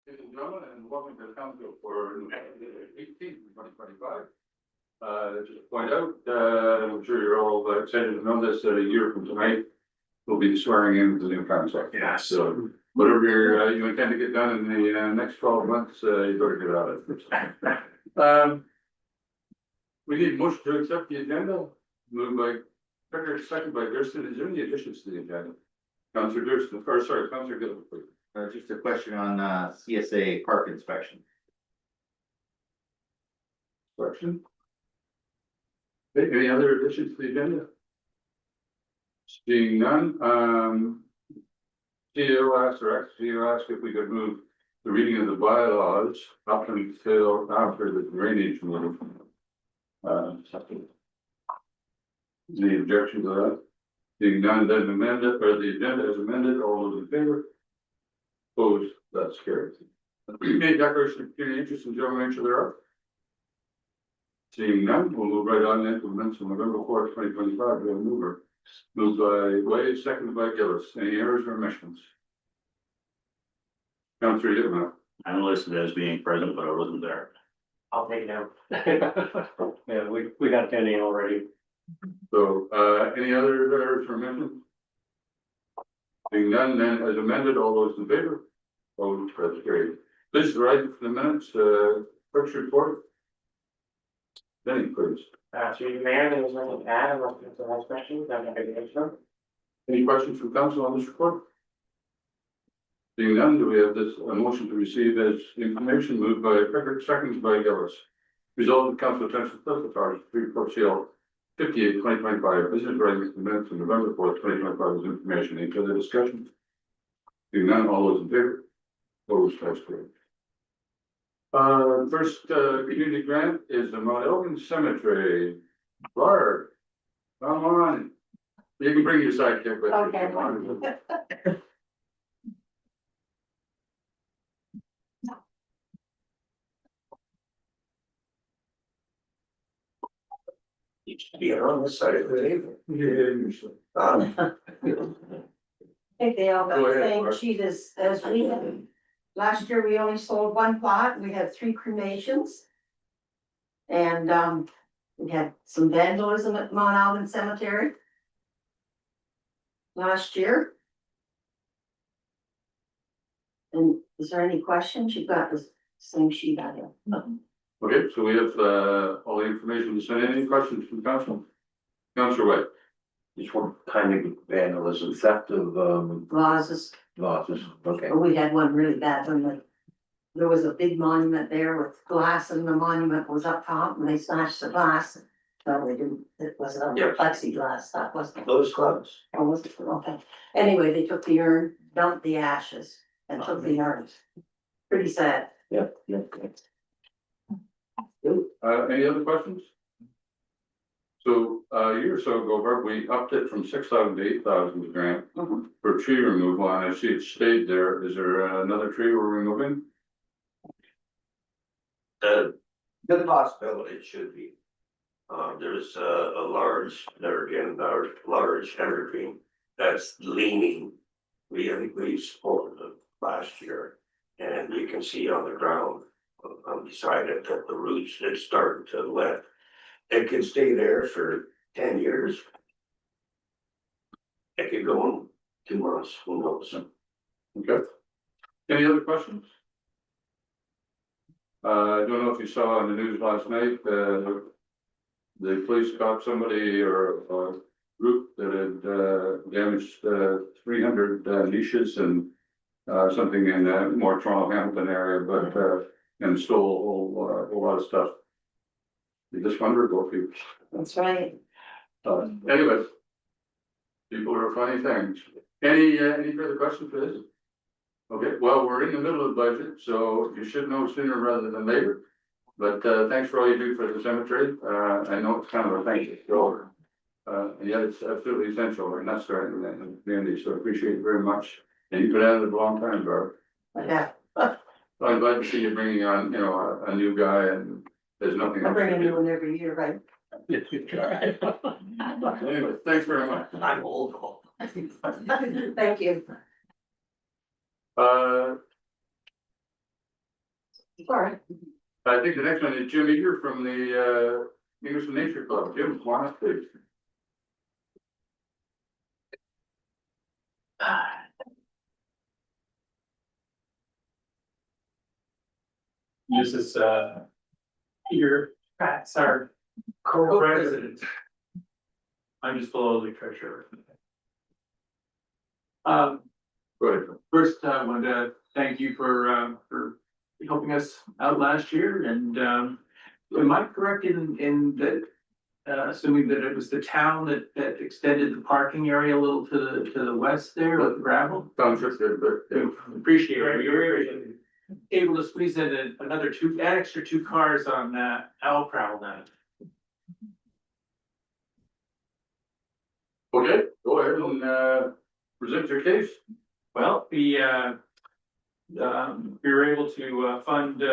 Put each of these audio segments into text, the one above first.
Ladies and gentlemen, and welcome to the council for 2025. Just to point out, I'm sure you're all excited to know this, that a year from tonight, we'll be swearing in the new council. Yeah. So whatever you intend to get done in the next 12 months, you better get out of it. We need a motion to accept the agenda, moved by Pickard, second by Gersten. Is there any additions to the agenda? Councillor Gersten, or sorry, Councillor Gilbert, please. Just a question on CSA park inspection. Question? Any other additions to the agenda? Seeing none, CEO asked or ex-CEO asked if we could move the reading of the bylaws up until after the drainage meeting. Any objection to that? Seeing none, then amend it, or the agenda is amended, all those in favor? Opposed, that's carried. Any declaration of community interest in general nature thereof? Seeing none, we'll move right on into the minutes of November 4th, 2025. We have a mover. Moved by Wade, seconded by Gillis. Any errors or omissions? Councillor Yitman. I'm listed as being present, but I wasn't there. I'll take it out. Yeah, we got 10 in already. So, any other errors or omissions? Seeing none, then as amended, all those in favor? Opposed, that's carried. This is right for the minutes, clerk's report. Benny, please. Through the mayor, there was nothing to add, unless there's any questions, I'm happy to answer. Any questions from council on this report? Seeing none, do we have this, a motion to receive as information moved by Pickard, seconded by Gillis. Result of council attention to the authority, 3 Report CL 58, 2025, business writing the minutes of November 4th, 2025 is information. Any further discussion? Seeing none, all those in favor? Opposed, that's carried. First, community grant is the Mount Elgin Cemetery. Bart, come on. You can bring your sidekick with you. Okay. Needs to be on this side of the table. Yeah, usually. I think they all got Go the ahead, same Mark. sheet as we had. Last year, we only sold 1 plot, we had 3 cremations. And, we had some vandalism at Mount Alvin Cemetery. Last year. And is there any questions? You've got the same sheet out here. Okay, so we have, all the information to send. Any questions from council? Councillor White. Just one kind of vandalism, theft of Vases, vases, okay. we had one really bad one, like. There was a big monument there with glass and the monument was up top and they smashed the glass. No, they didn't, it wasn't a Yeah. plexiglass, that wasn't. Those clubs. Oh, was it? Okay. Anyway, they took the urn, dumped the ashes and took the urns. Pretty sad. Yep. Any other questions? So, a year or so ago, Bart, we upped it from 6,000 to 8,000 grant Mhm. for tree removal, and I see it stayed there. Is there another tree we're removing? Good possibility it should be. There's a large, there again, large evergreen that's leaning. We supported it last year. And you can see on the ground, beside it, that the roots, it's starting to let. It can stay there for 10 years. It could go on 2 months, who knows? Okay. Any other questions? I don't know if you saw on the news last night, the police caught somebody or a group that had damaged 300 niches and something in more Toronto Hamilton area, but and stole a whole lot of stuff. You just wonder about people. That's right. Anyways, people are funny things. Any further questions for this? Okay, well, we're in the middle of the budget, so you should know sooner rather than later. But thanks for all you do for the cemetery. I know it's kind of a thank you, so and yet it's absolutely essential and necessary in the community, so I appreciate it very much. And you've been at it a long time, Barb. Yeah, So I'm glad to see you bringing on, you know, a new guy and there's nothing I else. bring a to new do. one every year, right? Anyway, thanks very much. I'm old. Thank you. Sorry. I think the next one is Jim Eager from the, English and Nature Club. Jim, come on up, please. This is Peter Pat's our co-president. I'm just below the treasurer. Go ahead. First, I want to thank you for helping us out last year, and am I correct in that? Assuming that it was the town that extended the parking area a little to the west there with the gravel? Township did, but Appreciate it. We were able to squeeze in another extra two cars on Owl Prowl now. okay, go ahead and, present your case. Well, we were able to fund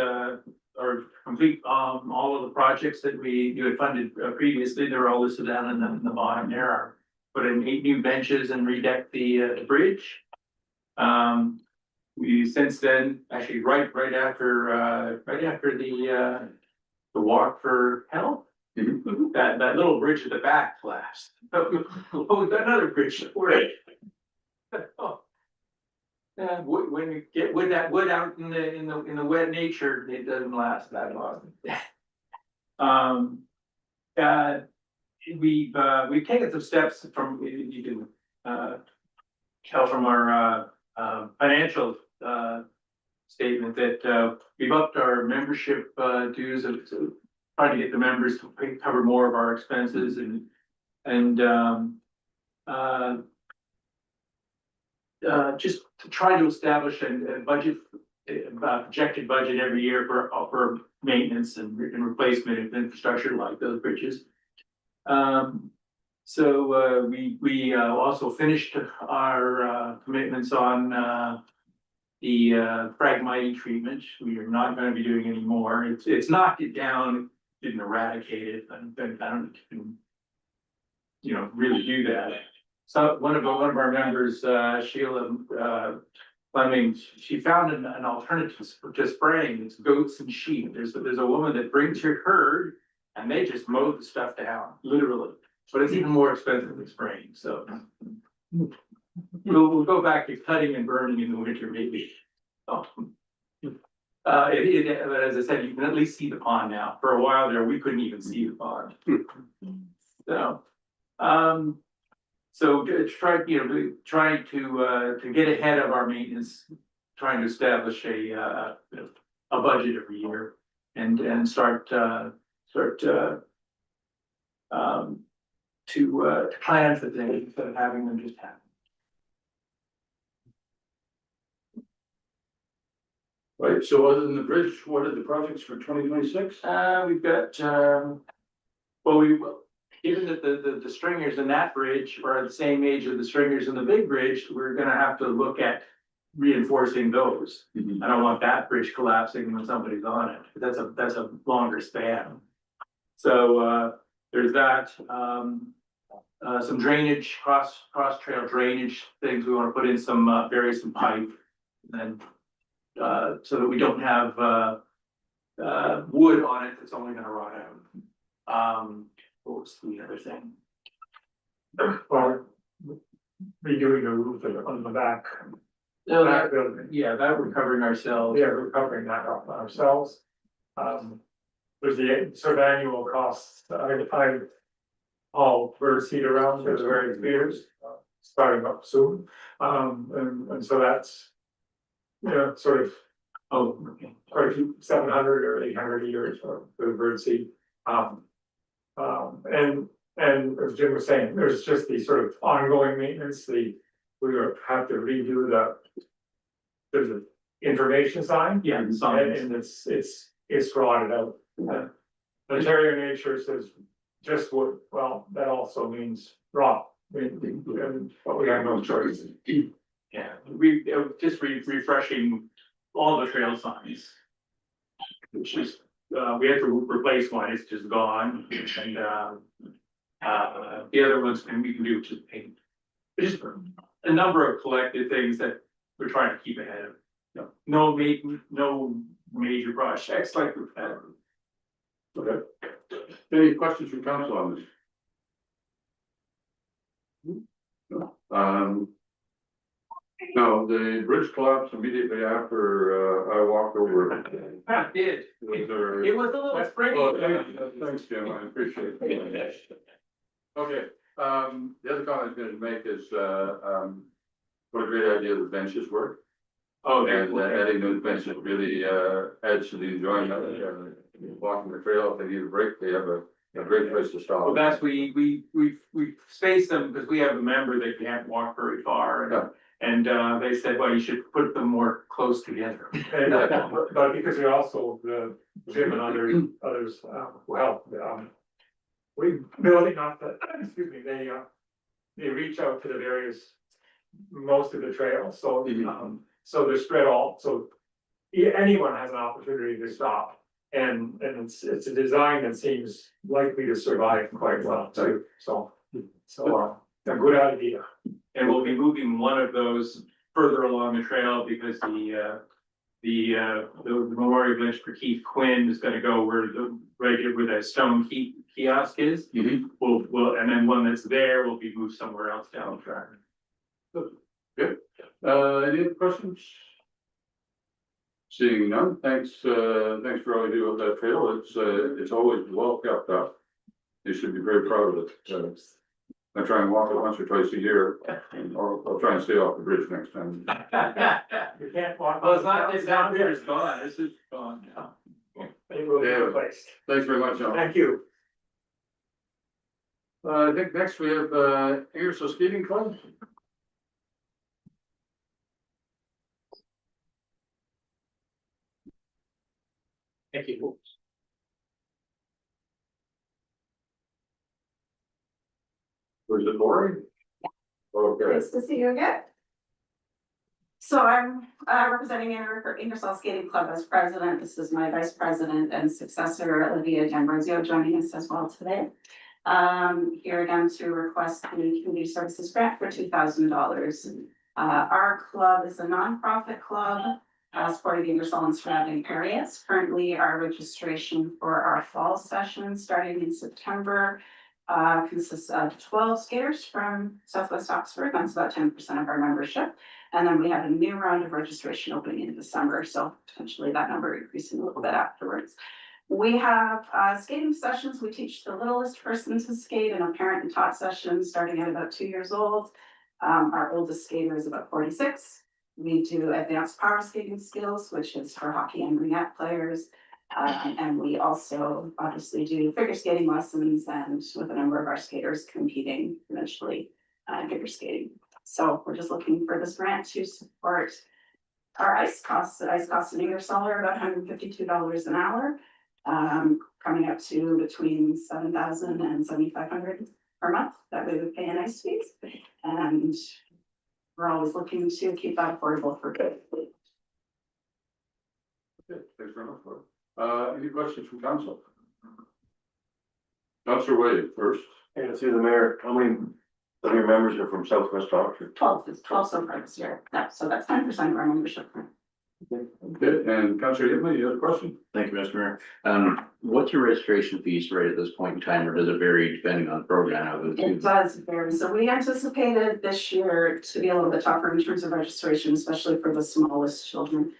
or complete all of the projects that you had funded previously. They're all listed down in the bottom there. Put in 8 new benches and redecked the bridge. We since then, actually right after the walk for health. That little bridge at the back collapsed. Oh, we've got another bridge for it. When we get wood out in the wet nature, it doesn't last that long. We've taken some steps from, you can tell from our financial statement that we've upped our membership dues of trying to get the members to cover more of our expenses and just to try to establish a budget, projected budget every year for maintenance and replacement of infrastructure like those bridges. So we also finished our commitments on the Phragmite treatment. We are not going to be doing any more. It's knocked it down, didn't eradicate it. I don't really do that. So one of our members, Sheila Fleming, she found an alternative to spraying. It's goats and sheep. There's a woman that brings her herd and they just mow the stuff down, literally. But it's even more expensive than spraying. So we'll go back to cutting and burning in the winter, maybe. But as I said, you can at least see the pond now. For a while there, we couldn't even see the pond. So trying to get ahead of our maintenance, trying to establish a budget every year and start to plan for things instead of having them just happen. Right, so other than the bridge, what are the projects for 2026? We've got, given that the stringers in that bridge are the same age as the stringers in the big bridge, we're gonna have to look at reinforcing those. I don't want that bridge collapsing when somebody's on it. That's a longer span. So there's that. Some drainage, cross trail drainage things. We want to put in some bury some pipe, and so that we don't have wood on it that's only going to rot out. What was the other thing? Or redoing the roof on the back. No, Back building. yeah, that we're covering ourselves. Yeah, we're covering that up ourselves. There's the sort of annual costs, I all bird seed around to the various meters, starting up soon. And so that's, sort of, Okay. quite a few, 700 or 800 a year for the bird seed. And as Jim was saying, there's just the sort of ongoing maintenance, we have to redo there's an information sign. Yeah, the signs. And it's rotted out. Ontario Nature says just wood, well, that also means rot, but we have no choice. Yeah, we just refreshing all the trail signs. Which is, we had to replace one, it's just gone, and the other ones, and we can do just paint. Just a number of collected things that we're trying to keep ahead of. No major projects like we've had. Okay. Any questions from council on this? No. No, the bridge collapsed immediately after, I walked over. I did. Was there- It was a little springy. Oh, thanks, Jim, I appreciate it. Okay, the other comment I was gonna make is, what a great idea the benches were. Oh, And adding those benches really, adds to the enjoyment of walking the trail. If they need a break, they have a great place to stop. Well, that's, we spaced them because we have a member that can't walk very far Yeah. and they said, well, you should put them more close together. And, but because we also, the Jim and others, who help, we building not that, excuse me, they reach out to the various, most of the trails, so, so they're spread all, so anyone has an opportunity to stop. And it's a design that seems likely to survive quite well too, so, a good idea. And we'll be moving one of those further along the trail because the memorial bench for Keith Quinn is gonna go where the stone kiosk is. Mhm. And then one that's there will be moved somewhere else down the track. Good. Any other questions? Seeing none, thanks for all you do with that trail. It's always well kept up. You should be very proud of it. I try and walk it once or twice a year, or I'll try and stay off the bridge next time. You can't walk. Well, it's not there, it's gone, this is gone now. It will be Yeah. replaced. Thanks very much, John. Thank you. I think next we have, Ingersoll Skating Club. Thank you. Was it Lori? Okay. Nice to see you again. So I'm representing Ingersoll Skating Club as president. This is my vice president and successor, Olivia D'Ambrosio, joining us as well today. Here again to request the community services grant for $2,000. Our club is a nonprofit club supporting the Ingersoll and surrounding areas. Currently, our registration for our fall session starting in September consists of 12 skaters from Southwest Oxford. That's about 10% of our membership. And then we have a new round of registration opening in December, so potentially that number increasing a little bit afterwards. We have skating sessions. We teach the littlest person to skate in a parent and taught session starting at about 2 years old. Our oldest skater is about 46. We do advanced power skating skills, which is for hockey and ringette players. And we also obviously do figure skating lessons and with a number of our skaters competing eventually in figure skating. So we're just looking for this grant to support our ice costs. The ice costs in Ingersoll are about $152 an hour, coming up to between $7,000 and $7,500 per month that we would pay in ice fees. And we're always looking to keep that affordable for kids. Okay, thanks very much, Lori. Any questions from council? Councilor Wade first. And through the mayor, how many of your members are from Southwest Oxford? 12 so far this year. Yeah, so that's 10% of our membership. Okay, and Councilor Hibble, you had a question? Thank you, Mr. Mayor. What's your registration fees right at this point in time, or does it vary depending on the program? It does vary. So we anticipated this year to be a little bit tougher in terms of registration, especially for the smallest children.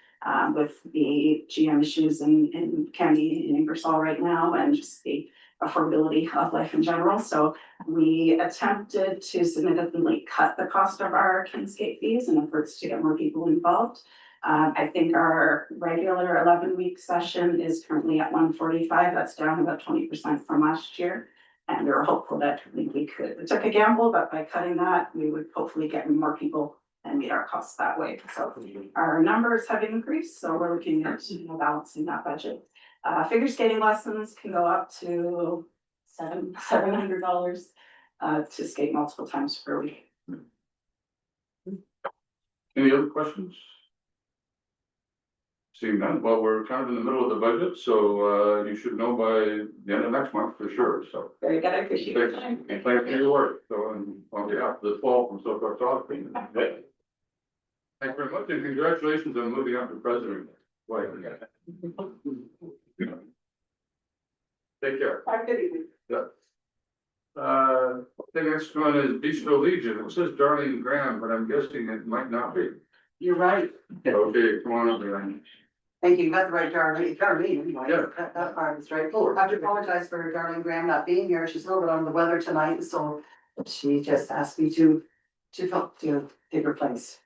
With the GM issues in county in Ingersoll right now and just the affordability of life in general. So we attempted to significantly cut the cost of our Kinskate fees in efforts to get more people involved. I think our regular 11-week session is currently at $145. That's down about 20% from last year. And we were hopeful that we could, we took a gamble, but by cutting that, we would hopefully get more people and meet our costs that way. So our numbers have increased, so we're looking at balancing that budget. Figure skating lessons can go up to $700 to skate multiple times per week. Any other questions? Seeing none, well, we're kind of in the middle of the budget, so you should know by the end of next month for sure, so. Very good, I appreciate your Thanks, time. and thanks for your work, so on behalf of the 12 from Southwest Oxford. Thank you very much, and congratulations on moving up to president. Wait. Take care. Yeah. The next one is Beachville Legion. It says Darlene Graham, but I'm guessing it might not be. You're right. Okay, come on up, Darlene. Thank you, got the right Darlene, anyway, Yeah. that part is right. I have to apologize for Darlene Graham not being here, she's a little bit under the weather tonight, so she just asked me to help to take her place.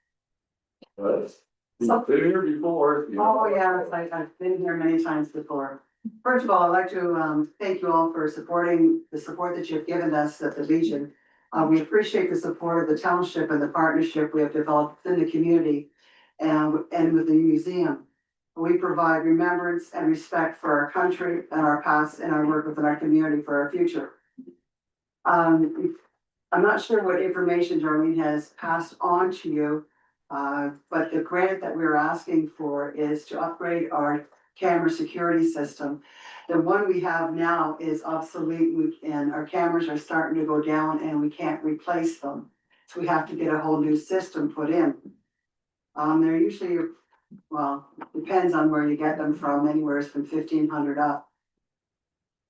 Been here before. Oh, yeah, I've been here many times before. First of all, I'd like to, thank you all for supporting, the support that you've given us at the Legion. We appreciate the support of the township and the partnership we have developed within the community and with the museum. We provide remembrance and respect for our country and our past and our work within our community for our future. I'm not sure what information Darlene has passed on to you, but the grant that we're asking for is to upgrade our camera security system. The one we have now is obsolete and our cameras are starting to go down and we can't replace them. So we have to get a whole new system put in. They're usually, well, depends on where you get them from, anywhere from 1,500 up.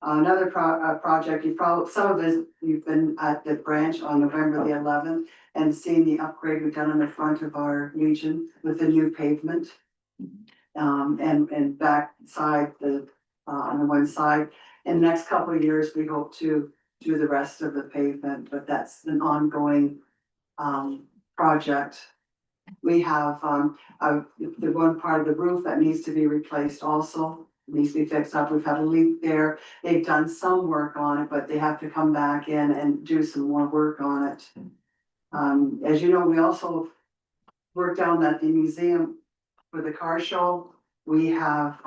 Another project, some of us, you've been at the branch on November the 11th and seen the upgrade we've done on the front of our Legion with the new pavement. And back side, on the one side, in the next couple of years, we hope to do the rest of the pavement, but that's an ongoing, project. We have, the one part of the roof that needs to be replaced also, needs to be fixed up. We've had a leak there. They've done some work on it, but they have to come back in and do some more work on it. As you know, we also work down at the museum for the car show. We have,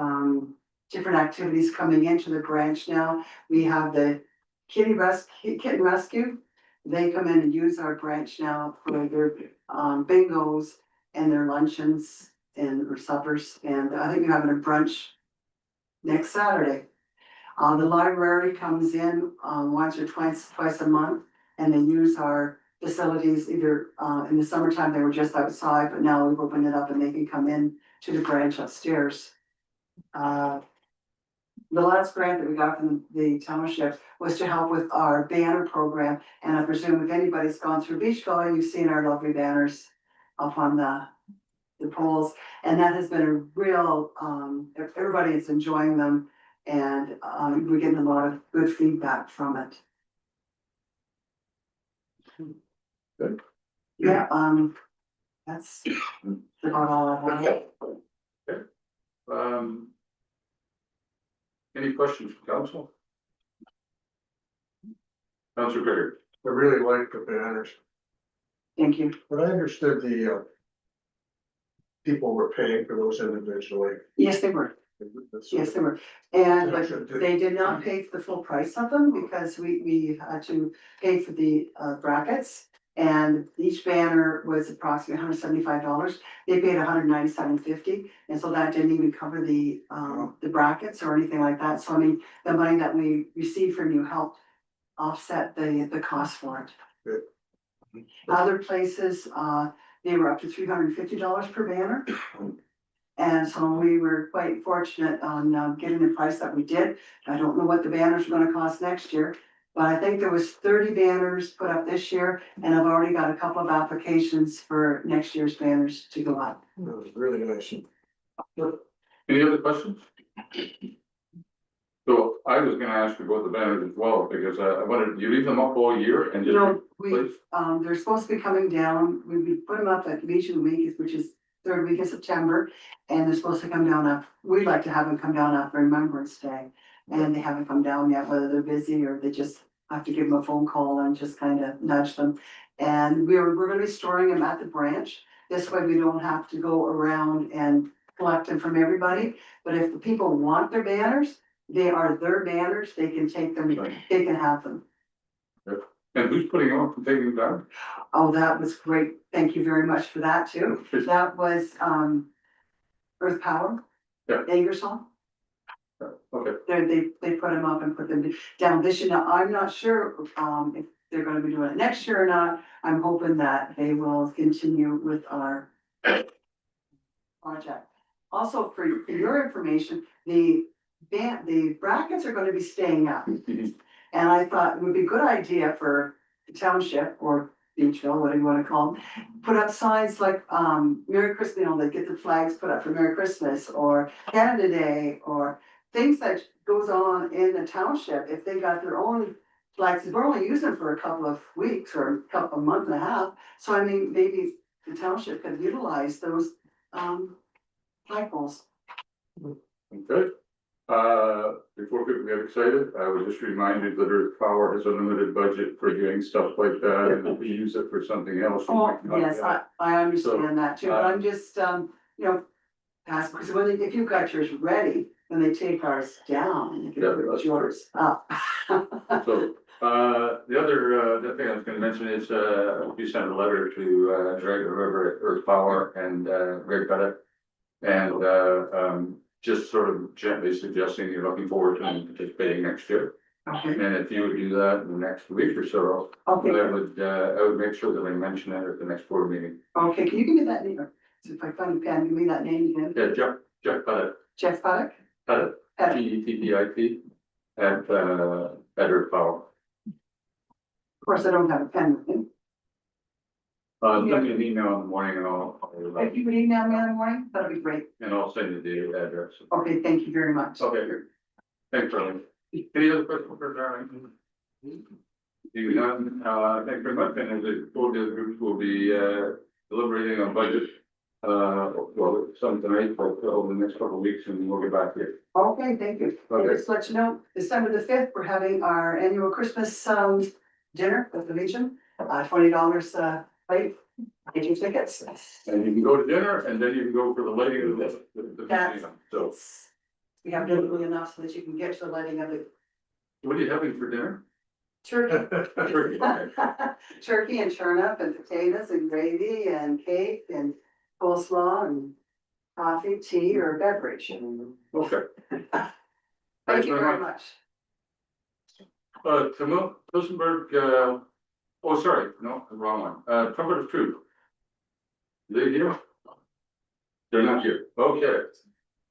different activities coming into the branch now. We have the kitten rescue. They come in and use our branch now for their, bingos and their luncheons and or suppers. And I think we're having a brunch next Saturday. The library comes in, once or twice a month and they use our facilities either, in the summertime, they were just outside, but now we've opened it up and they can come in to the branch upstairs. The last grant that we got from the township was to help with our banner program. And I presume if anybody's gone through Beachville, you've seen our lovely banners up on the poles. And that has been a real, everybody is enjoying them. And, we're getting a lot of good feedback from it. Good. Yeah, that's about all I have. Any questions from council? Councilor Gregor. I really like the banners, Thank you. but I understood the people were paying for those individually. Yes, they were. Yes, they were. And but they did not pay for the full price of them because we had to pay for the brackets. And each banner was approximately $175. They paid $197.50. And so that didn't even cover the brackets or anything like that. So I mean, the money that we received from you helped offset the cost for it. Good. Other places, they were up to $350 per banner. And so we were quite fortunate on getting the price that we did. I don't know what the banners are gonna cost next year, but I think there was 30 banners put up this year, and I've already got a couple of applications for next year's banners to go up. It was really nice. Any other questions? So I was gonna ask you about the banners as well, because I wanted, you leave them up all year and You just know, we, replace? they're supposed to be coming down, we put them up at Legion Week, which is third week of September. And they're supposed to come down up, we'd like to have them come down after Remembrance Day. And they haven't come down yet, whether they're busy or they just have to give them a phone call and just kind of nudge them. And we're gonna be storing them at the branch. This way we don't have to go around and collect them from everybody. But if the people want their banners, they are their banners, they can take them, they can have them. And who's putting them up and taking them down? Oh, that was great. Thank you very much for that too. That was, Earth Power. Yeah. Ingersoll. Okay, They put them up and put them down this year. Now, I'm not sure, if they're gonna be doing it next year or not. I'm hoping that they will continue with our project. also for your information, the brackets are gonna be staying up. Mhm. And I thought it would be a good idea for the township or Beachville, whatever you wanna call them, put up signs like, Merry Christmas, you know, they get the flags put up for Merry Christmas or Canada Day or things that goes on in the township, if they got their own flags, we're only using them for a couple of weeks or a couple of month and a half. So I mean, maybe the township could utilize those, flagpoles. Okay. Before people get excited, I would just remind you that Earth Power has a limited budget for doing stuff like that, and if we use it for something else. we Oh, might not yes, get it. I understand that too, but I'm just, you know, ask, because when, if you've got yours ready, when they take ours down, you can Yeah, put that's true. yours up. So, the thing I was gonna mention is, we sent a letter to, Greg, whoever at Earth Power and, Greg Pettit. And, just sort of gently suggesting you're looking forward to participating next year. Okay, And if you would do that in the next week or so, okay, I would make sure that I mention it at the next board meeting. okay, can you give me that name? So if I find a pen, give me that name again. Yeah, Jeff Pettit, Jeff Paddock? Pettit, Pettit. Pettit, at Earth Power. Of course, I don't have a pen with me. Send me an email in the morning and If you would email me in the morning, that'd be great. I'll send you the address. Okay, thank you very much. Okay. Thanks, Charlie. Any other questions for Darlene? You none, thank you very much, and as a board of the groups will be, deliberating on budget. Well, some tonight, but over the next couple of weeks, and we'll get back to you. Okay, thank you. And Okay. just to let you know, December the 5th, we're having our annual Christmas, dinner with the Legion, $20, plate, get your tickets. And you can go to dinner, and then you can go for the lighting of the That's- museum. So, We have done enough so that you can get to the lighting of the what are you having for dinner? turkey. Turkey. Turkey and turnip and potatoes and gravy and cake and coleslaw and coffee, tea or beverage. Okay. Thank you very much. Camille Pilsenberg, oh, sorry, no, the wrong one, Trumpet of Truth. They here? They're not here, okay.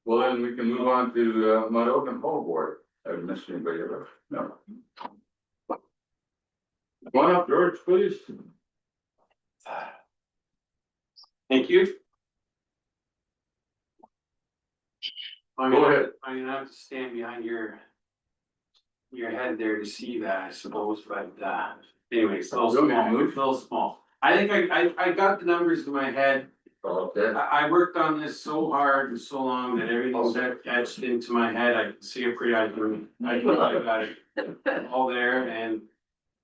Well, then we can move on to, Mud Oak Hall Board. Haven't missed anybody ever, no. Come on up, George, please. Thank you. Go ahead. I'm gonna have to stand behind your head there to see that, I suppose, but, anyways, a little Don't need to small, move. little small. I think I got the numbers in my head. Okay. I worked on this so hard and so long that everything's etched into my head. I can see it pretty accurately. I got it all there and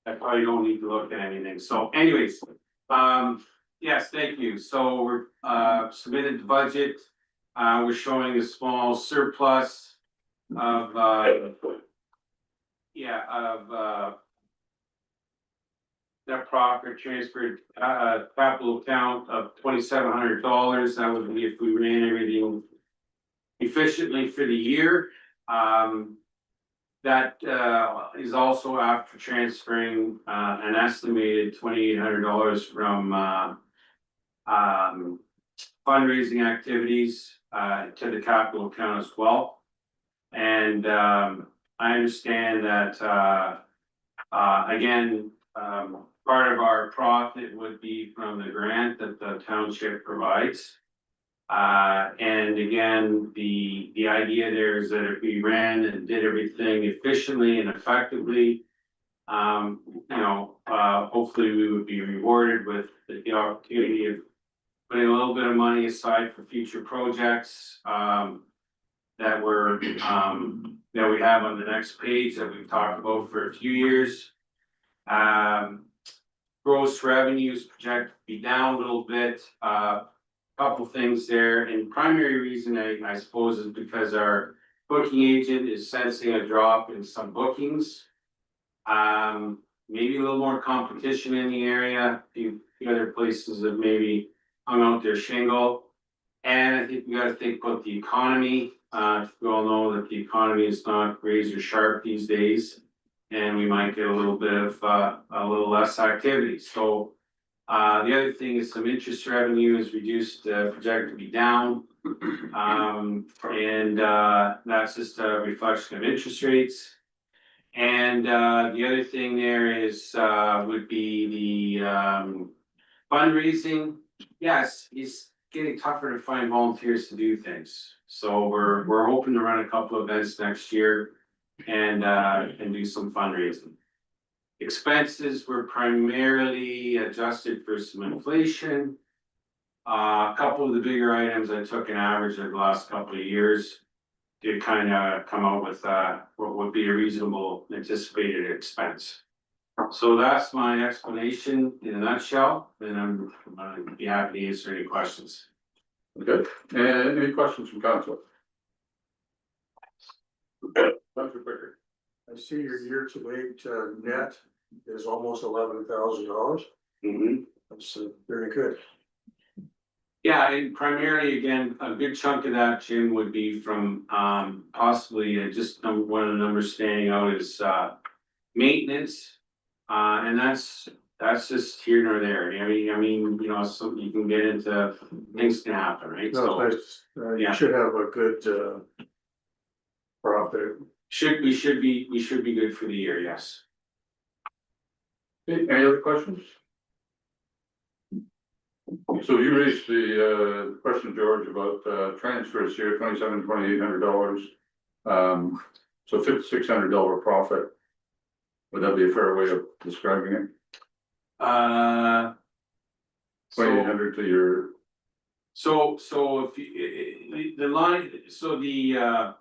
I probably don't need to look at anything. So anyways, yes, thank you. So we're submitted the budget. We're showing a small surplus of net profit transferred, capital account of $2,700. That would be if we ran everything efficiently for the year. That is also after transferring an estimated $2,800 from fundraising activities to the capital account as well. And I understand that again, part of our profit would be from the grant that the township provides. And again, the idea there is that if we ran and did everything efficiently and effectively, hopefully we would be rewarded with the opportunity of putting a little bit of money aside for future projects, that we have on the next page that we've talked about for a few years. Gross revenues projected to be down a little bit, couple things there, and primary reason I suppose is because our booking agent is sensing a drop in some bookings. Maybe a little more competition in the area, a few other places have maybe hung out their shingle. And I think we gotta think about the economy, we all know that the economy is not razor sharp these days. And we might get a little bit of, a little less activity, so. The other thing is some interest revenue is reduced, projected to be down. That's just a reflection of interest rates. And the other thing there is would be the fundraising. Yes, it's getting tougher to find volunteers to do things. So we're hoping to run a couple of events next year and do some fundraising. Expenses were primarily adjusted for some inflation. A couple of the bigger items I took an average of the last couple of years to kind of come out with what would be a reasonable anticipated expense. So that's my explanation in a nutshell, and I'm gonna be happy to answer any questions. Okay, and any questions from council? Councilor Pickard. I see your year-to-date net is almost $11,000. That's very good. Yeah, and primarily, again, a good chunk of that, Jim, would be from possibly just one of the numbers standing out is maintenance. And that's just here nor there. I mean, you know, so you can get into, things can happen, right? No, So it's nice. yeah. You should have a good profit. we should be good for the year, yes. Okay, any other questions? So you raised the question, George, about transfers here, $2,800. So $5,600 profit. Would that be a fair way of describing it? So 2,800 to your, So if you, the line, so the,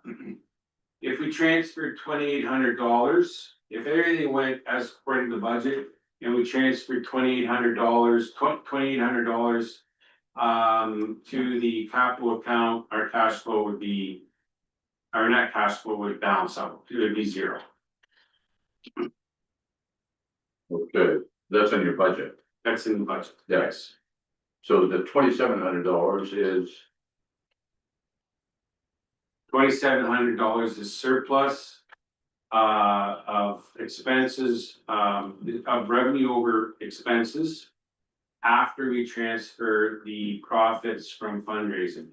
if we transferred $2,800, if everything went as according to the budget. And we transferred $2,800 to the capital account, our cash flow would be. Our net cash flow would balance out, it would be zero. okay, that's in your budget. That's in the budget. Yes. So the $2,700 is, $2,700 is surplus. Of expenses, of revenue over expenses. After we transfer the profits from fundraising.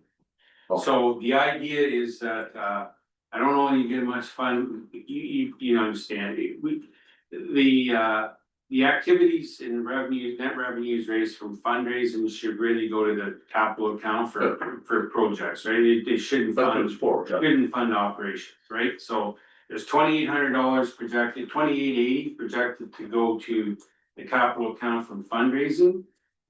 Okay. So the idea is that, I don't know you get much fun, you understand, the activities in revenue, net revenues raised from fundraising should really go to the capital account for projects, right? They shouldn't that's what fund, it's for, yeah. shouldn't fund operations, right? So there's $2,800 projected, $2,880 projected to go to the capital account from fundraising.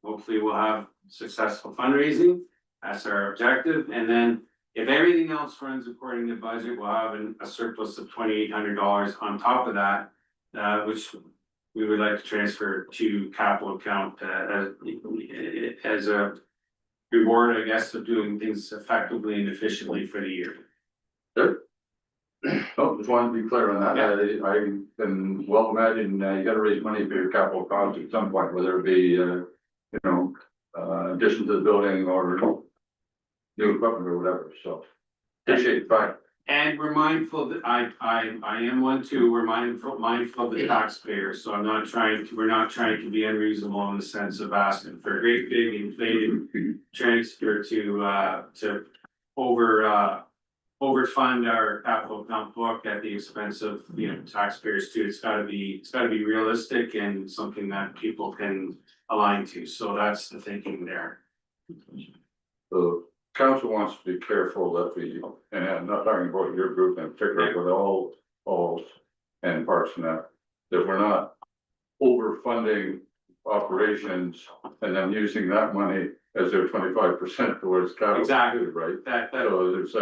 Hopefully we'll have successful fundraising, that's our objective, and then if everything else runs according to budget, we'll have a surplus of $2,800 on top of that. Which we would like to transfer to capital account as a reward, I guess, of doing things effectively and efficiently for the year. Good. Oh, just wanted to be clear on that. I can well imagine you gotta raise money for your capital project at some point, whether it be, you know, addition to the building or new equipment or whatever, so. Appreciate the fact. And we're mindful that I am one too, we're mindful of the taxpayer, so we're not trying to be unreasonable in the sense of asking for a great big inflated transfer to overfund our capital account book at the expense of, you know, taxpayers too. It's gotta be realistic and something that people can align to, so that's the thinking there. The council wants to be careful that we, and I'm not talking about your group in particular, but all and parks and that we're not overfunding operations and then using that money as their 25% towards capital. Exactly. Right? That So there's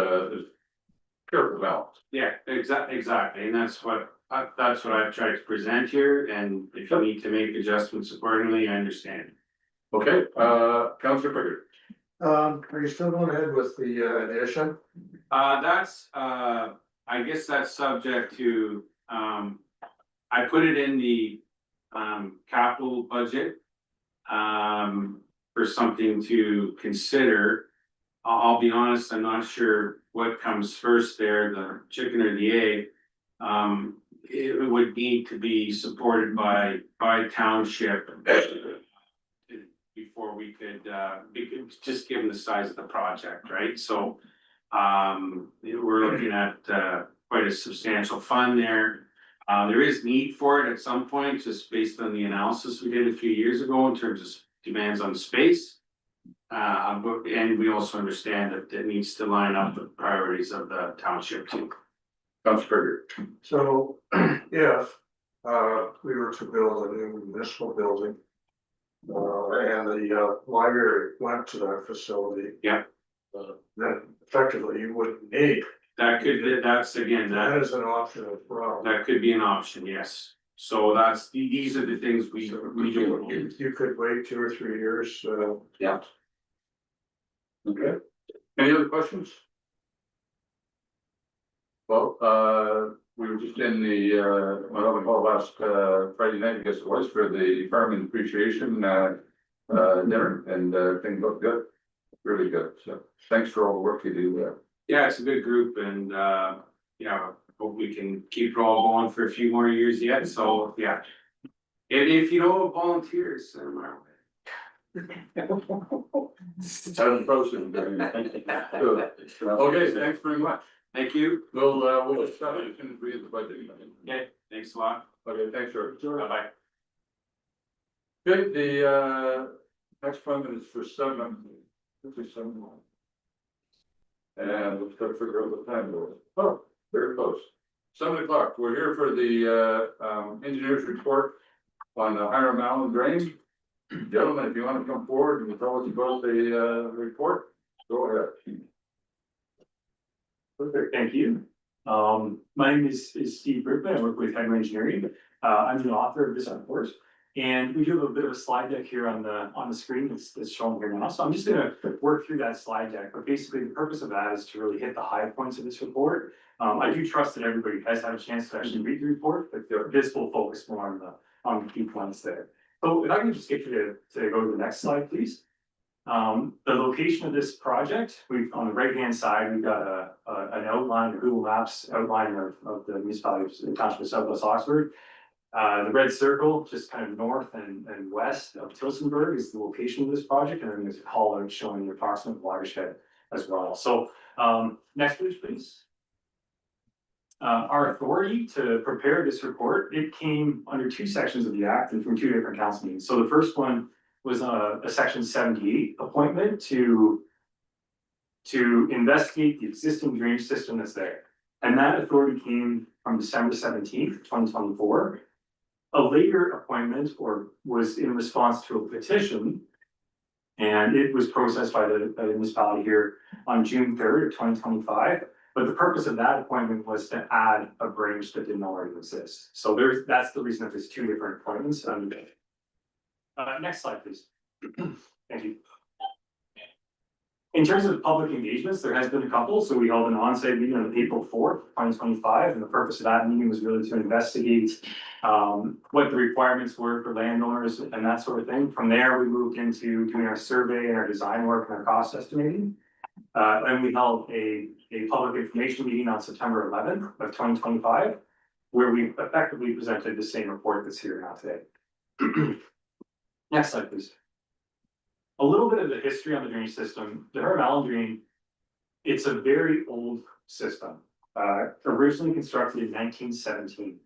careful balance. Yeah, exactly, and that's what I've tried to present here, and if you need to make adjustments accordingly, I understand. Okay, Councilor Pickard. Are you still going ahead with the addition? That's, I guess that's subject to, I put it in the, capital budget. For something to consider. I'll be honest, I'm not sure what comes first there, the chicken or the egg. It would need to be supported by township. before we could just given the size of the project, right? So we're looking at quite a substantial fund there. There is need for it at some point, just based on the analysis we did a few years ago in terms of demands on space. And we also understand that it needs to line up with priorities of the township too. Councilor Berger. So if we were to build a new municipal building. And the library went to that facility. Yeah. Then effectively you wouldn't need, That's again, that is an option as well. that could be an option, yes. So these are the things we do. You could wait 2 or 3 years, Yeah. Okay, any other questions? Well, we were just in the, what we call last, Friday night, I guess it was, for the Department Appreciation, dinner, and, things look good. Really good, so thanks for all the work you do there. Yeah, it's a good group and, yeah, hope we can keep it all going for a few more years yet, so, yeah. And if you know of volunteers, send them our way. Adam Prosen, very good. Okay, thanks very much. Thank you. We'll just start as soon as we get the budget. Okay, thanks a lot. Okay, thanks, sir. Bye-bye. Okay, the next appointment is for 7:57. And let's try to figure out what time it is. Oh, very close. 7 o'clock. We're here for the engineer's report on the Hiram Allen drain. Gentlemen, if you want to come forward and tell us about the report, go ahead. Perfect, thank you. My name is Steve Brickman, I work with Henry Engineering. I'm the author of this report. And we do have a bit of a slide deck here on the screen that's shown here now. So I'm just gonna work through that slide deck, but basically the purpose of that is to really hit the high points of this report. I do trust that everybody has had a chance to actually read the report, but this will focus more on the key points there. So if I can just get you to go to the next slide, please. The location of this project, on the right-hand side, we've got an outline, a Google Maps outline of the municipality of the township of Southwest Oxford. The red circle, just kind of north and west of Tilsonburg, is the location of this project, and then there's a call out showing the approximate watershed as well. So, next please. Our authority to prepare this report, it came under 2 sections of the act and from 2 different council meetings. So the first one was a section 78 appointment to investigate the existing drainage system that's there. And that authority came from December 17th, 2024. A later appointment was in response to a petition. And it was processed by the municipality here on June 3rd, 2025. But the purpose of that appointment was to add a branch that didn't already exist. So that's the reason that there's 2 different appointments under it. Next slide, please. Thank you. In terms of public engagements, there has been a couple. So we held an on-site meeting on April 4th, 2025. And the purpose of that meeting was really to investigate what the requirements were for landowners and that sort of thing. From there, we moved into doing our survey and our design work and our cost estimating. And we held a public information meeting on September 11th of 2025, where we effectively presented the same report that's here now today. Next slide, please. A little bit of the history on the drainage system. The Hiram Allen drain, it's a very old system. Originally constructed in 1917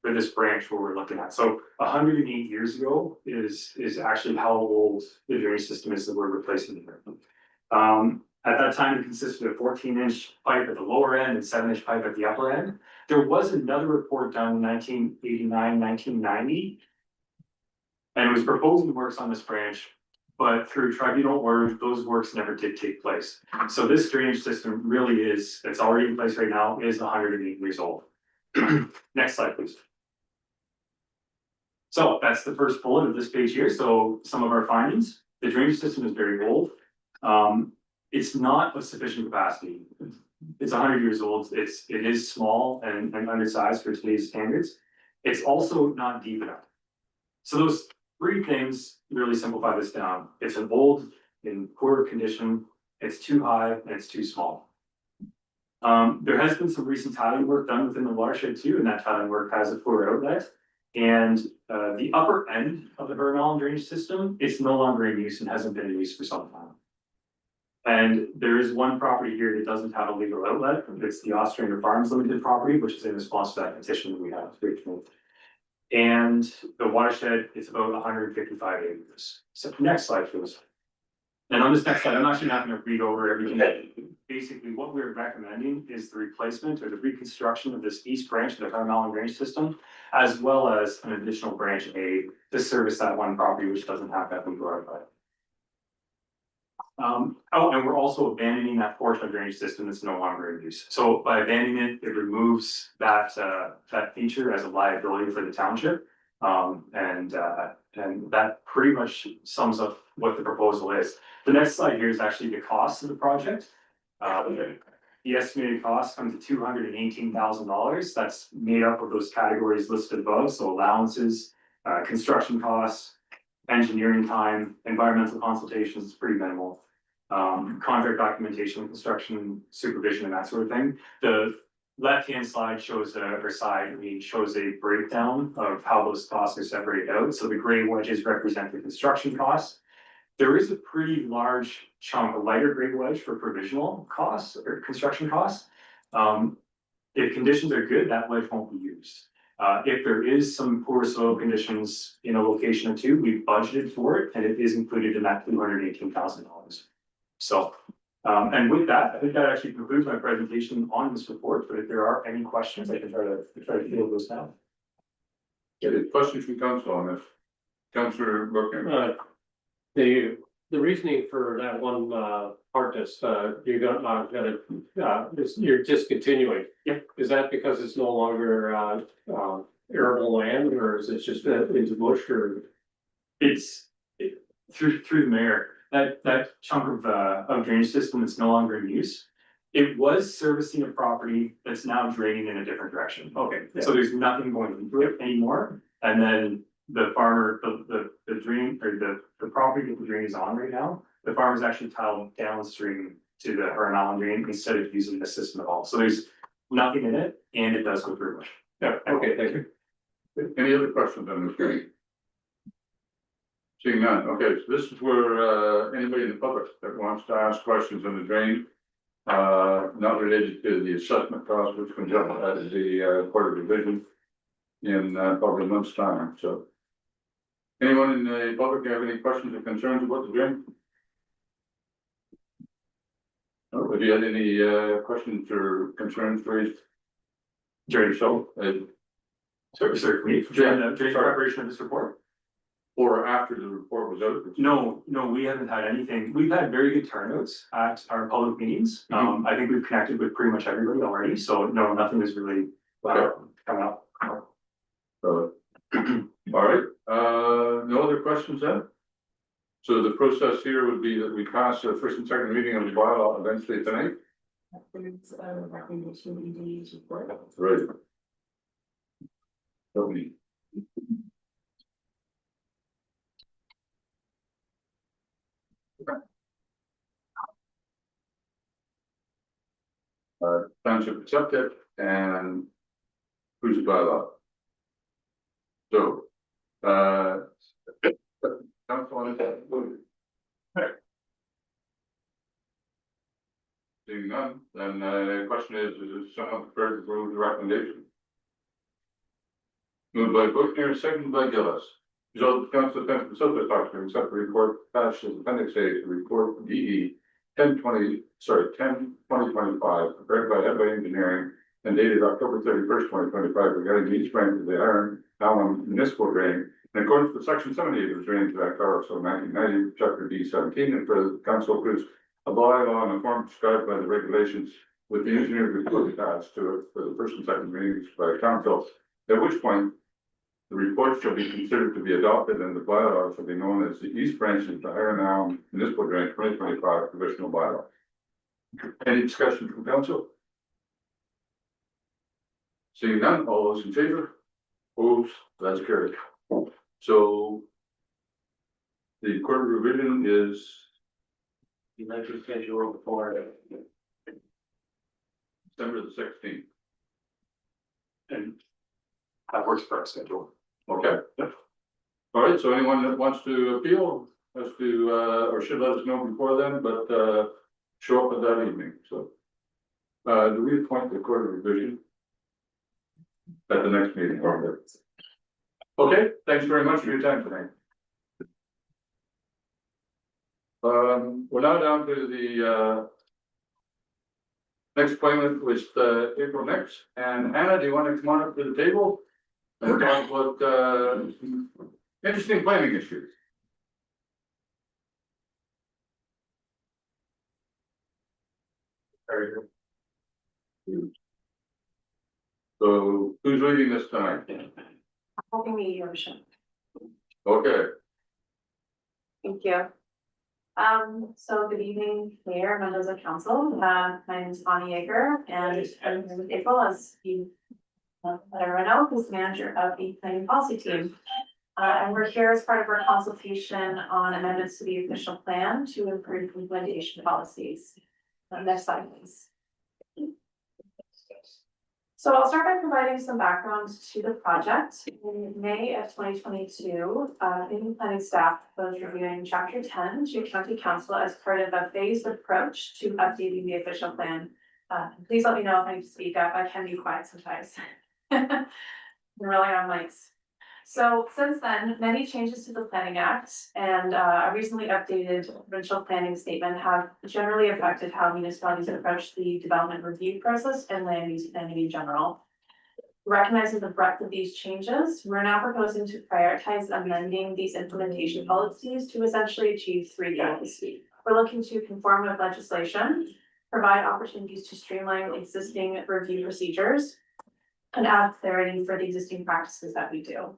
for this branch where we're looking at. So 108 years ago is actually how old the drainage system is that we're replacing here. At that time, it consisted of 14-inch pipe at the lower end and 7-inch pipe at the upper end. There was another report done in 1989, 1990. And it was proposing works on this branch, but through tribunal order, those works never did take place. So this drainage system really is, it's already in place right now, is 108 years old. Next slide, please. So that's the first bullet of this page here. So some of our findings, the drainage system is very old. It's not of sufficient capacity. It's 100 years old. It is small and undersized for today's standards. It's also not deep enough. So those 3 things really simplify this down. It's an old, in poor condition, it's too high, and it's too small. There has been some recent tiling work done within the watershed too, and that tiling work has a poor outlet. And the upper end of the Burnell drainage system is no longer in use and hasn't been in use for some time. And there is one property here that doesn't have a legal outlet. It's the Austrian Farms Limited property, which is in response to that petition that we have. And the watershed is about 155 acres. So next slide, please. And on this next slide, I'm actually not going to read over everything. Basically, what we're recommending is the replacement or the reconstruction of this east branch of the Carmel drainage system, as well as an additional branch A to service that one property which doesn't have that legal outlet. And we're also abandoning that portion of drainage system that's no longer in use. So by abandoning it, it removes that feature as a liability for the township. And that pretty much sums up what the proposal is. The next slide here is actually the cost of the project. The estimated cost comes to $218,000. That's made up of those categories listed above. So allowances, construction costs, engineering time, environmental consultations is pretty minimal. Contract documentation, construction supervision and that sort of thing. The left-hand slide shows shows a breakdown of how those costs are separated out. So the gray wedges represent the construction costs. There is a pretty large chunk, a lighter gray wedge for provisional costs or construction costs. If conditions are good, that wedge won't be used. If there is some poor soil conditions in a location or two, we've budgeted for it and it is included in that $218,000. So, and with that, I think that actually concludes my presentation on this report, but if there are any questions, I can try to field those now. Any questions from council on this? Councillor Buckner. The reasoning for that one, part that's, you're discontinuing. Yeah. Is that because it's no longer, arable land, or is it just into bush, or? It's through the mayor, that chunk of drainage system that's no longer in use. It was servicing a property that's now draining in a different direction. Okay, so there's nothing going into it anymore. And then the farmer, the drain or the property that the drain is on right now, the farmer's actually tiled downstream to the Hurrell drain instead of using the system at all. So there's nothing in it and it does go through. Yeah, okay, thank you. Any other questions on this? Seeing none, okay, so this is where anybody in the public that wants to ask questions on the drain. Not related to the assessment cost, which comes up at the Court of Division in probably a month's time, so. Anyone in the public have any questions or concerns about the drain? Oh, have you had any questions or concerns raised? During so, Sir, during the preparation of this report? or after the report was out? No, we haven't had anything. We've had very good turnouts at our public meetings. I think we've connected with pretty much everybody already, so no, nothing is really coming up. All right, no other questions then? So the process here would be that we pass the first and second reading of the bylaw eventually tonight. There's a recommendation in the report. Right. Don't we? Township accepted and who's the bylaw? So, council on it. Seeing none, then the question is someone prepared to approve the recommendation? Moved by Buckner, seconded by Gillis. Result of the council of Township of Silver to accept the report attached as appendix A to report DE 10/2025, prepared by Headway Engineering and dated October 31st, 2025, regarding the east branch of the Iron Alum Municipal Drain in accordance with section 78 of the Drainage Act, also 1990, chapter D17, and for the council approves a bylaw in the form prescribed by the regulations with the engineer report attached to it for the first and second readings by council, at which point the report shall be considered to be adopted and the bylaw shall be known as the East Branch of the Iron Alum Municipal Drain 2025 provisional bylaw. Any discussion from council? Seeing none, all those in favor? Opposed, that's carried. So the court of revision is Electric schedule before. December the 16th. And that works for our schedule. Okay. All right, so anyone that wants to appeal has to, or should let us know before then, but, show up at that evening, so. Do we appoint the court of revision? At the next meeting, or? Okay, thanks very much for your time tonight. We're now down to the, next appointment was, April next, and Anna, do you want to come on up to the table? And talk about, interesting planning issues. Very good. So who's leading this tonight? Hoping me, your worship. Okay, Thank you. So good evening, Mayor, members of council. My name is Bonnie Yeager and I'm here with April, as you let everyone know, who's the manager of the planning policy team. And we're here as part of our consultation on amendments to the official plan to improve implementation policies. Next slide, please. So I'll start by providing some background to the project. In May of 2022, planning staff was reviewing chapter 10 to county council as part of a phased approach to updating the official plan. Please let me know if I need to speak up. I can be quiet sometimes. I'm relying on mics. So since then, many changes to the Planning Act and a recently updated provincial planning statement have generally affected how municipalities approach the development review process and land use planning in general. Recognizing the breadth of these changes, we're now proposing to prioritize amending these implementation policies to essentially achieve three goals. We're looking to conform with legislation, provide opportunities to streamline existing review procedures, and add clarity for the existing practices that we do.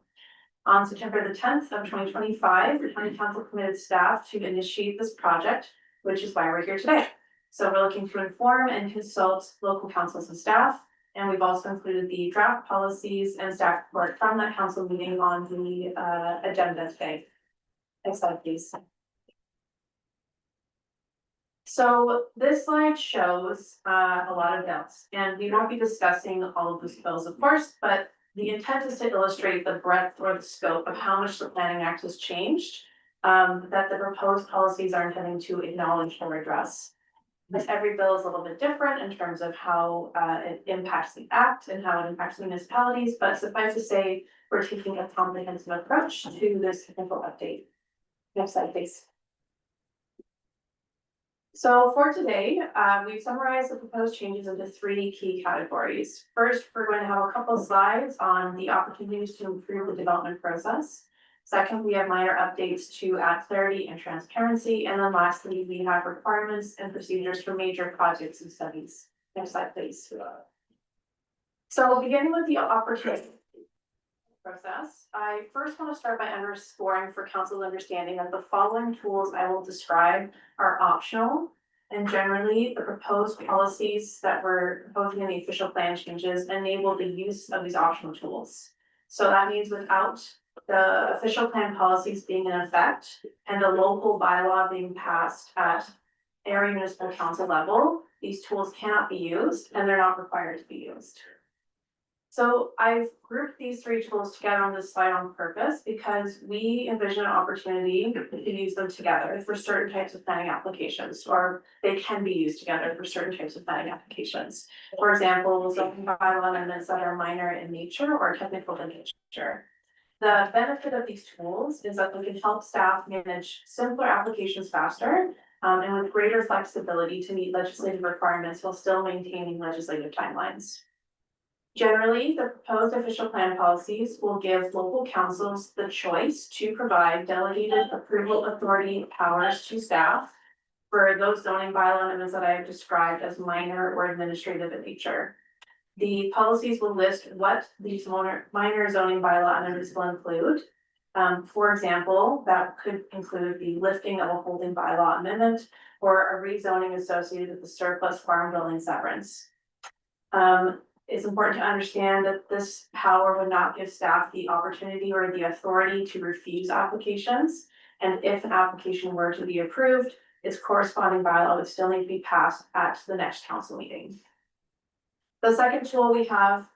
On September the 10th of 2025, the county council committed staff to initiate this project, which is why we're here today. So we're looking to inform and consult local councils and staff, and we've also included the draft policies and staff report from that council meeting on the agenda today. Next slide, please. So this slide shows a lot of bills, and we won't be discussing all of those bills, of course, but the intent is to illustrate the breadth or the scope of how much the Planning Act has changed, that the proposed policies are intending to acknowledge or address. Because every bill is a little bit different in terms of how it impacts the act and how it impacts municipalities, but suffice to say, we're taking a comprehensive approach to this technical update. Next slide, please. So for today, we've summarized the proposed changes into three key categories. First, we're going to have a couple of slides on the opportunities to improve the development process. Second, we have minor updates to add clarity and transparency. And then lastly, we have requirements and procedures for major projects and studies. Next slide, please. So beginning with the opportunity process, I first want to start by underscoring for council's understanding that the following tools I will describe are optional, and generally the proposed policies that we're proposing in the official plan changes enable the use of these optional tools. So that means without the official plan policies being in effect and a local bylaw being passed at area municipal council level, these tools cannot be used and they're not required to be used. So I've grouped these three tools together on this slide on purpose because we envision an opportunity to use them together for certain types of planning applications, or they can be used together for certain types of planning applications. For example, zoning bylaw amendments that are minor in nature or technical in nature. The benefit of these tools is that they can help staff manage simpler applications faster and with greater flexibility to meet legislative requirements while still maintaining legislative timelines. Generally, the proposed official plan policies will give local councils the choice to provide delegated approval authority powers to staff for those zoning bylaw amendments that I have described as minor or administrative in nature. The policies will list what these minor zoning bylaw amendments will include. For example, that could include the lifting of a holding bylaw amendment or a rezoning associated with the surplus farm building severance. It's important to understand that this power would not give staff the opportunity or the authority to refuse applications. And if an application were to be approved, its corresponding bylaw would still need to be passed at the next council meeting. The second tool we have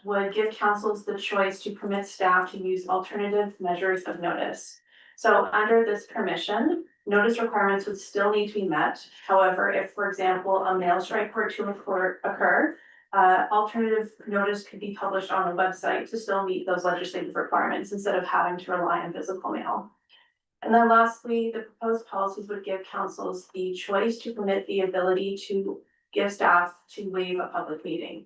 would give councils the choice to permit staff to use alternative measures of notice. So under this permission, notice requirements would still need to be met. However, if, for example, a mail strike were to occur, alternative notice could be published on a website to still meet those legislative requirements instead of having to rely on physical mail. And then lastly, the proposed policies would give councils the choice to permit the ability to give staff to waive a public meeting.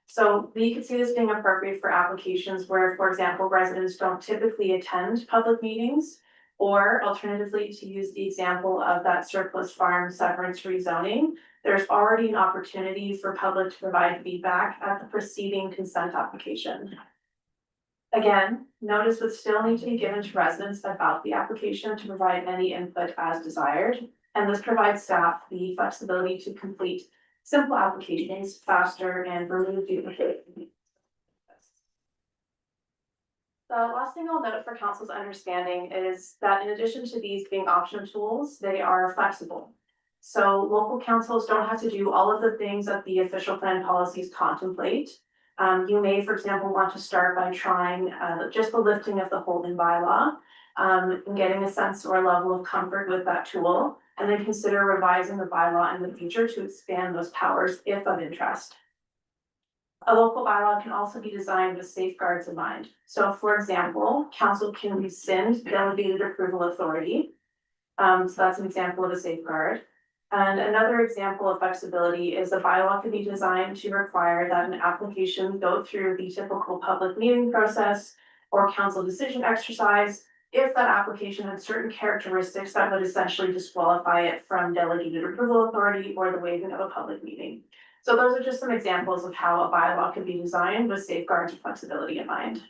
So we could see this being appropriate for applications where, for example, residents don't typically attend public meetings, or alternatively, to use the example of that surplus farm severance rezoning, there's already an opportunity for public to provide feedback at the preceding consent application. Again, notice would still need to be given to residents about the application to provide any input as desired, and this provides staff the flexibility to complete simple applications faster and remove duplicate. The last thing I'll note for council's understanding is that in addition to these being option tools, they are flexible. So local councils don't have to do all of the things that the official plan policies contemplate. You may, for example, want to start by trying just the lifting of the holding bylaw, and getting a sense or level of comfort with that tool, and then consider revising the bylaw in the future to expand those powers if of interest. A local bylaw can also be designed with safeguards in mind. So for example, council can rescind delegated approval authority. So that's an example of a safeguard. And another example of flexibility is a bylaw can be designed to require that an application go through the typical public meeting process or council decision exercise if that application had certain characteristics that would essentially disqualify it from delegated approval authority or the waiving of a public meeting. So those are just some examples of how a bylaw can be designed with safeguards and flexibility in mind.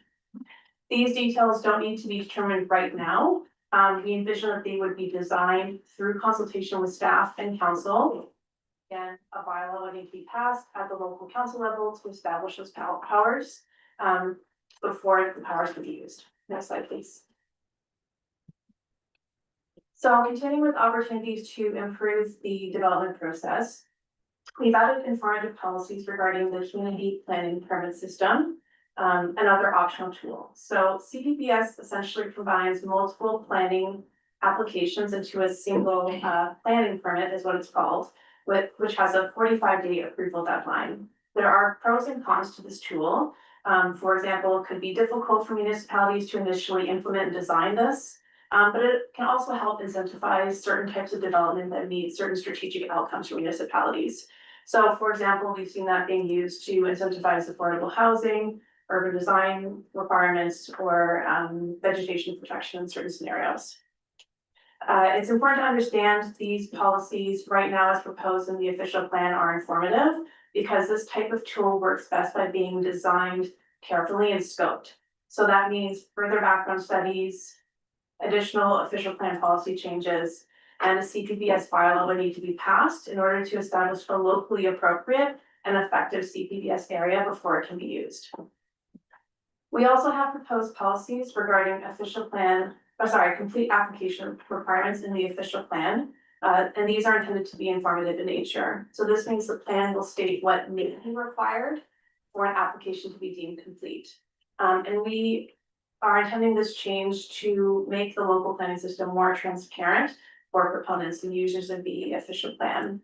These details don't need to be determined right now. We envision that they would be designed through consultation with staff and council. Again, a bylaw would need to be passed at the local council level to establish those powers before the powers can be used. Next slide, please. So continuing with opportunities to improve the development process, we've added informative policies regarding the community planning permit system, and other optional tools. So CPPS essentially combines multiple planning applications into a single planning permit is what it's called, which has a 45-day approval deadline. There are pros and cons to this tool. For example, it could be difficult for municipalities to initially implement and design this, but it can also help incentivize certain types of development that meet certain strategic outcomes for municipalities. So for example, we've seen that being used to incentivize affordable housing, urban design requirements, or vegetation protection in certain scenarios. It's important to understand these policies right now as proposed in the official plan are informative because this type of tool works best by being designed carefully and scoped. So that means further background studies, additional official plan policy changes, and a CPPS bylaw would need to be passed in order to establish a locally appropriate and effective CPPS area before it can be used. We also have proposed policies regarding complete application requirements in the official plan. And these are intended to be informative in nature. So this means the plan will state what may be required for an application to be deemed complete. And we are intending this change to make the local planning system more transparent for proponents and users of the official plan.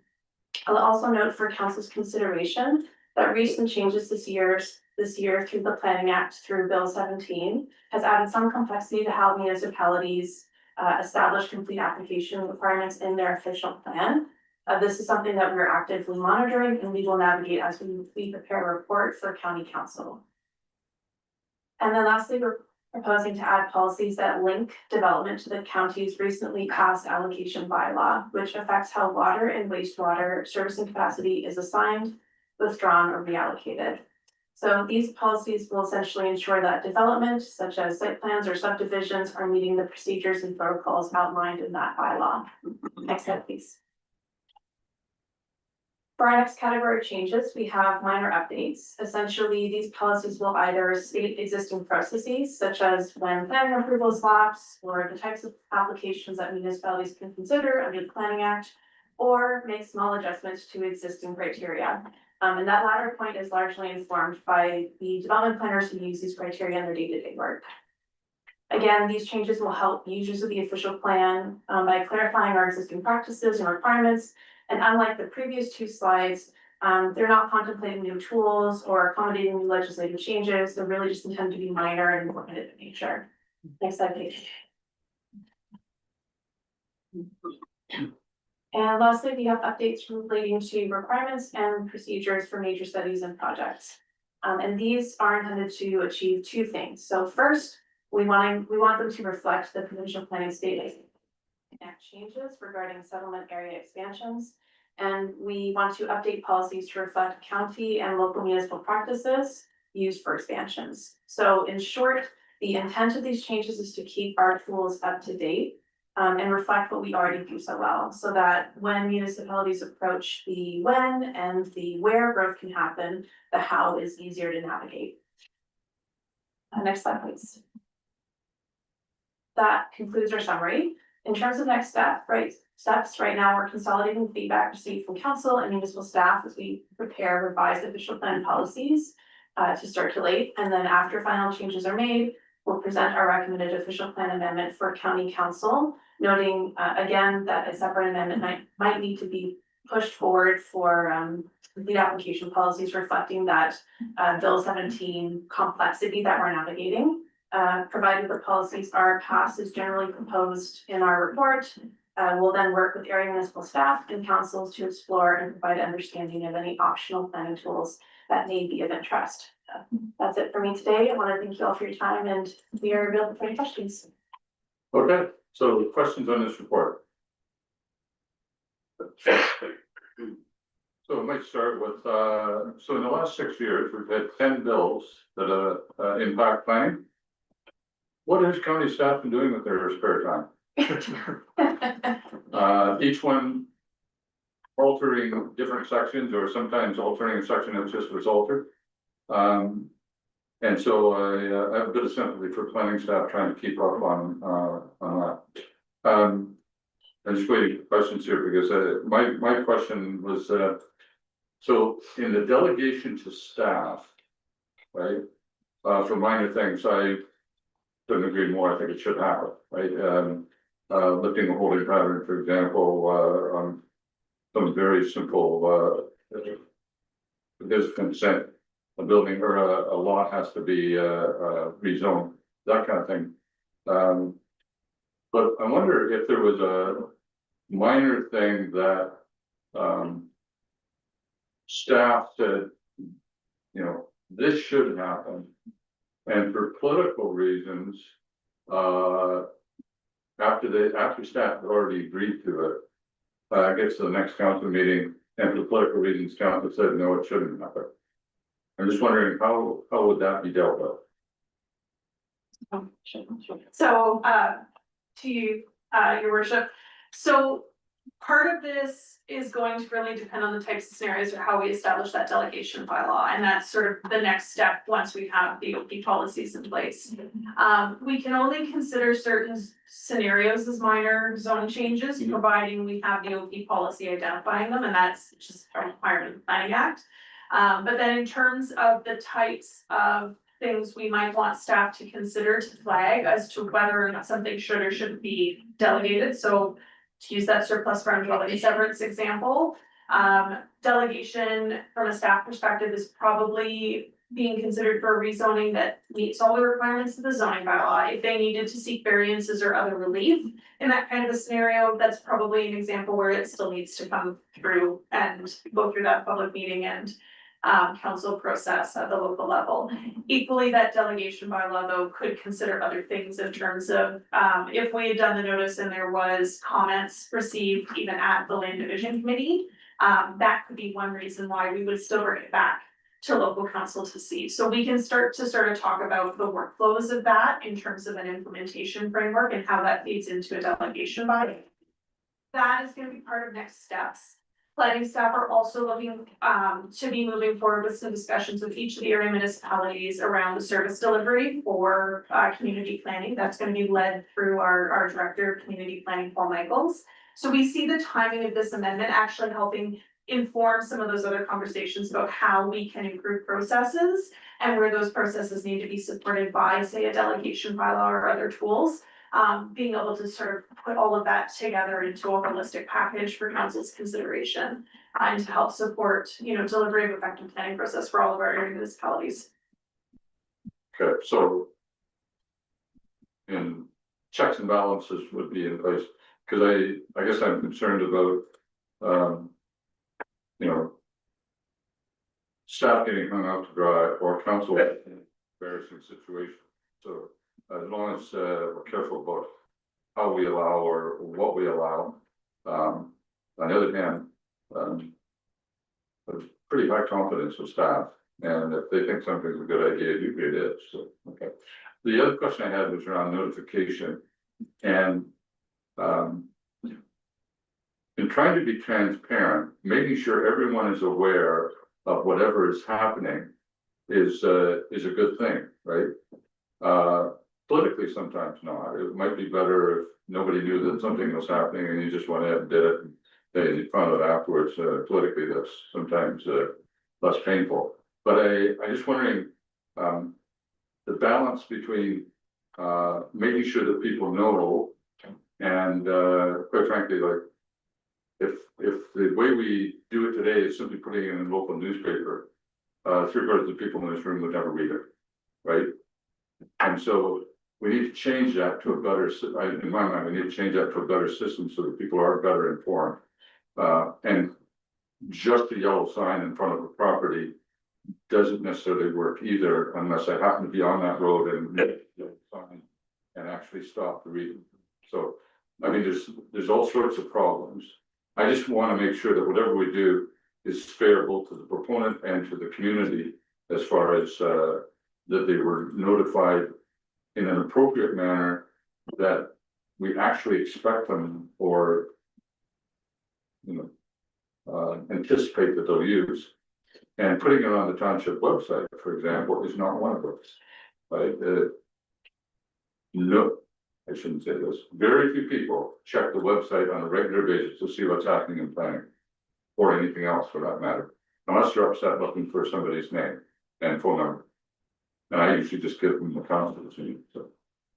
I'll also note for council's consideration that recent changes this year through the Planning Act through Bill 17 has added some complexity to how municipalities establish complete application requirements in their official plan. This is something that we're actively monitoring and we will navigate as we prepare a report for county council. And then lastly, we're proposing to add policies that link development to the county's recently passed allocation bylaw, which affects how water and wastewater servicing capacity is assigned, withdrawn, or reallocated. So these policies will essentially ensure that development, such as site plans or subdivisions, are meeting the procedures and protocols outlined in that bylaw. Next slide, please. For our next category of changes, we have minor updates. Essentially, these policies will either state existing processes, such as when planning approvals lapse, or the types of applications that municipalities can consider under the Planning Act, or make small adjustments to existing criteria. And that latter point is largely informed by the development planners who use these criteria in their day-to-day work. Again, these changes will help users of the official plan by clarifying our existing practices and requirements. And unlike the previous two slides, they're not contemplating new tools or accommodating new legislative changes. They're really just intended to be minor and informative in nature. Next slide, please. And lastly, we have updates relating to requirements and procedures for major studies and projects. And these are intended to achieve two things. So first, we want them to reflect the provincial planning status. Enact changes regarding settlement area expansions. And we want to update policies to reflect county and local municipal practices used for expansions. So in short, the intent of these changes is to keep our tools up to date and reflect what we already do so well, so that when municipalities approach the when and the where growth can happen, the how is easier to navigate. Next slide, please. That concludes our summary. In terms of next steps, right now we're consolidating feedback received from council and municipal staff as we prepare revised official plan policies to circulate. And then after final changes are made, we'll present our recommended official plan amendment for county council, noting again that a separate amendment might need to be pushed forward for complete application policies reflecting that Bill 17 complexity that we're navigating. Provided the policies are passed as generally proposed in our report, we'll then work with area municipal staff and councils to explore and provide understanding of any optional planning tools that may be of interest. That's it for me today. I want to thank you all for your time and we are available for any questions. Okay, so questions on this report? So I might start with, so in the last 6 years, we've had 10 bills that impact planning. What has county staff been doing with their spare time? Each one altering different sections or sometimes altering a section that just was altered. And so I have a bit of sympathy for planning staff trying to keep up on that. I'm just waiting for questions here because my question was, so in the delegation to staff, right? For minor things, I couldn't agree more. I think it should happen, right? Lifting a holding pattern, for example, on some very simple, there's consent, a building or a lot has to be rezoned, that kind of thing. But I wonder if there was a minor thing that staff said, you know, this should happen. And for political reasons, after staff had already agreed to it, gets to the next council meeting, and for political reasons, council said, no, it shouldn't happen. I'm just wondering how would that be dealt with? So, to you, your worship, so part of this is going to really depend on the types of scenarios or how we establish that delegation bylaw, and that's sort of the next step once we have the OP policies in place. We can only consider certain scenarios as minor zone changes, providing we have the OP policy identifying them, and that's just a requirement of the Planning Act. But then in terms of the types of things we might want staff to consider to flag as to whether or not something should or shouldn't be delegated, so to use that surplus fund dwelling severance example, delegation from a staff perspective is probably being considered for a rezoning that meets all the requirements of the zoning bylaw. If they needed to seek variances or other relief in that kind of a scenario, that's probably an example where it still needs to come through and go through that public meeting and council process at the local level. Equally, that delegation bylaw though could consider other things in terms of if we had done the notice and there was comments received even at the land division committee, that could be one reason why we would still bring it back to local council to see. So we can start to sort of talk about the workflows of that in terms of an implementation framework and how that feeds into a delegation bylaw. That is going to be part of next steps. Planning staff are also looking to be moving forward with some discussions with each of the area municipalities around the service delivery for community planning. That's going to be led through our director of community planning, Paul Michaels. So we see the timing of this amendment actually helping inform some of those other conversations about how we can improve processes. And where those processes need to be supported by, say, a delegation bylaw or other tools. Being able to sort of put all of that together into a holistic package for council's consideration. And to help support, delivery of effective planning process for all of our area municipalities. Okay, so. And checks and balances would be in place, cause I guess I'm concerned about, you know. Staff getting hung out to dry or council in embarrassing situation, so as long as we're careful about. How we allow or what we allow, on the other hand, there's pretty high confidence of staff, and if they think something's a good idea, usually it is, so, okay. The other question I had was around notification, and, in trying to be transparent, making sure everyone is aware of whatever is happening is a good thing, right? Politically, sometimes not. It might be better if nobody knew that something was happening and you just went ahead and did it. And they found out afterwards, politically, that's sometimes less painful. But I just wondering, the balance between making sure that people know and quite frankly, like if the way we do it today is simply putting it in a local newspaper, 3/4 of the people in this room would never read it, right? And so we need to change that to a better, in my mind, we need to change that to a better system so that people are better informed. And just a yellow sign in front of a property doesn't necessarily work either unless I happen to be on that road and actually stop the reading. So, I mean, there's all sorts of problems. I just want to make sure that whatever we do is fair both to the proponent and to the community as far as that they were notified in an appropriate manner that we actually expect them or anticipate that they'll use. And putting it on the township website, for example, is not one of those, right? No, I shouldn't say this. Very few people check the website on a regular basis to see what's happening in planning or anything else for that matter, unless you're upset looking for somebody's name and phone number. And I usually just give them the council's name, so.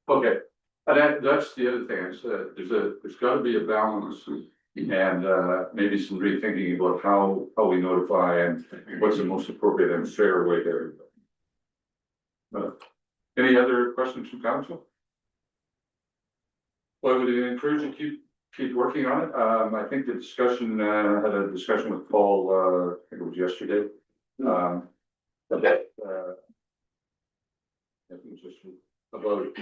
Okay, and that's the other thing, is there's gotta be a balance and maybe some rethinking about how we notify and what's the most appropriate and fair way to everybody. Any other questions from council? Well, I would encourage you to keep working on it. I think the discussion, had a discussion with Paul, I think it was yesterday. About I think it's just about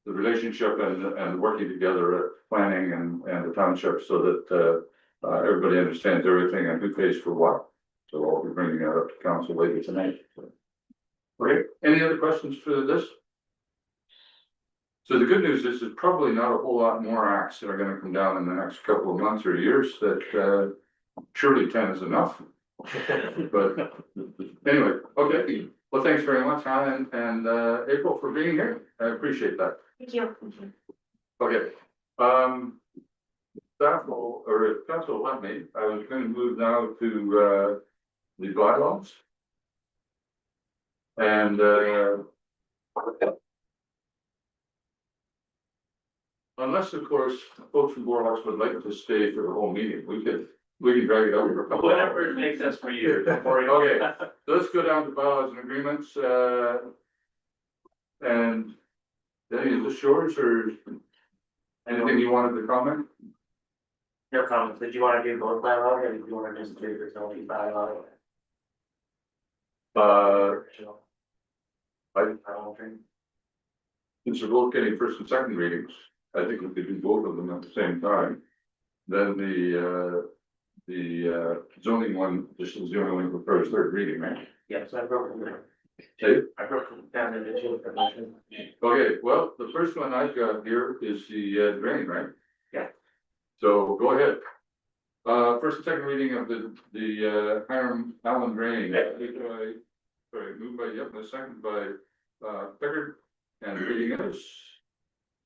the relationship and working together at planning and the township so that everybody understands everything and who pays for what. So I'll be bringing that up to council later tonight. Okay, any other questions for this? So the good news is there's probably not a whole lot more acts that are gonna come down in the next couple of months or years that surely 10 is enough. But anyway, okay, well, thanks very much, Hannah and April for being here. I appreciate that. Thank you. Okay, staff will, or if council will let me, I was gonna move now to the bylaws. And unless, of course, folks from Borlaug would like to stay for the whole meeting, we can drag it over for a couple. Whatever it makes sense for you. Okay, so let's go down to bylaws and agreements, and Denny, is this yours or anything you wanted to comment? No comments, did you wanna do both bylaw or did you wanna just do the zoning bylaw? I don't think. Since we're both getting first and second readings, I think we could do both of them at the same time. Then the zoning one, this is the only one for first, third reading, right? Yes, I broke them. Okay. I broke them down into two information. Okay, well, the first one I've got here is the drain, right? Yeah. So go ahead. First and second reading of the Hiram Allen drain. Moved by Yep, and second by Pickard, and reading is.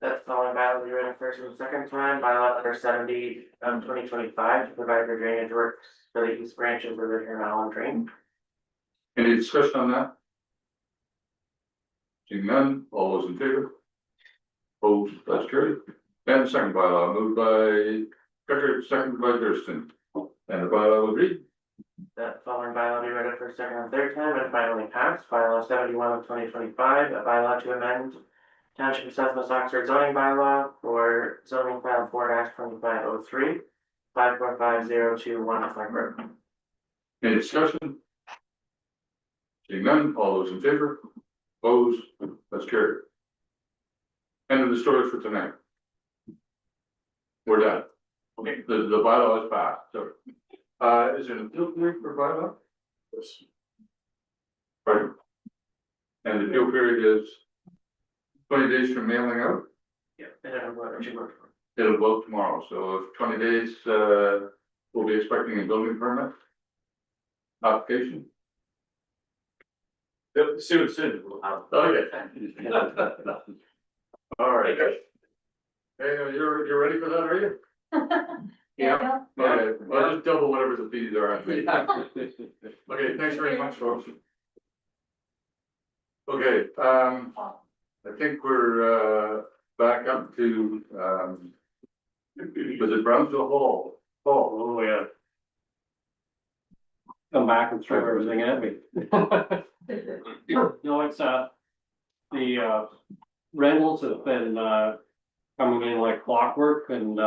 That following bylaw will be read first and second time, bylaw number 70, 2025, to provide for drainage works for the east branch of River Huron Island Drain. Any discussion on that? Seeing none, all those in favor? Opposed, that's carried. And the second bylaw, moved by Becker, seconded by Thurston. And the bylaw will read, That following bylaw will be read for second and third time and finally passed, bylaw 71 of 2025, a bylaw to amend Township of Southwest Oxford zoning bylaw for zoning file 4-2503, 545-021 Clark Road. any discussion? Seeing none, all those in favor? Opposed, that's carried. End of the story for tonight. We're done. Okay, the bylaw is passed, so. Is there an appeal period for bylaw? Yes. Right. And the appeal period is 20 days from mailing out? Yeah, it should work. It'll vote tomorrow, so if 20 days, we'll be expecting a building permit application. Yep, soon, we'll have. Okay. All right. Hey, you're ready for that, are you? Yeah. Okay, well, just double whatever the fees are. Okay, thanks very much, folks. Okay, I think we're, back up to, was it Brownsville Hall? Oh, yeah. Come back and throw everything at me. No, it's, the, rentals have been, coming in like clockwork and,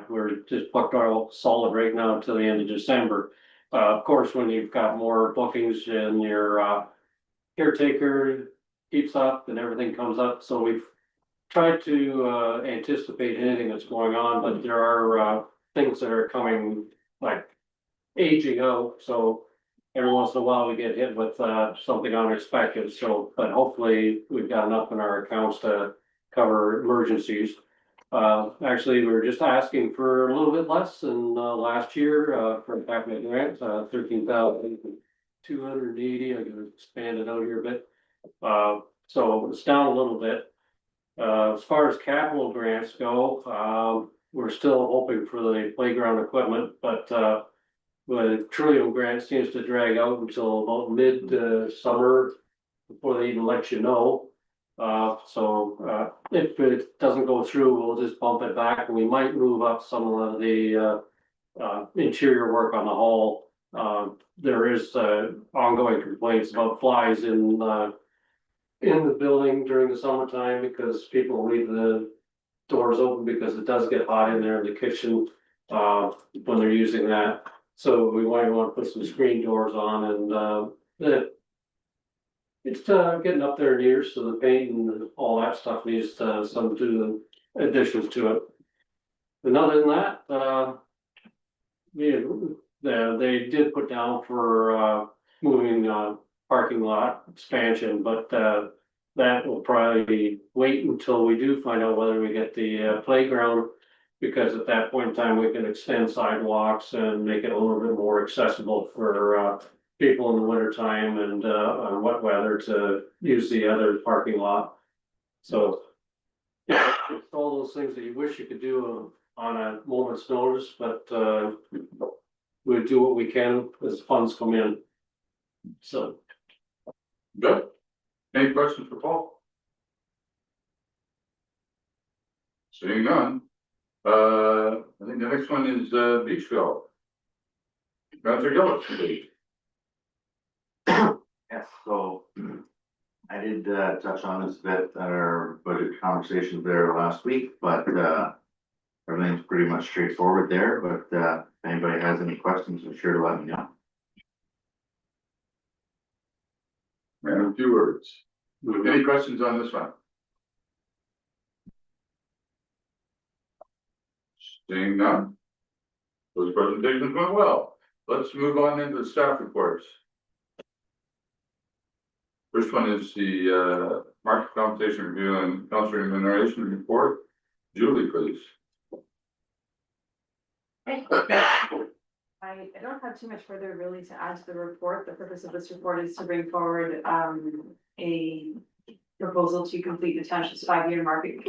we're just booked our solid right now until the end of December. Of course, when you've got more bookings and your, caretaker keeps up and everything comes up, so we've tried to, anticipate anything that's going on, but there are, things that are coming, like aging out, so every once in a while we get hit with, something unexpected, so, but hopefully we've got enough in our accounts to cover emergencies. Actually, we were just asking for a little bit less than, last year, for capital grant, 13,280, I'm gonna expand it out here a bit. So it's down a little bit. As far as capital grants go, we're still hoping for the playground equipment, but, the Trillium grant seems to drag out until about mid-summer before they even let you know. So if it doesn't go through, we'll just bump it back and we might move up some of the interior work on the hall. There is ongoing complaints about flies in the building during the summertime because people leave the doors open because it does get hot in there in the kitchen when they're using that. So we might want to put some screen doors on and it's getting up there in years, so the paint and all that stuff needs some do additions to it. And other than that, they did put down for moving parking lot expansion, but that will probably wait until we do find out whether we get the playground. Because at that point in time, we can extend sidewalks and make it a little bit more accessible for people in the winter time and on wet weather to use the other parking lot. So yeah, it's all those things that you wish you could do on a moment's notice, but we'll do what we can as funds come in. So. Good. Any questions for Paul? Seeing none. I think the next one is Beachville. Counselor Gillis, please. Yes, so I did touch on this a bit at our budget conversations there last week, but everything's pretty much straightforward there, but if anybody has any questions, I'm sure to let me know. And a few words. Any questions on this one? Seeing none. Those presentations went well. Let's move on into the staff reports. First one is the market compensation review and council remuneration report. Julie, please. I don't have too much further really to add to the report. The purpose of this report is to bring forward a proposal to complete the township's 5-year market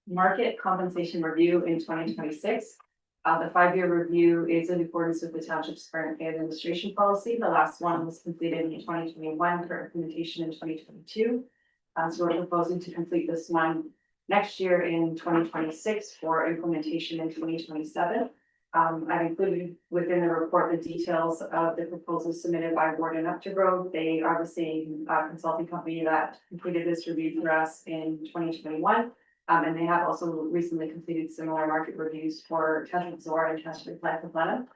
market compensation review in 2026. The 5-year review is in accordance with the township's current pay administration policy. The last one was completed in 2021 for implementation in 2022. So we're proposing to complete this one next year in 2026 for implementation in 2027. I've included within the report the details of the proposals submitted by Warden Updegrove. They are the same consulting company that completed this review for us in 2021. And they have also recently completed similar market reviews for Township Zora and Township Atlantic.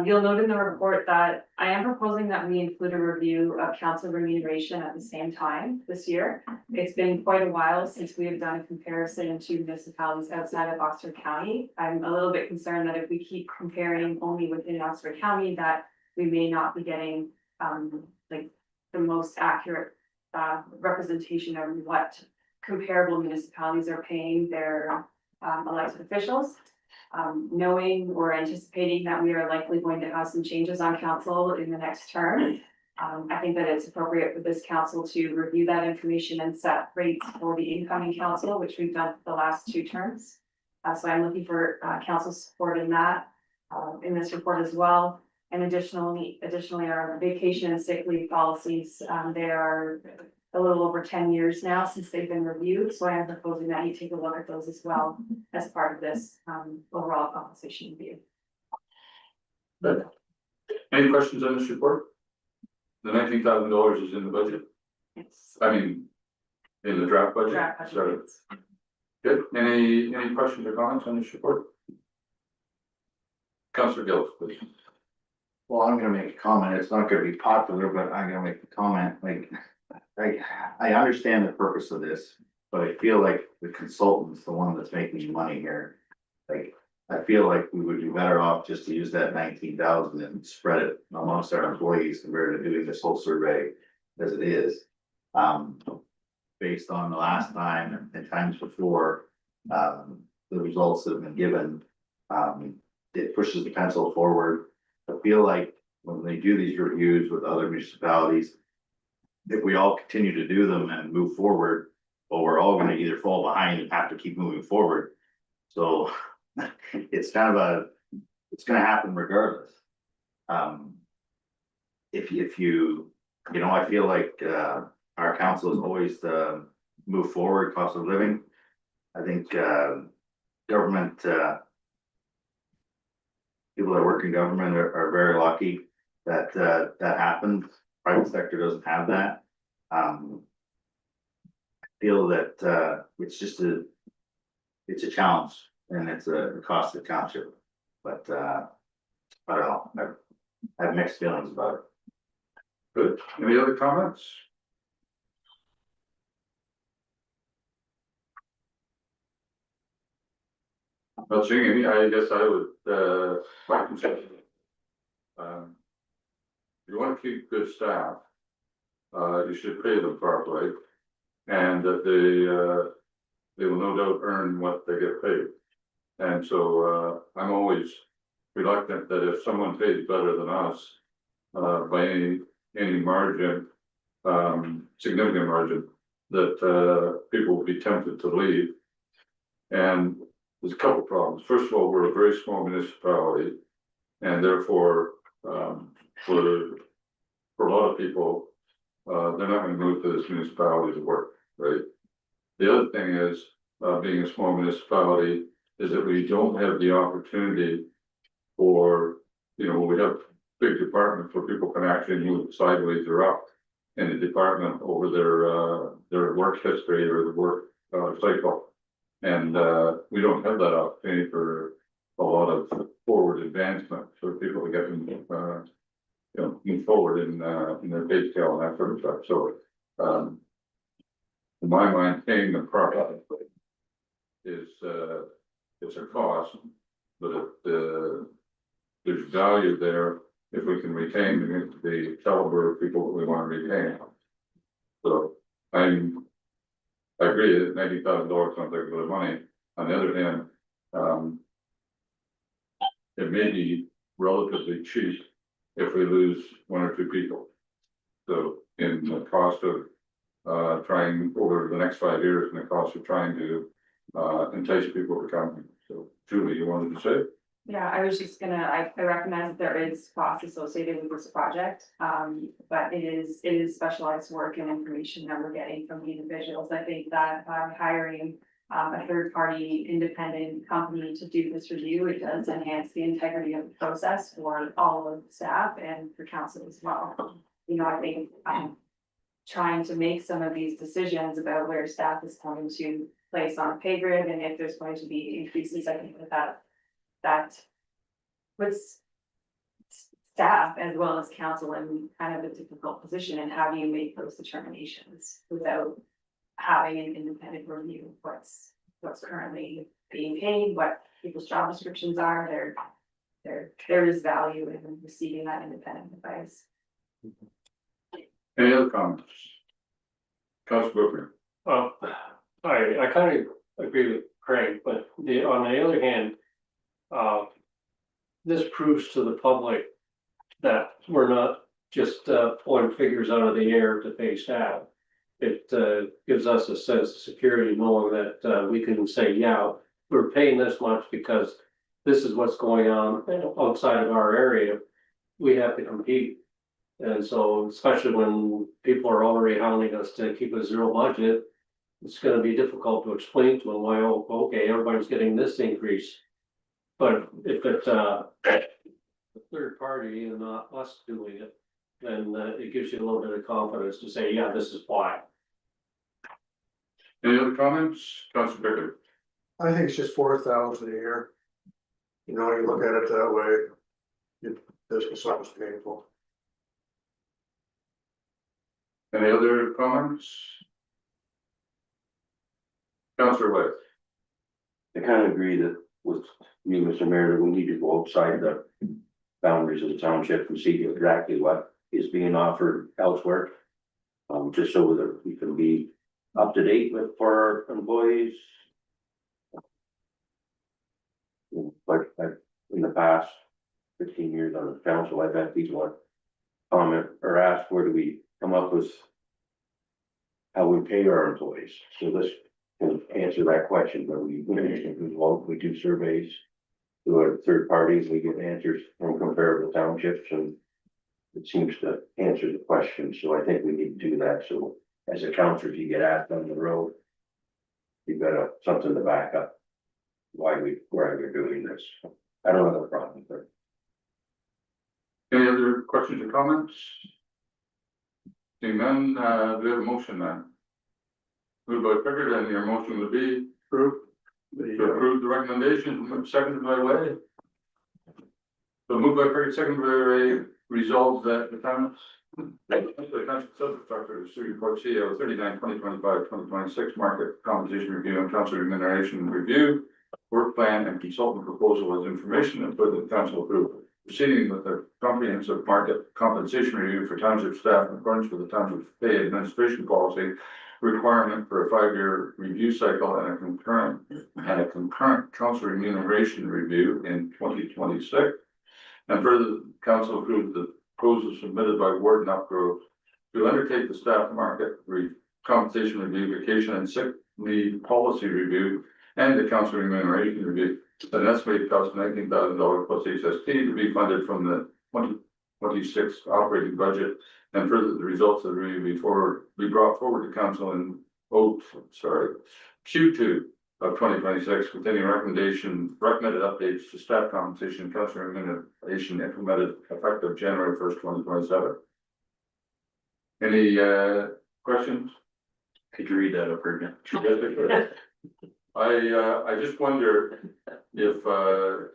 You'll note in the report that I am proposing that we include a review of council remuneration at the same time this year. It's been quite a while since we have done a comparison to municipalities outside of Oxford County. I'm a little bit concerned that if we keep comparing only within Oxford County, that we may not be getting like the most accurate representation of what comparable municipalities are paying their elected officials. Knowing or anticipating that we are likely going to have some changes on council in the next term. I think that it's appropriate for this council to review that information and set rates for the incoming council, which we've done for the last 2 terms. So I'm looking for council support in that, in this report as well. And additionally, our vacation and sick leave policies, they are a little over 10 years now since they've been reviewed. So I am proposing that you take a look at those as well as part of this overall compensation review. Good. Any questions on this report? The $19,000 is in the budget, Yes. I mean, in the draft budget? Draft budget. Sorry. Good, any questions or comments on this report? Councillor Gills, please. Well, I'm gonna make a comment. It's not gonna be popular, but I'm gonna make a comment, like, I understand the purpose of this, but I feel like the consultant's the one that's making money here. Like, I feel like we would be better off just to use that 19,000 and spread it amongst our employees compared to doing this whole survey as it is. Based on the last time and times before, the results that have been given, it pushes the pencil forward. I feel like when they do these reviews with other municipalities, if we all continue to do them and move forward, well, we're all gonna either fall behind and have to keep moving forward. So it's kind of it's gonna happen regardless. If you know, I feel like our council has always moved forward, cost of living. I think government people that work in government are very lucky that that happened. Private sector doesn't have that. I feel that it's a challenge and it's a cost to the township. But I don't know, I have mixed feelings about it. Good, any other comments? Not seeing any, I guess I would, my concern. You wanna keep good staff. You should pay them properly. And that they will no doubt earn what they get paid. And so, I'm always reluctant that if someone pays better than us, by any margin, significant margin, that, people will be tempted to leave. And there's a couple problems. First of all, we're a very small municipality, and therefore, for a lot of people, they're not gonna move to this municipality to work, right? The other thing is, being a small municipality, is that we don't have the opportunity for, you know, we have big departments where people can actually move sideways or up in the department over their work history or the work cycle. And we don't have that opportunity for a lot of forward advancement for people to get them, you know, move forward in their pay scale and that sort of stuff. So, in my mind, paying them properly is it's a cost, but there's value there if we can retain the caliber of people that we want to retain. So I agree that $90,000 sounds like a lot of money. On the other hand, it may be relatively cheap if we lose 1 or 2 people. So in the cost of trying over the next 5 years and the cost of trying to entice people to come. So Julie, you wanted to say? Yeah, I was just gonna, I recognize that there is cost associated with this project, but it is specialized work and information that we're getting from the individuals. I think that by hiring a third-party independent company to do this review, it does enhance the integrity of the process for all of the staff and for council as well. You know, I think trying to make some of these decisions about where staff is going to place on a pay grid and if there's going to be increases, I think that puts staff as well as council in kind of a difficult position, and how do you make those determinations without having an independent review of what's currently being paid, what people's job descriptions are, there is value in receiving that independent advice. Any other comments? Councilor Booker. I kind of agree with Craig, but on the other hand, this proves to the public that we're not just pulling figures out of the air to pay staff. It gives us a sense of security knowing that we can say, yeah, we're paying this much because this is what's going on outside of our area. We have to compete. And so, especially when people are already hounding us to keep a zero budget, it's gonna be difficult to explain to them why, oh, okay, everybody's getting this increase. But if it's a third party and not us doing it, then it gives you a little bit of confidence to say, yeah, this is why. Any other comments? Councilor Bicker. I think it's just 4,000 a year. You know, you look at it that way, this is almost painful. Any other comments? Councilor White. I kind of agree that with you, Mr. Mayor, that we need to go outside the boundaries of the township and see exactly what is being offered elsewhere. Just so that we can be up to date with for our employees. But in the past 15 years on the council, I've had people comment or ask, where do we come up with how we pay our employees? So this can answer that question, but we do surveys to our third parties, we get answers from comparable townships, and it seems to answer the question. So I think we need to do that. So as a counselor, if you get asked on the road, you've got something to back up why we're doing this. I don't have a problem with it. Any other questions or comments? Seeing none, do we have a motion then? Moved by Pickard, and your motion would be Approved. to approve the recommendation, seconded by Way. So moved by Pickard, seconded by Way, resolved that the town. The council substructure is report CEO 39/2025/2026 market compensation review and council remuneration review, work plan and consultant proposal as information and further council approval. Proceeding with the comprehensive market compensation review for township staff in accordance with the township pay administration policy requirement for a 5-year review cycle and a concurrent council remuneration review in 2026. And further, council approved the proposal submitted by Warden Upgrove to undertake the staff market compensation review, vacation and sick leave policy review, and the council remuneration review. An estimated cost of $19,000 plus HST to be funded from the 2026 operating budget, and further the results of the review be brought forward to council in Q2 of 2026 with any recommended updates to staff compensation and council remuneration implemented effective January 1st, 2027. Any questions? Could you read that over again? I just wonder if the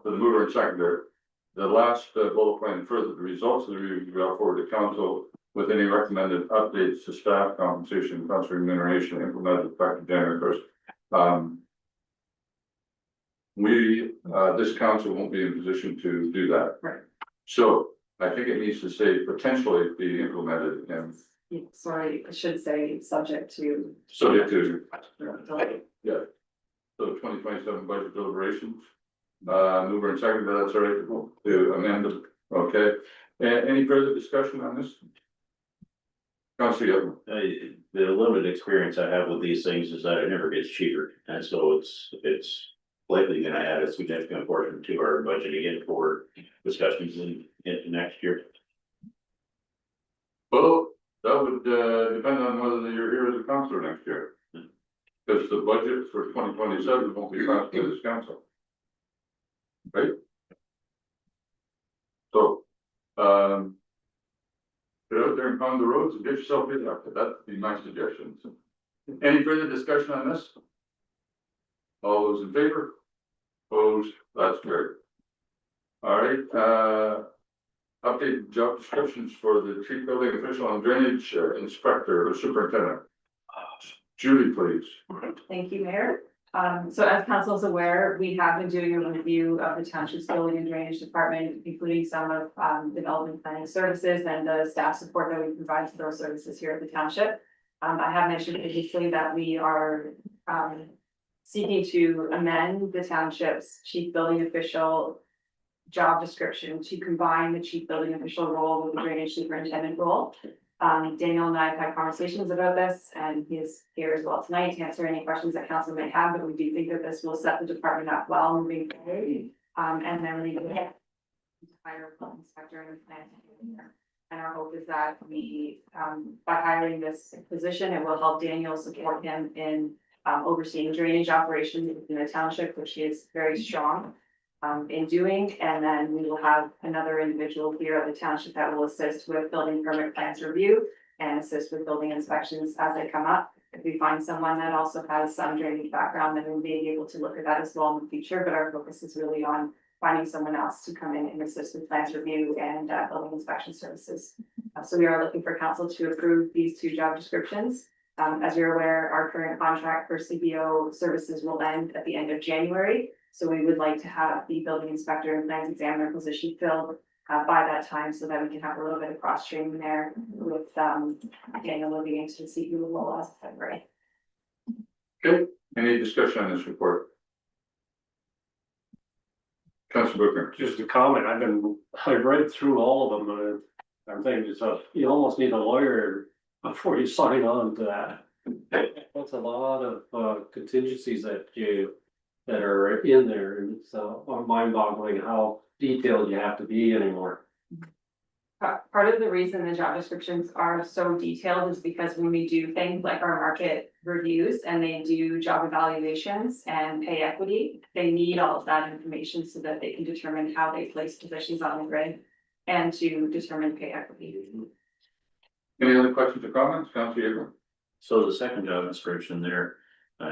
mover and seconder, the last bullet point, further the results of the review brought forward to council with any recommended updates to staff compensation and council remuneration implemented effective January 1st. This council won't be in position to do that. Right. So I think it needs to say potentially be implemented and Sorry, I should say subject to. subject to, yeah. So 2027 budget deliberations. Mover and seconder, that's all right to amend it, okay? Any further discussion on this? Councilor, The limited experience I have with these things is that it never gets cheaper, and so it's likely gonna add a significant portion to our budget again for discussions in next year. well, that would, depend on whether you're here as a councillor next year. Because the budget for 2027 won't be passed by this council. Right? So, get out there and pound the roads and get yourself elected, that'd be my suggestion. Any further discussion on this? All those in favor? Opposed, that's great. All right, update job descriptions for the chief building official and drainage inspector or superintendent. Julie, please. Thank you, Mayor. So as council is aware, we have been doing a review of the township's building and drainage department, including some of development planning services and the staff support that we provide to those services here at the township. I have mentioned previously that we are seeking to amend the township's chief building official job description to combine the chief building official role with the drainage superintendent role. Daniel and I have had conversations about this, and he is here as well tonight to answer any questions that council may have, but we do think that this will set the department up well moving forward. And then we will hire a building inspector and plan. And our hope is that we, by hiring this position, it will help Daniel support him in overseeing drainage operations within the township, which he is very strong in doing. And then we will have another individual here at the township that will assist with building permit plans review and assist with building inspections as they come up. If we find someone that also has some drainage background, then we may be able to look at that as well in the future, but our focus is really on finding someone else to come in and assist with plans review and building inspection services. So we are looking for council to approve these two job descriptions. As you're aware, our current contract for CBO services will end at the end of January. So we would like to have the building inspector and plans examiner position filled by that time so that we can have a little bit of cross training there with Daniel moving into the CBO role as of February. Okay, any discussion on this report? Councilor Booker. Just a comment, I've read through all of them, and I'm thinking to myself, you almost need a lawyer before you sign on to that. That's a lot of contingencies that are in there, and it's mind boggling how detailed you have to be anymore. Part of the reason the job descriptions are so detailed is because when we do things like our market reviews and they do job evaluations and pay equity, they need all of that information so that they can determine how they place positions on the grid and to determine pay equity. Any other questions or comments, Councilor Abram? So the second job description there,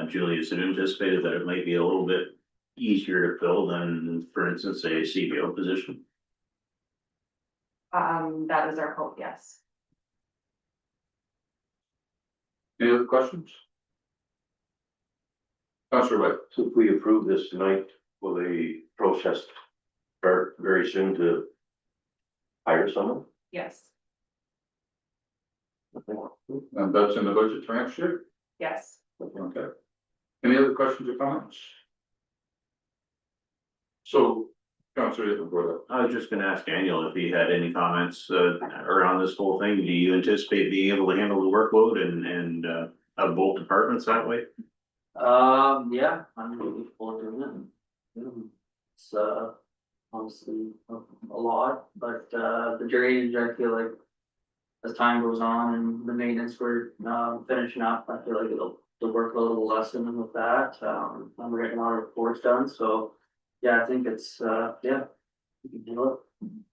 Julie, is it anticipated that it might be a little bit easier to fill than, for instance, a CBO position? That is our hope, yes. Any other questions? Councilor White. So if we approve this tonight, will the process start very soon to hire someone? Yes, And that's in the budget for next year? yes. Okay. Any other questions or comments? So, Councilor Abram, go ahead. I was just gonna ask Daniel if he had any comments around this whole thing. Do you anticipate being able to handle the workload and of both departments that way? Yeah, I'm looking forward to it. It's honestly a lot, but the drainage, I feel like as time goes on and the maintenance we're finishing up, I feel like the workload will lessen with that. I'm getting a lot of reports done, so yeah, I think it's yeah. We can do it.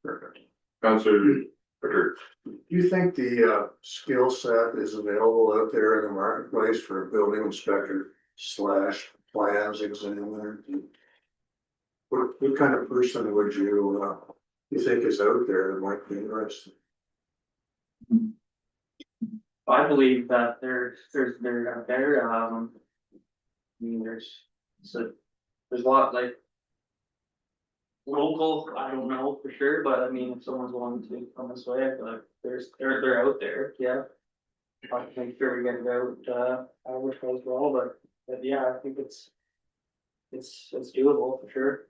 Perfect. Councilor Booker. Do you think the skill set is available out there in the marketplace for a building inspector slash plans examiner? What kind of person would you think is out there that might be interested? I believe that they're out there, I mean, there's a lot like. Local, I don't know for sure, but I mean, if someone's wanting to come this way, I feel like they're out there, yeah. I'll make sure we get it out, advertised well, but yeah, I think it's doable for sure.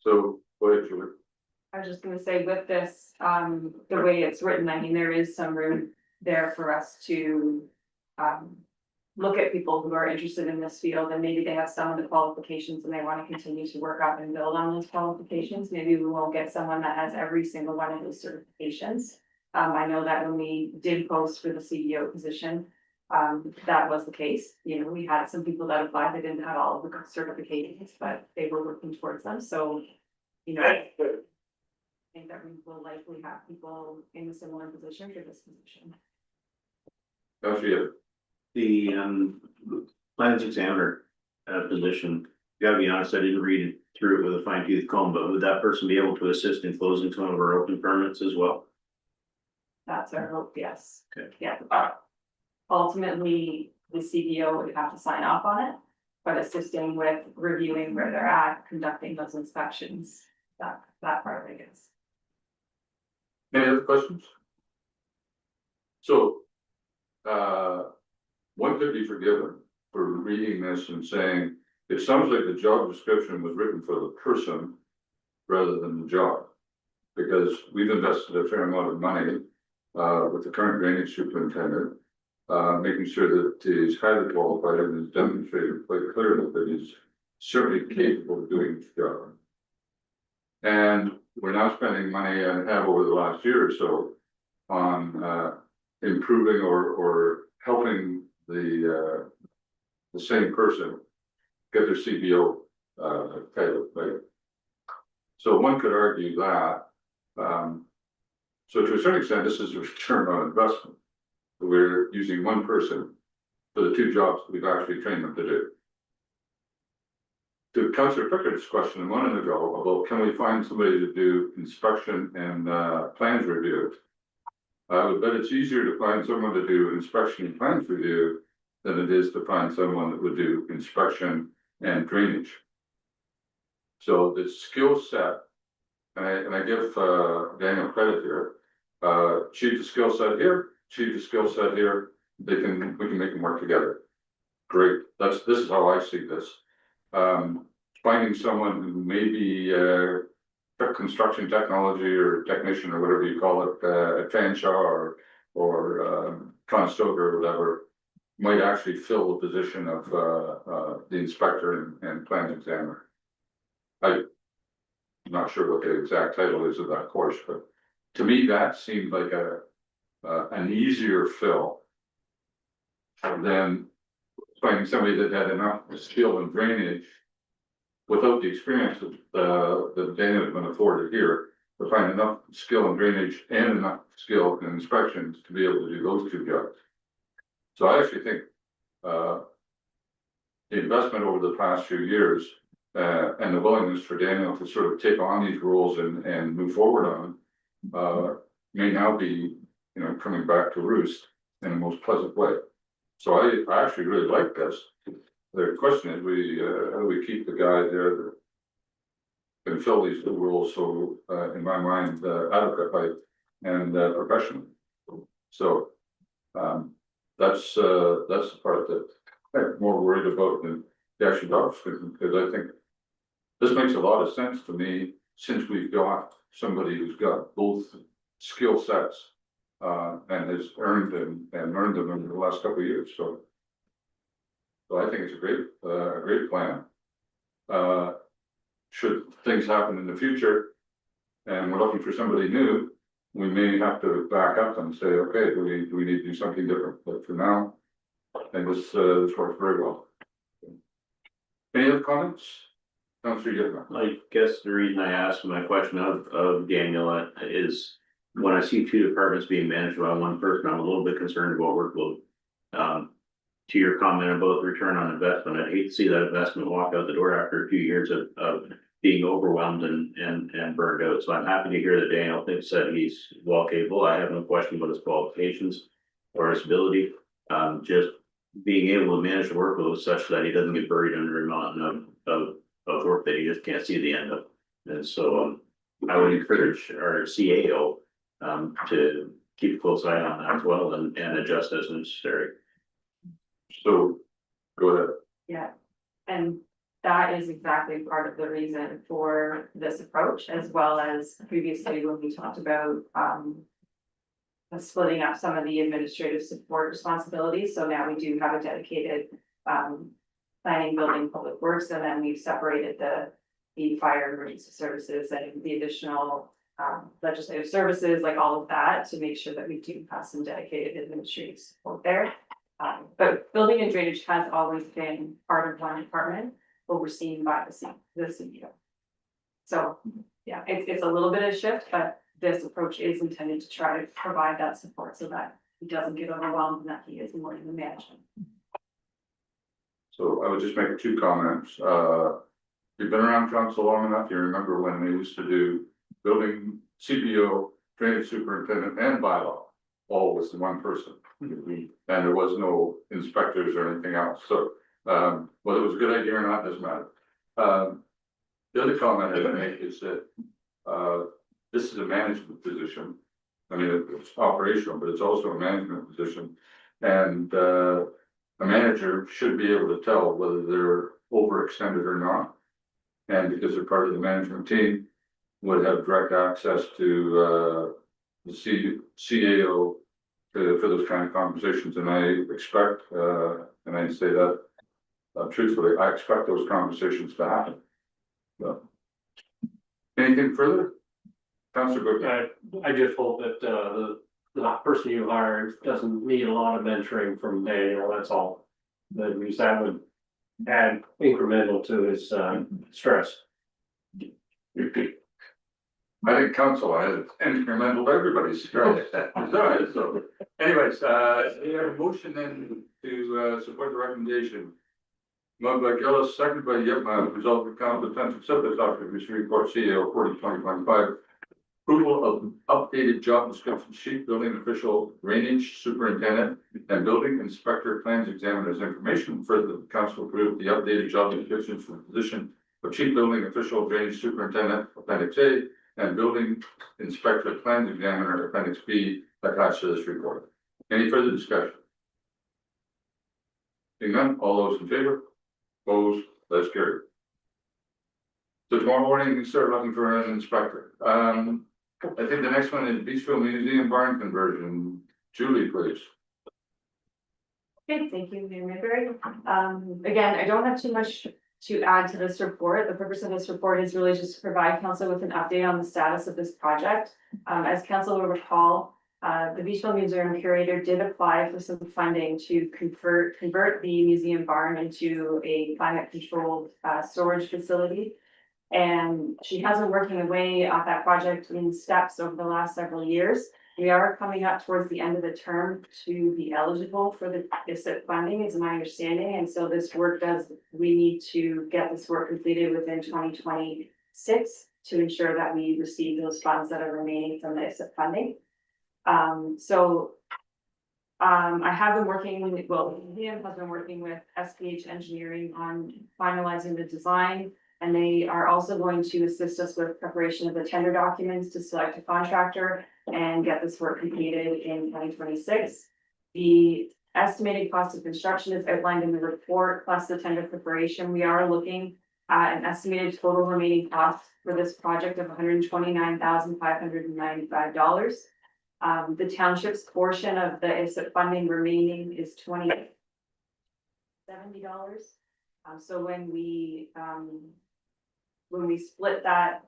So, go ahead, Julie. I was just gonna say with this, the way it's written, I mean, there is some room there for us to, look at people who are interested in this field and maybe they have some of the qualifications and they want to continue to work up and build on those qualifications. Maybe we won't get someone that has every single one of those certifications. I know that when we did post for the CDO position, that was the case. You know, we had some people that applied, they didn't have all of the certifications, but they were working towards them, so, you know. I think that we will likely have people in a similar position for this position. The plans examiner position, gotta be honest, I didn't read it through it with a fine tooth comb, but would that person be able to assist in closing some of our open permits as well? That's our hope, yes. Okay. Yeah. Ultimately, the CBO would have to sign off on it, but assisting with reviewing where they're at, conducting those inspections, that part of it is. Any other questions? So, one could be forgiven for reading this and saying, it sounds like the job description was written for the person rather than the job. Because we've invested a fair amount of money, with the current drainage superintendent, making sure that he's highly qualified and has demonstrated quite clearly that he's certainly capable of doing his job. And we're now spending money and have over the last year or so on improving or helping the same person get their CBO title, right? So one could argue that, so to a certain extent, this is a return on investment. We're using one person for the two jobs that we've actually trained them to do. To Councillor Pickett's question a moment ago about can we find somebody to do inspection and plans review? I would bet it's easier to find someone to do inspection and plans review than it is to find someone that would do inspection and drainage. So the skill set, and I give Daniel credit here, achieve the skill set here, achieve the skill set here, we can make them work together. Great, this is how I see this. Finding someone who may be construction technology or technician or whatever you call it, at Fanshawe or Conestoga or whatever, might actually fill the position of the inspector and plans examiner. I'm not sure what the exact title is of that course, but to me, that seemed like an easier fill than finding somebody that had enough skill in drainage without the experience that Daniel has been afforded here, to find enough skill in drainage and enough skill in inspections to be able to do those two jobs. So I actually think the investment over the past few years and the willingness for Daniel to sort of take on these roles and move forward on may now be, you know, coming back to roost in the most pleasant way. So I actually really like this. The question is, how do we keep the guy there that can fill these two roles so, in my mind, adequately and professionally. So that's the part that I'm more worried about than the actual job description, because I think this makes a lot of sense to me since we've got somebody who's got both skill sets and has earned them in the last couple of years. So I think it's a great plan. Should things happen in the future and we're looking for somebody new, we may have to back up and say, okay, do we need to do something different? But for now, I think this works very well. Any other comments? I guess the reason I asked my question of Daniel is when I see two departments being managed by one person, I'm a little bit concerned about workload. To your comment about the return on investment, I'd hate to see that investment walk out the door after a few years of being overwhelmed and burned out. So I'm happy to hear that Daniel said he's well capable. I have no question about his qualifications or his ability. Just being able to manage the workload such that he doesn't get buried under a mountain of work that he just can't see the end of. And so I would encourage our CAO to keep a close eye on that as well and adjust as necessary. So, go ahead. Yeah, and that is exactly part of the reason for this approach, as well as previously when we talked about, splitting up some of the administrative support responsibilities, so now we do have a dedicated, planning, building, public works, and then we've separated the fire and emergency services and the additional, legislative services, like all of that, to make sure that we do have some dedicated administrative support there. But building and drainage has always been part of one department, overseen by the CEO. So, yeah, it's a little bit of shift, but this approach is intended to try to provide that support so that he doesn't get overwhelmed and that he is more in the management. So I would just make two comments. You've been around council long enough, you remember when they used to do building CPO, drainage superintendent and bylaw, all was one person. And there was no inspectors or anything else, so, whether it was a good idea or not, doesn't matter. The other comment I'd make is that, this is a management position. I mean, it's operational, but it's also a management position. And, a manager should be able to tell whether they're overextended or not. And because they're part of the management team, would have direct access to, the CAO for those kind of conversations, and I expect, and I say that truthfully, I expect those conversations to happen. So, anything further? Councilor Brook. I just hope that, the person you hire doesn't need a lot of mentoring from Daniel, that's all. That means that would add incremental to his, stress. I think council has incremental to everybody's stress. So anyways, we have a motion then to support the recommendation. Moved by Gillis, seconded by Yipman, result of the council attention subject doctor, Mr. Report CEO 40/2025. Approval of updated job description sheet, building official, drainage superintendent, and building inspector plans examiner's information. Further, the council approved the updated job descriptions for the position of chief building official, drainage superintendent, appendix A, and building inspector plans examiner, appendix B, attached to this report. Any further discussion? Seeing none, all those in favor? Opposed? That's carried. So tomorrow morning, we start looking for an inspector. I think the next one is Beachville Museum barn conversion. Julie, please. Okay, thank you, Mayor Mayberry. Again, I don't have too much to add to this report. The purpose of this report is really just to provide council with an update on the status of this project. As council will recall, the Beachville Museum curator did apply for some funding to convert the museum barn into a climate controlled storage facility. And she has been working away at that project in steps over the last several years. We are coming up towards the end of the term to be eligible for the ISIP funding, is my understanding. And so this work we need to get this work completed within 2026 to ensure that we receive those funds that are remaining from the ISIP funding. I have been working, the museum has been working with SPH Engineering on finalizing the design. And they are also going to assist us with preparation of the tender documents to select a contractor and get this work completed in 2026. The estimated cost of construction is outlined in the report, plus the tender preparation. We are looking at an estimated total remaining cost for this project of $129,595. The township's portion of the ISIP funding remaining is $70. So when we split that,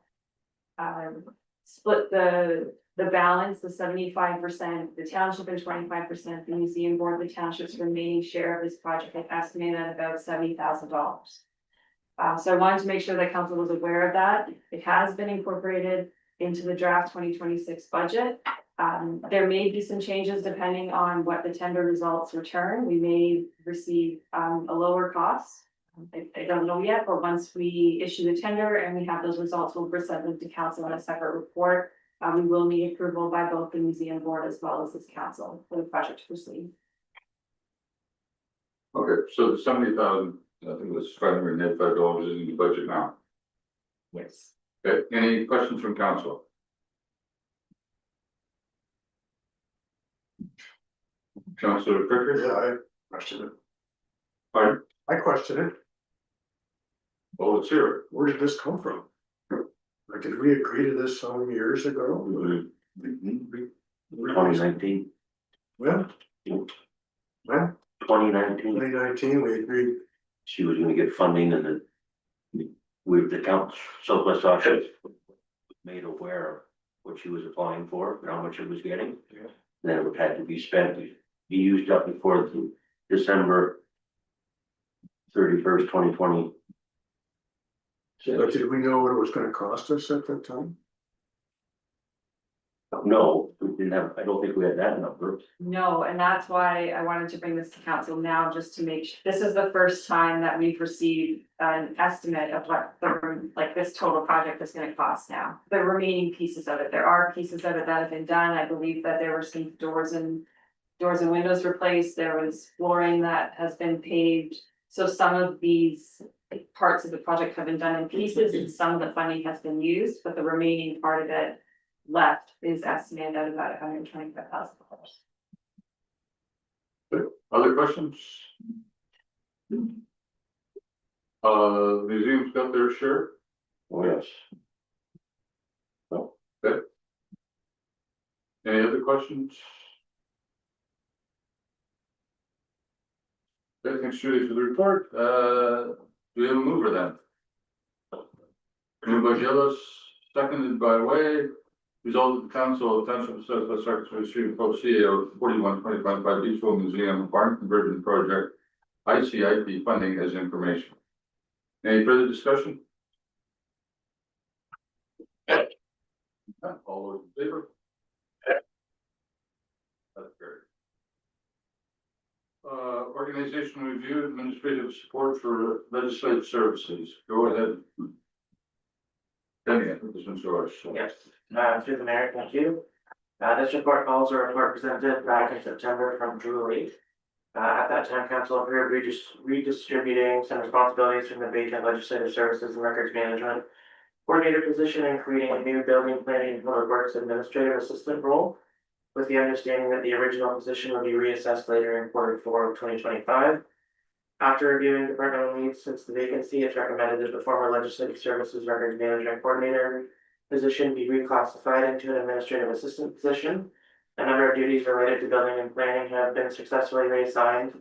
split the balance, the 75%, the township and 25%, the museum board, the township's remaining share of this project is estimated at about $70,000. So I wanted to make sure that council was aware of that. It has been incorporated into the draft 2026 budget. There may be some changes depending on what the tender results return. We may receive a lower cost. I don't know yet, but once we issue the tender and we have those results, we'll present them to council in a separate report. We will need approval by both the museum board as well as this council for the project to proceed. Okay, so the 70,000, I think it was $585 is in the budget now. Yes. Okay, any questions from council? Councilor Pritchard? Yeah, I questioned it. Pardon? I questioned it. Oh, let's hear it. Where did this come from? Like, did we agree to this some years ago? Mm-hmm. 2019. Well. Well, 2019, 2019, we agreed, she was gonna get funding and then the council, Southwest Office made aware of what she was applying for, and how much it was getting. Yeah. Then it would have to be spent, be used up before the December 31st, 2020. but did we know what it was gonna cost us at that time? No, we didn't have, I don't think we had that number. No, and that's why I wanted to bring this to council now, just to make, this is the first time that we've received an estimate of what the, like, this total project is gonna cost now. The remaining pieces of it, there are pieces of it that have been done, I believe that there were some doors and windows replaced, there was flooring that has been paved. So some of these parts of the project have been done in pieces, and some of the funding has been used, but the remaining part of it left is estimated at about $125,000. Other questions? Museum's got their share? Oh, yes. No, okay. Any other questions? Okay, thanks Judy for the report, do we have a mover then? Moved by Gillis, seconded by Way. Resolved that the council of the township of Southwest Secretary Street Post CEO 41-2025 Beachville Museum Barn Conversion Project ICIP funding as information. Any further discussion? All those in favor? That's great. Organizational review, administrative support for legislative services. Go ahead. Danny, I think this one's yours. Yes, through the mayor, thank you. This report calls a report presented back in September from Drew Lee. At that time, council approved redistributing some responsibilities from the vacant legislative services and records management coordinator position and creating a new building planning and public works administrative assistant role, with the understanding that the original position would be reassessed later in Q4 of 2025. After reviewing departmental needs since the vacancy, it's recommended that the former legislative services records management coordinator position be reclassified into an administrative assistant position. A number of duties related to building and planning have been successfully reassigned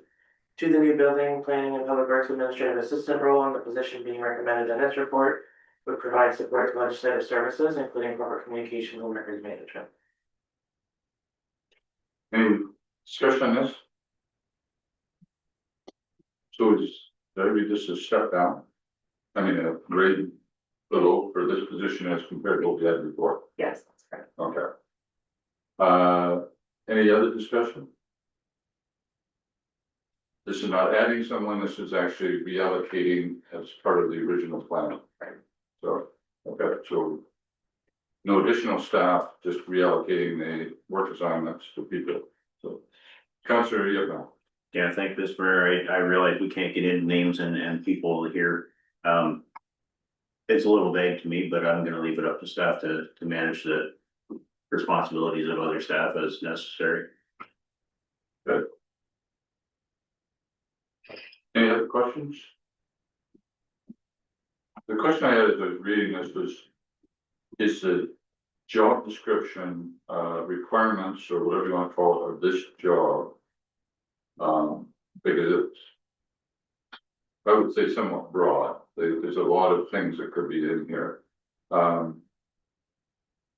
to the new building, planning and public works administrative assistant role, and the position being recommended in this report would provide support to legislative services, including corporate communications and records management. Any discussion on this? So it's, maybe this is a step down. I mean, a grade below for this position as compared to what we had before. Yes, that's correct. Okay. Any other discussion? This is not adding someone, this is actually reallocating as part of the original plan. So, okay, so no additional staff, just reallocating the work assignments to people. So, Councilor, you have now. Yeah, thank this, Mayor. I realize we can't get into names and people here. It's a little vague to me, but I'm gonna leave it up to staff to manage the responsibilities of other staff as necessary. Good. Any other questions? The question I had as I was reading this was, is the job description, requirements or whatever you want to call it, of this job? Because it's, I would say somewhat broad, there's a lot of things that could be in here.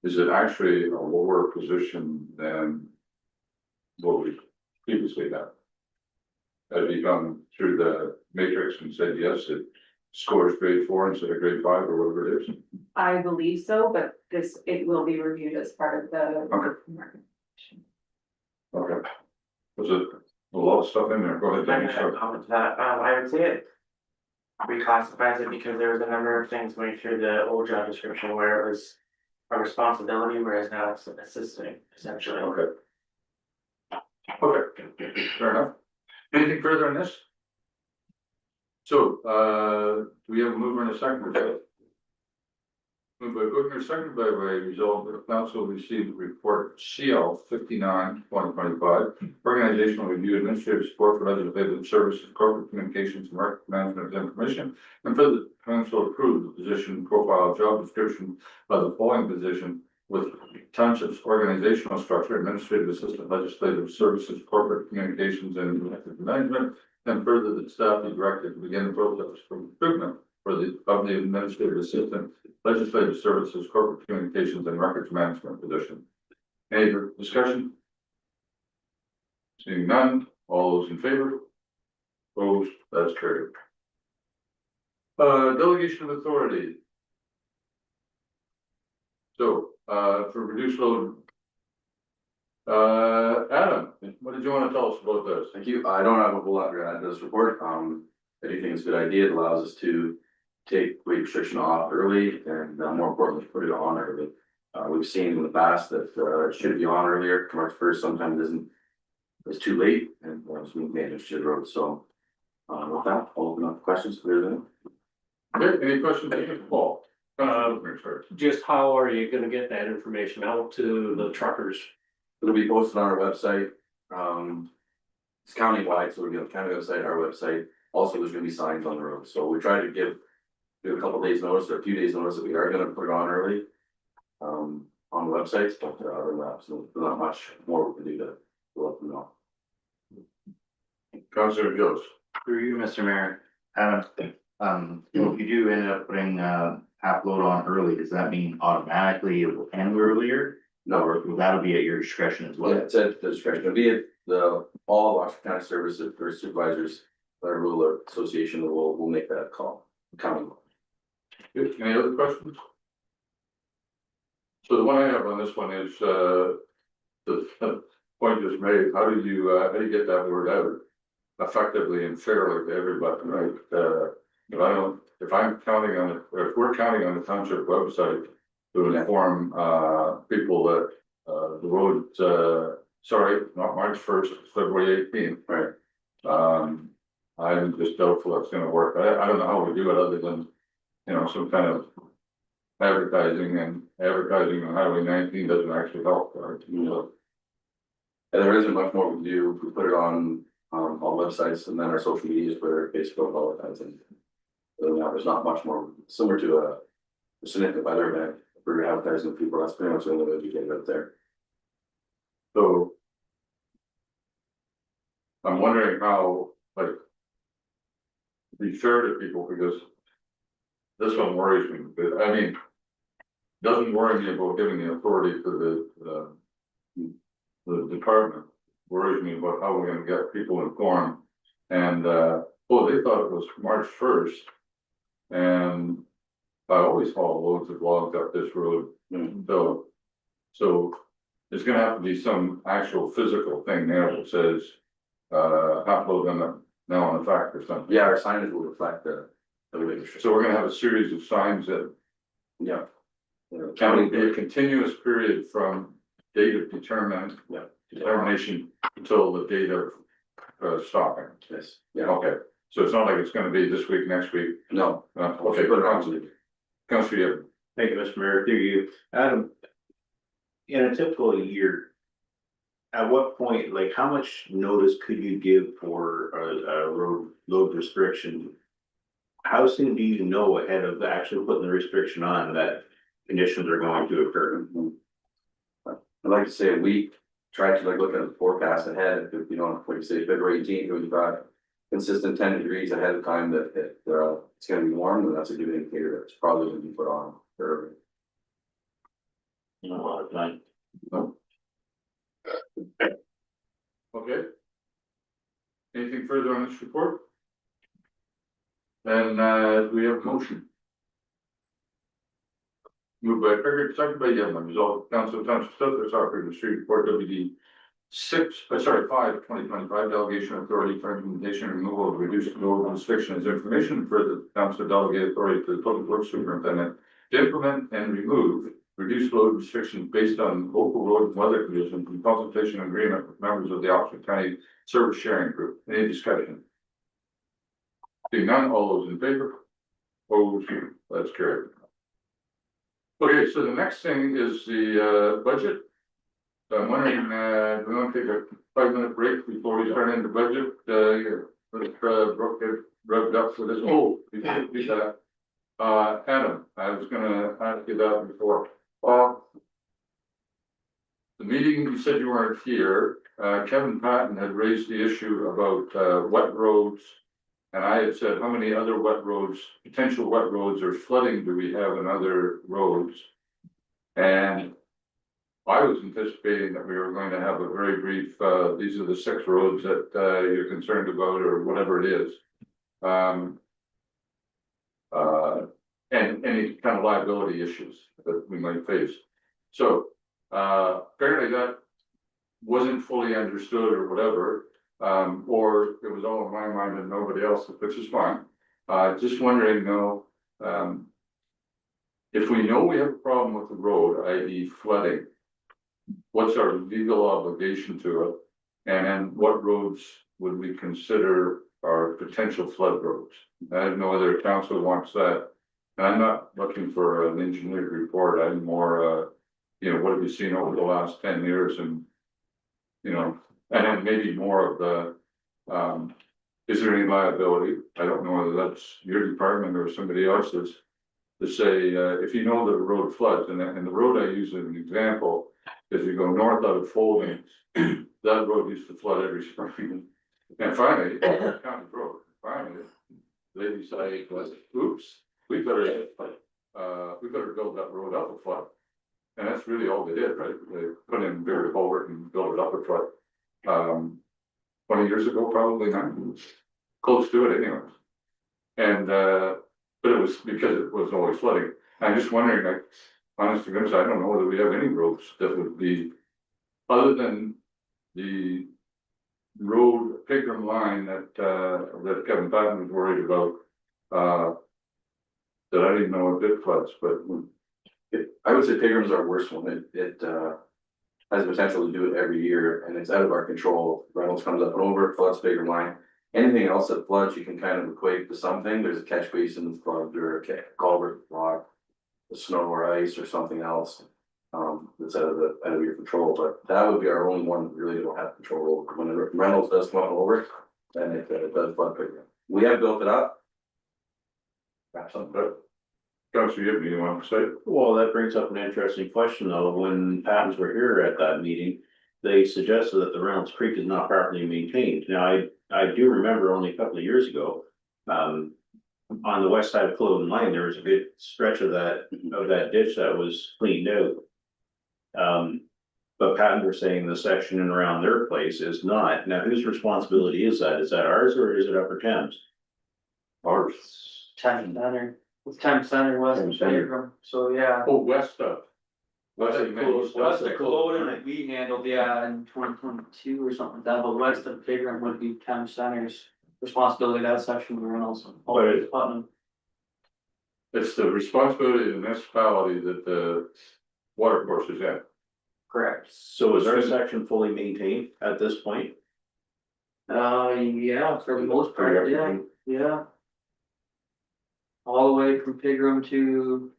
Is it actually a lower position than what we previously had? Have you gone through the matrix and said, yes, it scores grade 4 instead of grade 5 or whatever it is? I believe so, but it will be reviewed as part of the. Okay. Okay. Was it a lot of stuff in there? Go ahead, I'm Danny. gonna Sorry. comment to that, I would say it reclassifies it because there was a number of things going through the old job description where it was a responsibility, whereas now it's assisting essentially. Okay. Okay, fair enough. Anything further on this? So, do we have a mover and a seconder? Moved by Goodner, seconded by Ray, resolved that the council received report CL 59/2025, organizational review, administrative support for legislative services, corporate communications, and market management of information. And further, the council approve the position profile, job description of the following position with township's organizational structure, administrative assistant, legislative services, corporate communications, and executive management. And further, that staff be directed to begin the process for recruitment for the administrative assistant, legislative services, corporate communications, and records management position. Any discussion? Seeing none, all those in favor? Opposed, that's carried. Delegation of authority. So, for reduced load. Adam, what did you want to tell us about this? Thank you. I don't have a whole lot to add to this report. I do think it's a good idea. It allows us to take weight restriction off early and more importantly, put it on early. We've seen in the past that it should be on earlier. March 1st sometimes isn't, it's too late and so we manage to the road. So with that, I'll open up questions for everything. Okay, any questions, Paul? Just how are you gonna get that information out to the truckers? It'll be posted on our website. It's countywide, so we're gonna county website, our website. Also, there's gonna be signs on the road. So we try to give a couple days notice or a few days notice that we are gonna put it on early. On the websites, but other than that, so there's not much more we can do to let them know. Councilor Jones. Through you, Mr. Mayor, Adam, if you do end up putting half load on early, does that mean automatically it will end earlier? No, or that'll be at your discretion as Yeah, well? it's at the discretion, it'll be at all Washington County Services or supervisors, our ruler association will make that call. County. Good. Any other questions? So the one I have on this one is, the point just made, how do you get that word out effectively and fairly to everybody, right? If I'm counting on it, or if we're counting on the township website to inform, people that, the road, sorry, not March 1st, it's February 18th. Right. I'm just doubtful it's gonna work. I don't know how we do it other than, some kind of advertising on Highway 19 doesn't actually help, right? And there isn't much more we can do. We put it on all websites and then our social medias, Twitter, Facebook, all that. And there's not much more similar to a significant weather event. If we're advertising people, that's pretty much the only way we get it out there. So I'm wondering how, be fair to people, because this one worries me, but doesn't worry me about giving the authority to the department. Worries me about how we're gonna get people informed. And, they thought it was March 1st. And I always haul loads of logs up this road. So there's gonna have to be some actual physical thing there that says, half load on the, now on the fact or something. Yeah, our signage will reflect the weight restriction. So we're gonna have a series of signs that. Yeah. Counting be a continuous period from date of determination until the date of stopping. Yes. Yeah. Okay, so it's not like it's gonna be this week, next week. No. Okay, Put it on. Councilor, Thank you, Mr. Mayor, through you, Adam. In a typical year. At what point, like, how much notice could you give for a road load restriction? How soon do you know ahead of actually putting the restriction on that conditions are going to occur? I'd like to say a week, try to look at the forecast ahead, if like you say February 18th, we've got consistent 10 degrees ahead of time that it's gonna be warm, and that's a good indicator that it's probably gonna be put on early. A lot of time. no? Okay. Anything further on this report? Then, we have a motion. Moved by Pickard, second by Yellman, resolved Council Township Stutter, Stockbridge Street Report WD 5, 2025 delegation authority for implementation and removal of reduced load restriction as information. Further, Council delegate authority to the Public Works Superintendent to implement and remove reduced load restrictions based on local road and weather conditions in consultation and agreement with members of the Oxford County Service Sharing Group. Any discussion? Seeing none, all those in favor? Opposed? That's carried. Okay, so the next thing is the budget. So I'm wondering, we want to take a 5 minute break before we turn into budget, let's, Brooke get revved up for this, oh, before we do that. Adam, I was gonna ask you that before, the meeting, you said you weren't here, Kevin Patton had raised the issue about, wet roads. And I had said, how many other wet roads, potential wet roads or flooding do we have in other roads? And I was anticipating that we were going to have a very brief, these are the 6 roads that, you're concerned about or whatever it is. And any kind of liability issues that we might face. So, apparently that wasn't fully understood or whatever. Or it was all in my mind and nobody else, which is fine. Just wondering though, if we know we have a problem with the road, i.e. flooding, what's our legal obligation to it? And then what roads would we consider our potential flood roads? I have no other council wants that. And I'm not looking for an engineered report, I'm more, what have you seen over the last 10 years and, and then maybe more of the, is there any liability? I don't know whether that's your department or somebody else's. To say, if you know that a road floods, and the road I use as an example, is you go north out of Foldings, that road used to flood every spring. And finally, county road, finally, they decided, oops, we better build that road up a foot. And that's really all they did, right? They put in bigger culvert and built it up a foot. 20 years ago, probably not, close to it anyways. And, but it was because it was always flooding. I'm just wondering, like, honest to goodness, I don't know whether we have any roads that would be, other than the road Pigram line that, that Kevin Patton was worried about, that I didn't know if it floods, but. I would say Pigram's our worst one. It has the potential to do it every year and it's out of our control. Reynolds comes up and over, it floods Pigram line. Anything else that floods, you can kind of equate to something. There's a catch basin flood or a culvert block, the snow or ice or something else. That's out of your control, but that would be our only one we really don't have control over. When the Reynolds does come up over, then it does flood Pigram. We have built it up. Got something good. Councilor, you want to say? Well, that brings up an interesting question though. When Pattons were here at that meeting, they suggested that the Reynolds Creek is not properly maintained. Now, I do remember only a couple of years ago, on the west side of Cloven Line, there was a good stretch of that ditch that was cleaned out. But Pattons were saying the section in around their place is not. Now, whose responsibility is that? Is that ours or is it Upper Thames? Ours. Time Center, it's Time Center west of Pegram, so yeah. Oh, west of. West of Culloden that we handled, yeah, in 2022 or something like that, but west of Pegram would be Time Center's responsibility, that section of Reynolds. Putnam. It's the responsibility of the municipality that the water course is in. Correct. So is our section fully maintained at this point? Yeah, for the most part, yeah. All the way from Pigram to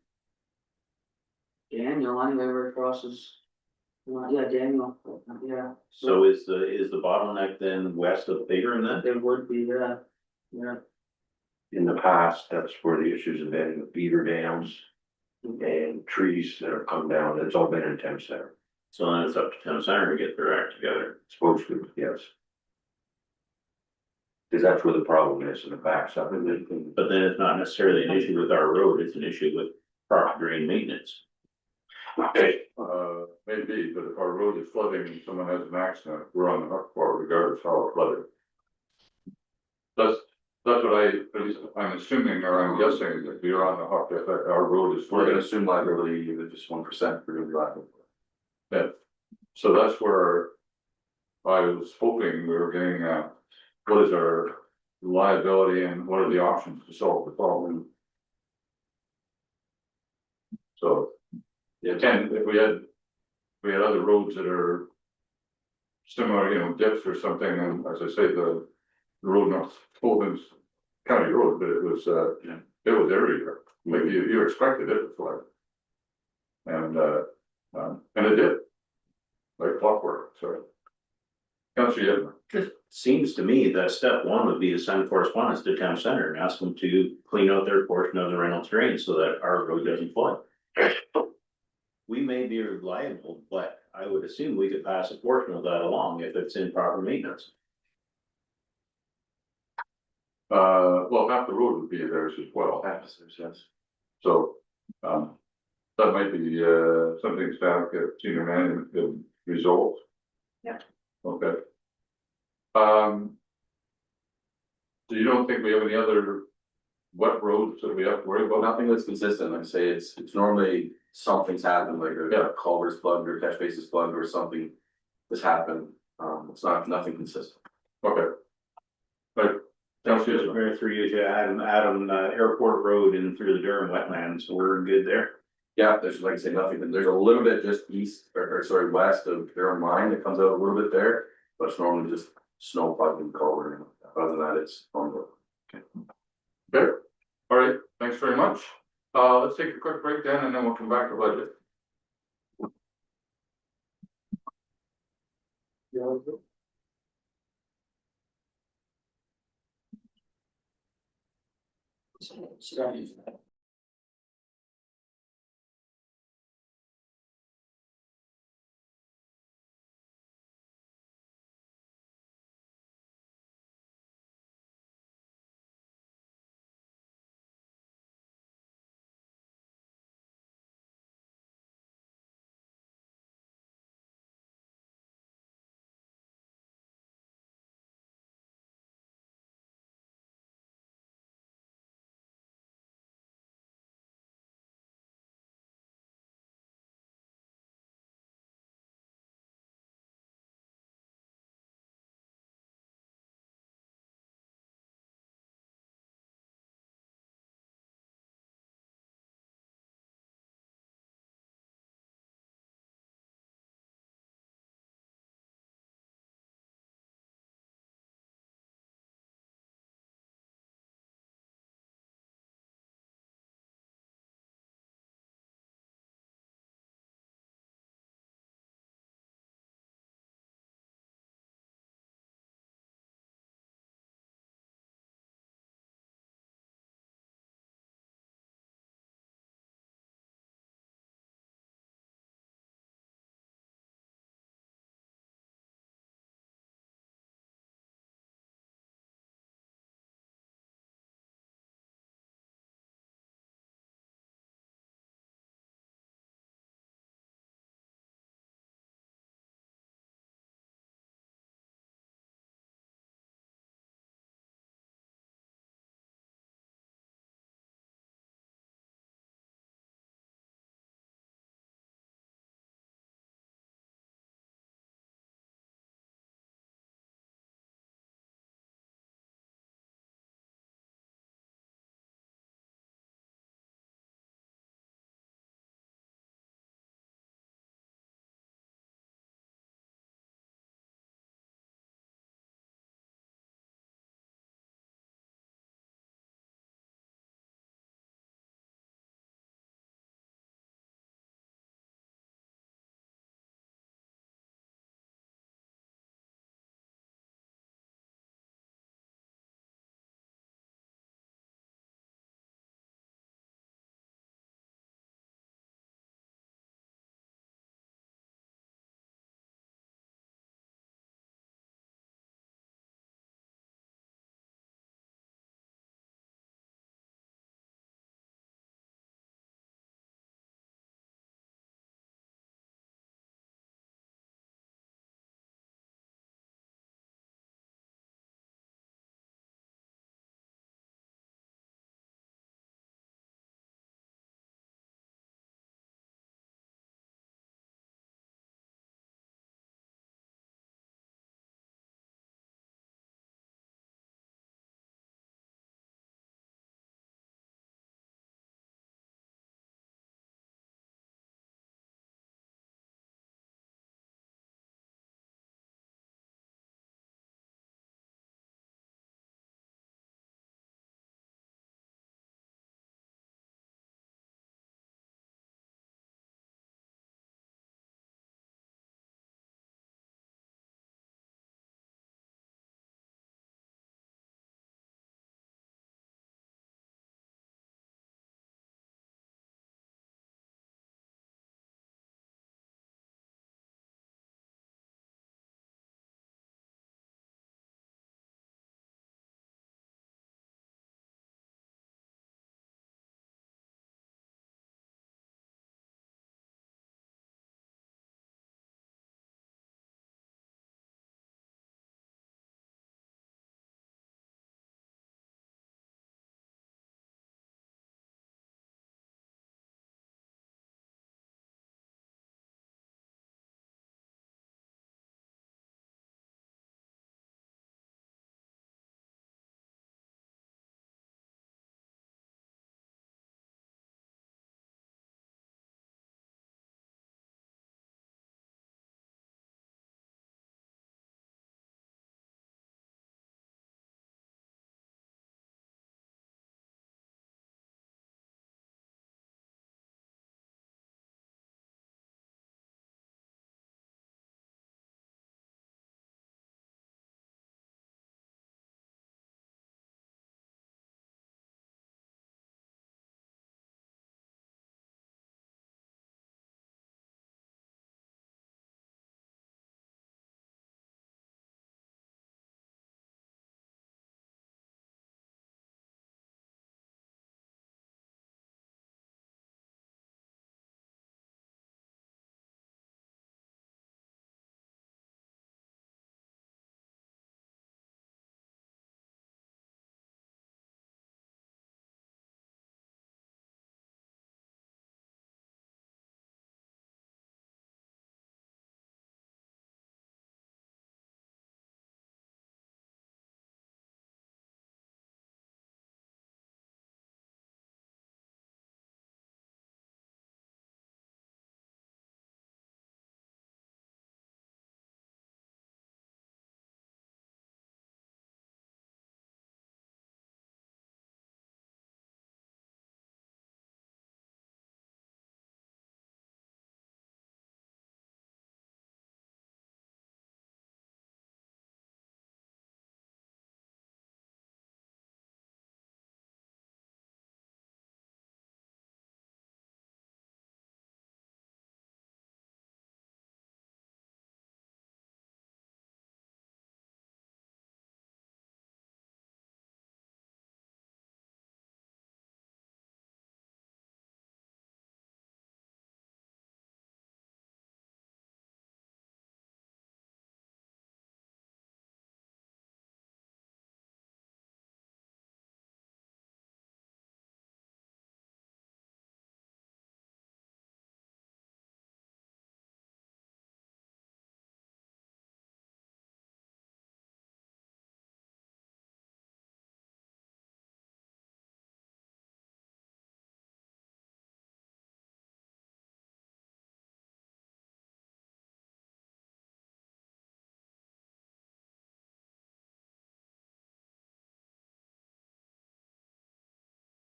Daniel, anyway, where it crosses. Yeah, Daniel, yeah. So is the bottleneck then west of Pegram then? It would be, yeah. In the past, that's where the issues have been with beaver dams and trees that have come down. It's all been in Thames Center. So then it's up to Town Center to get their act together. Supposed to, yes. Cause that's where the problem is in the backside. But then it's not necessarily an issue with our road, it's an issue with proper drain maintenance. Maybe, but if our road is flooding and someone has an accident, we're on the hook for it regardless of how it flooded. That's what at least I'm assuming or I'm guessing that we are on the hook if our road is We're gonna flooded. assume liability of just 1% for gonna be liable. Yeah, so that's where I was hoping we were getting what is our liability and what are the options to solve the problem? So, yeah, and if we had other roads that are similar, dips or something, and as I say, the road north Fulton's county road, but it was everywhere. Like you expected it to flood. And it did. like clockwork, sorry. Councilor Yedlin. It seems to me that step one would be to send correspondence to town center and ask them to clean out their portion of the Reynolds drain so that our road doesn't flood. We may be reliable, but I would assume we could pass a portion of that along if it's in proper maintenance. Well, half the road would be theirs as well. Yes. So, that might be, something staff, senior management could resolve. Yeah. Okay. So you don't think we have any other wet roads that we have to worry about? Nothing that's consistent, like I say, it's normally something's happened, like a culvert's plugged or catch basin's plugged or something has happened. It's not, nothing consistent. Okay. But, Councilor Yedlin. Right through you to Adam, Airport Road and through the Durham wetlands, so we're good there. Yeah, there's, like I say, nothing, there's a little bit just east, or sorry, west of Durham Mine that comes out a little bit there, but it's normally just snow plugged and culvert. Other than that, it's normal. Okay, all right, thanks very much. Let's take a quick break then and then we'll come back to budget.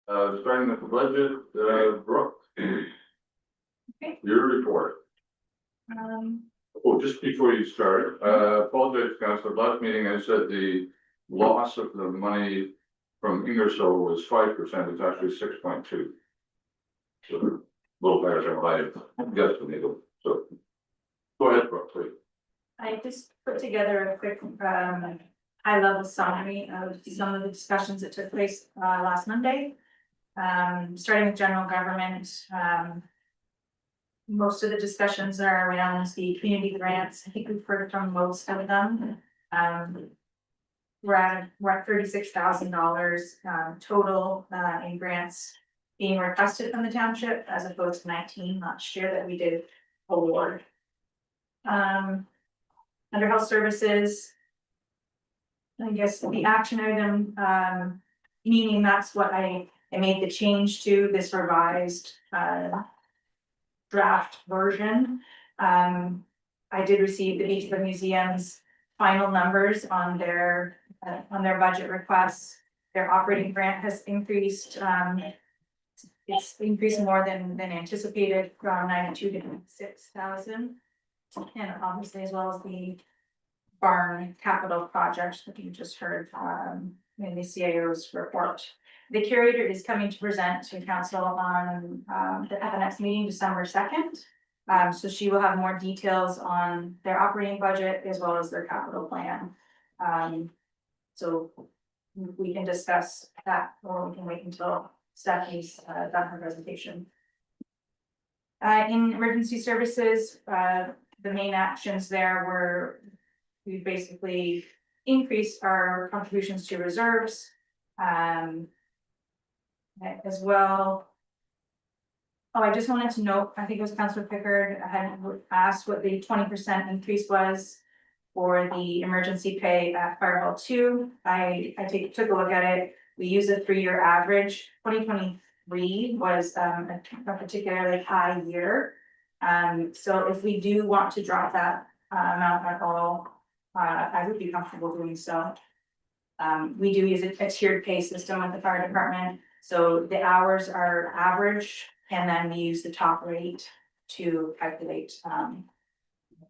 Starting with the budget, Brooke. Okay. Your report. Oh, just before you start, apologize, Councilor, last meeting I said the loss of the money from Ingersoll was 5%, it's actually 6.2. So a little better than what I guesstimated, so. Go ahead, Brooke, please. I just put together a quick, high level summary of some of the discussions that took place, last Monday. Starting with general government, most of the discussions are around the community grants. I think we've heard from most of them. We're at $36,000 total in grants being requested from the township as opposed to 19 last year that we did award. Under health services, I guess the action item, meaning that's what I made the change to this revised draft version. I did receive the Beachwood Museum's final numbers on their budget requests. Their operating grant has increased, it's increased more than anticipated, from 92 to 6,000. And obviously, as well as the barn capital project that you just heard in the CIO's report. The curator is coming to present to council on at the next meeting, December 2nd. So she will have more details on their operating budget as well as their capital plan. So we can discuss that, or we can wait until Stephanie's done her presentation. In emergency services, the main actions there were, we basically increased our contributions to reserves. As well. Oh, I just wanted to note, I think it was Councilor Pickard had asked what the 20% increase was for the emergency pay at Fire Hall 2. I took a look at it. We use a 3-year average. 2023 was a particularly high year. So if we do want to drop that amount at all, I would be comfortable doing so. We do use a tiered pay system with the fire department. So the hours are average, and then we use the top rate to calculate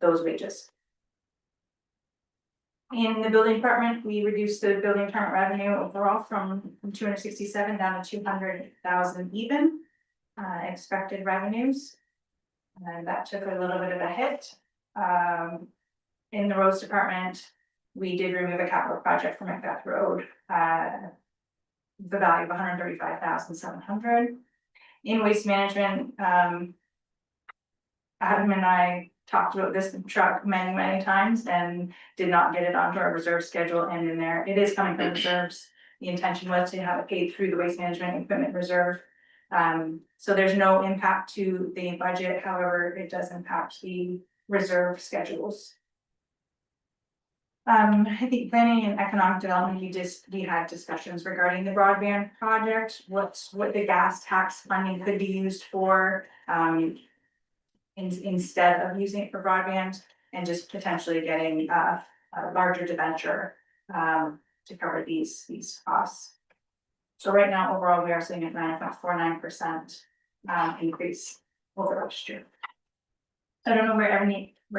those wages. In the building department, we reduced the building department revenue overall from 267 down to 200,000 even expected revenues. And that took a little bit of a hit. In the roads department, we did remove a capital project from Macbeth Road. The value of 135,700. In waste management, Adam and I talked about this truck many times and did not get it onto our reserve schedule, and in there, it is coming from reserves. The intention was to have it paid through the waste management equipment reserve. So there's no impact to the budget, however, it does impact the reserve schedules. I think planning and economic development, we had discussions regarding the broadband project, what the gas tax funding could be used for. Instead of using it for broadband, and just potentially getting a larger debenture to cover these costs. So right now, overall, we are sitting at 9.49% increase over last year. I don't know where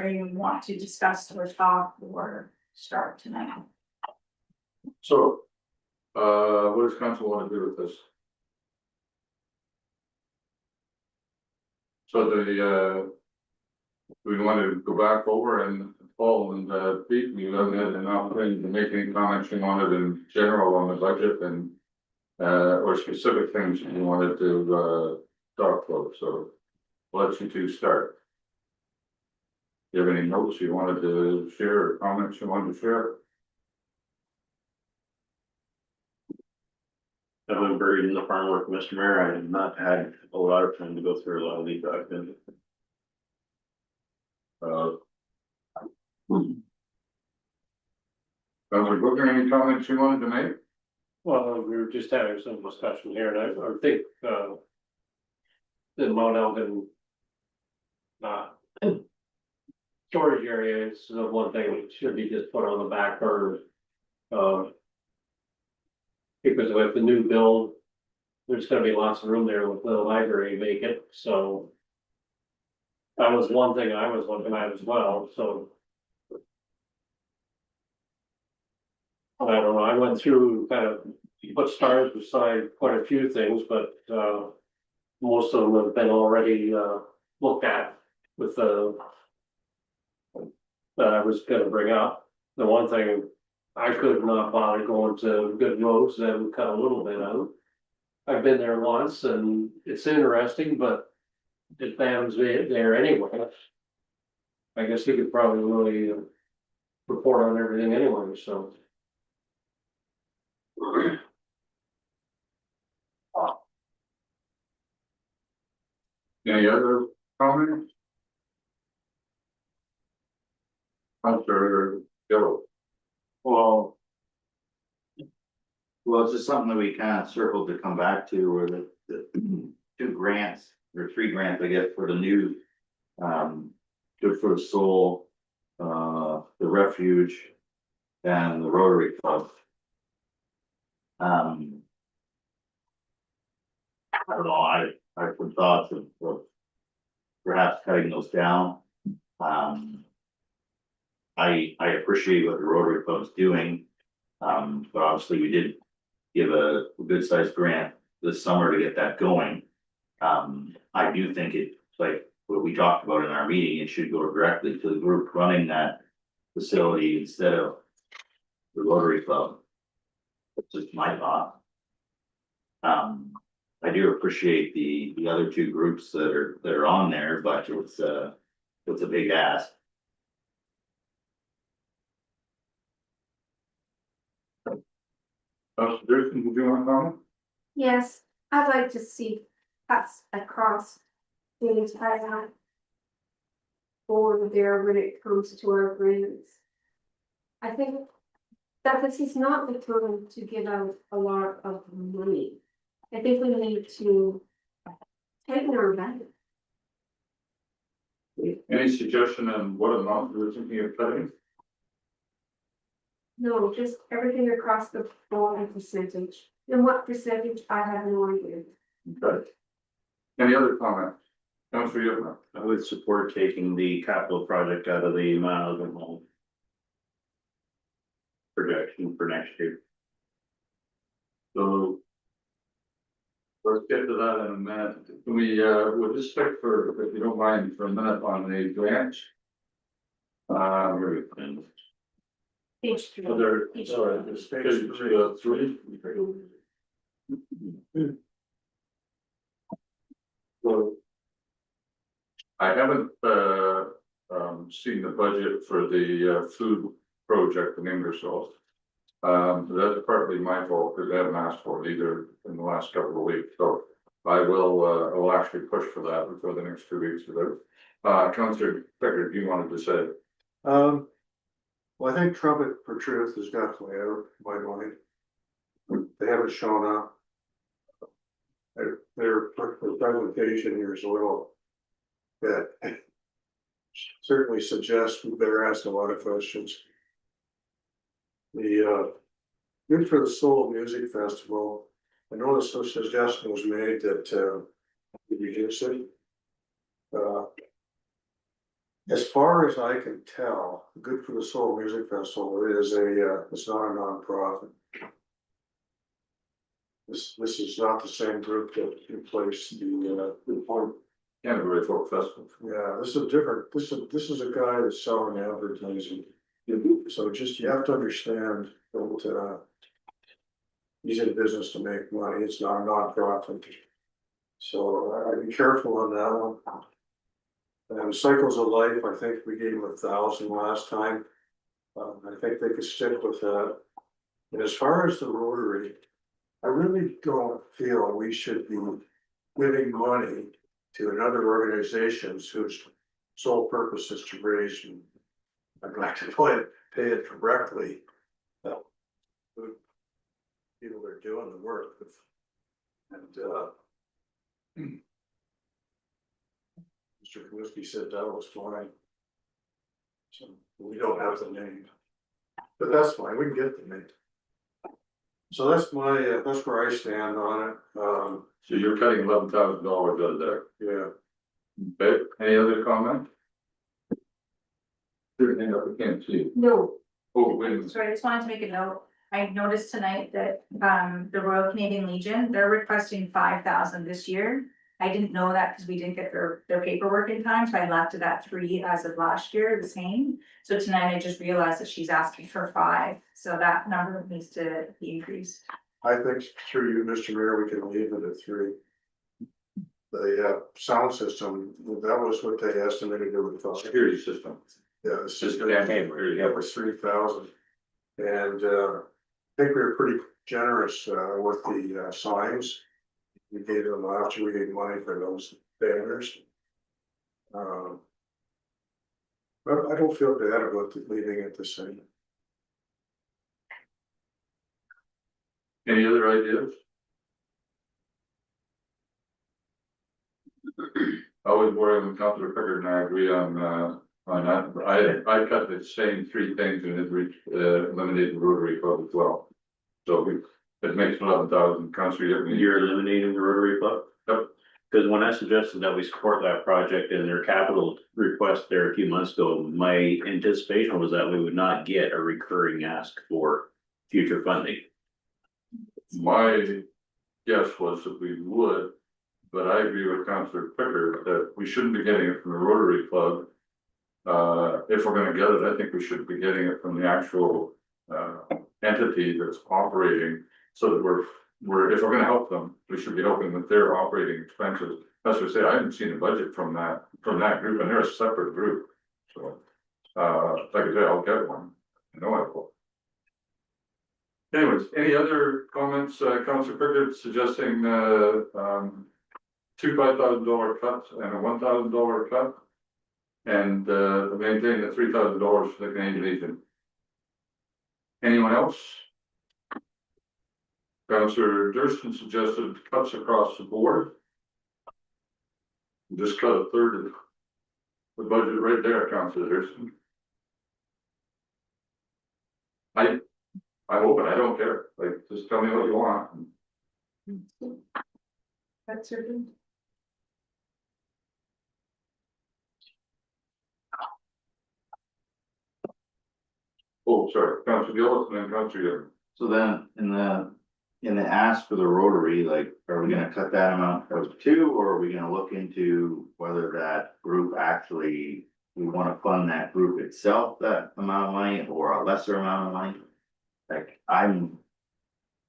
you want to discuss or talk or start tonight. So, what does council want to do with this? So we want to go back over and Paul and Pete, you haven't had an opportunity to make any comments you wanted in general on the budget and or specific things you wanted to talk about, so I'll let you two start. Do you have any notes you wanted to share or comments you wanted to share? I've been buried in the farm work, Mr. Mayor. I have not had a lot of time to go through a lot of these documents. Councilor Booker, any comments you wanted to make? Well, we were just having some discussion here, and I think the Mount Elgin storage area is the one thing that should be just put on the back burner. Because with the new build, there's gonna be lots of room there with the library vacant, so. That was one thing I was looking at as well, so. I don't know, I went through kind of, put stars beside quite a few things, but, most of them have been already, looked at with the. That I was gonna bring up, the one thing, I could not bother going to Good Roads, that would cut a little bit out. I've been there once and it's interesting, but if Bam's there anyway. I guess he could probably really report on everything anyway, so. Any other comments? Counselor Yellow. Well. Well, it's just something that we kind of circled to come back to, where the two grants, or three grants, I guess, for the new. Good for the Soul, the Refuge, and the Rotary Club. I don't know, I put thoughts of perhaps cutting those down. I appreciate what the Rotary Club's doing. But obviously we did give a good sized grant this summer to get that going. I do think it, like what we talked about in our meeting, it should go directly to the group running that facility instead of the Rotary Club. That's just my thought. I do appreciate the other two groups that are on there, but it's a big ask. Jason, did you want to comment? Yes, I'd like to see cuts across the entire board there when it comes to our grants. I think that this is not the time to give out a lot of money. I think we need to take our value. Any suggestion on what amount you're thinking of cutting? No, just everything across the board and percentage. And what percentage, I have no idea. Okay. Any other comments? Counselor Yellow. I would support taking the capital project out of the Amalgam Home. Projection for next year. So. Let's get to that in a minute. Can we, we'll just stick for, if you don't mind, for a minute on the grants. Page three. Other, Page sorry, three. this page three. So. I haven't, seen the budget for the, food project in Ingersoll. That's partly my fault, because I haven't asked for it either in the last couple of weeks, so. I will actually push for that before the next 2 weeks are out. Counselor Pickard, you wanted to say? Well, I think Trumpet for Truth is definitely out of my mind. They haven't shown up. Their presentation here is a little bit. Certainly suggests we better ask a lot of questions. The Good for the Soul Music Festival, I know the suggestion was made that we reduce it. As far as I can tell, Good for the Soul Music Festival is it's not a nonprofit. This is not the same group that replaced the Canterbury Folk Festival. yeah, this is different. This is a guy that's selling advertising. So just, you have to understand that he's in business to make money. It's not a nonprofit. So I'd be careful on that one. And Cycles of Life, I think we gave him 1,000 last time. I think they could stick with that. And as far as the Rotary, I really don't feel we should be giving money to another organizations whose sole purpose is to raise, and I'd like to pay it directly. People that are doing the work. And Mr. Kaminsky said that was fine. So we don't have the name. But that's fine, we can get the name. So that's my, that's where I stand on it, So you're cutting $11,000 out of there. yeah. Okay, any other comment? Your hand up, I can't see. No, Oh, wait a minute. sorry, I just wanted to make a note. I noticed tonight that, the Royal Canadian Legion, they're requesting 5,000 this year. I didn't know that because we didn't get their paperwork in time, so I left it at 3 as of last year, the same. So tonight I just realized that she's asking for 5, so that number needs to be increased. I think through you, Mr. Mayor, we can leave it at 3. The sound system, that was what they estimated it would cost. Security system. Yeah, it's Just just, a campaign, where you it have was 3,000. And I think we were pretty generous with the signs. We gave them last year, we gave money for those banners. But I don't feel bad about leaving it the same. Any other ideas? I was worried with Councilor Pickard and I agree on that. I cut the same 3 things and it eliminated the Rotary Club as well. So it makes 11,000, Councilor. You're eliminating the Rotary Club? Yep. Because when I suggested that we support that project and their capital request there a few months ago, my anticipation was that we would not get a recurring ask for future funding. My guess was that we would, but I agree with Councilor Pickard that we shouldn't be getting it from the Rotary Club. If we're gonna get it, I think we should be getting it from the actual entity that's operating, so that if we're gonna help them, we should be helping with their operating expenses. As I say, I haven't seen a budget from that group, and they're a separate group, so. Like I say, I'll get one, I know I will. Anyways, any other comments, Councilor Pickard suggesting, 2 $5,000 cuts and a $1,000 cut? And, maintain the $3,000 for the Canadian Legion. Anyone else? Councilor Durston suggested cuts across the board. Just cut a third of the budget right there, Councilor Durston. I'm open, I don't care, like, just tell me what you want. That's certain. Oh, sorry, Councilor Gillis and then Councilor Young. So then, in the ask for the Rotary, like, are we gonna cut that amount of 2, or are we gonna look into whether that group actually, we wanna fund that group itself, that amount of money, or a lesser amount of money? Like, I don't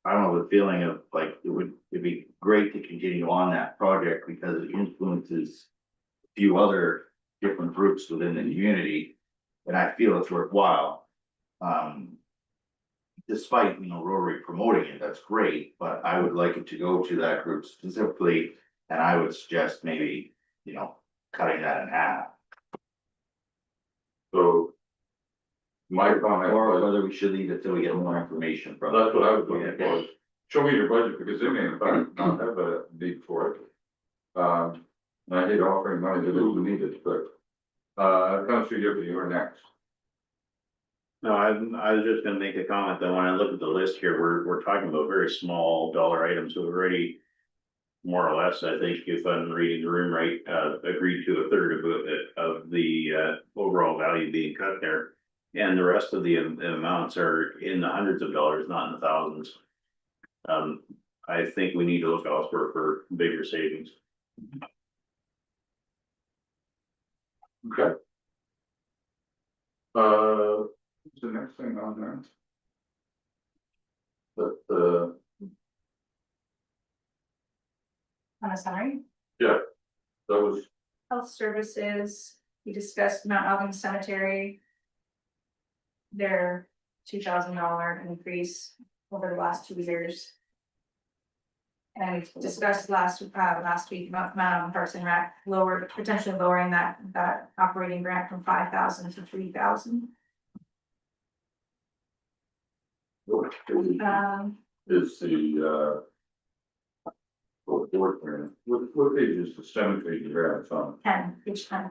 know, the feeling of like, it'd be great to continue on that project because it influences a few other different groups within the community, and I feel it's worthwhile. Despite, Rotary promoting it, that's great, but I would like it to go to that group specifically, and I would suggest maybe, cutting that in half. So. My comment Or was, whether we should leave it till we get more information from. that's what I was looking for. Show me your budget, because they may in fact not have a need for it. And I hate offering money that isn't needed, but, Councilor Young, you are next. No, I was just gonna make a comment that when I look at the list here, we're talking about very small dollar items. We've already, more or less, I think, if I'm reading the room right, agreed to a third of the overall value being cut there. And the rest of the amounts are in the hundreds of dollars, not in the thousands. I think we need to look elsewhere for bigger savings. Okay. What's the next thing on there? That, Sorry. yeah, that was, Health services, we discussed Mount Elgin Cemetery. Their $2,000 increase over the last 2 years. And we discussed last week about Mount Elgin Parks and Rec, potentially lowering that operating grant from 5,000 to 3,000. is the, what page is the cemetery grant on? 10, each 10.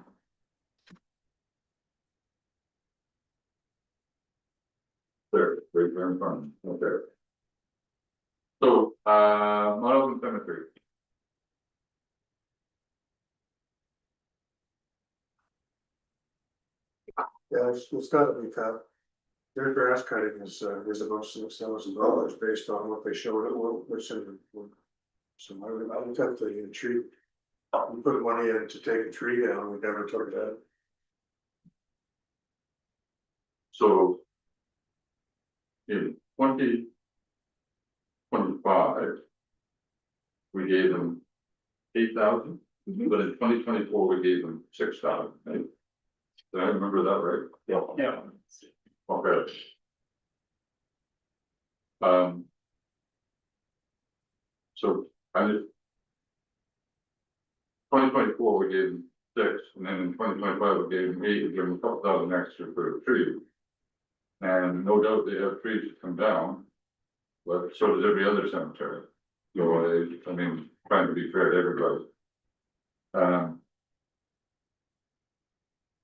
There, right there in front, okay. So, Mount Auburn Cemetery. Yeah, it's gotta be cut. Their grass cutting is about $6,000 based on what they showed, what's in the. So I would cut the tree. We put money in to take a tree down, we never took that. So. In 2025. We gave them 8,000, but in 2024 we gave them 6,000, right? Did I remember that right? Yeah. Okay. So I just. 2024, we gave them 6, and then in 2025, we gave them 8, we gave them a couple thousand extra for a tree. And no doubt they have trees that come down, but so does every other cemetery. So I mean, trying to be fair to everybody.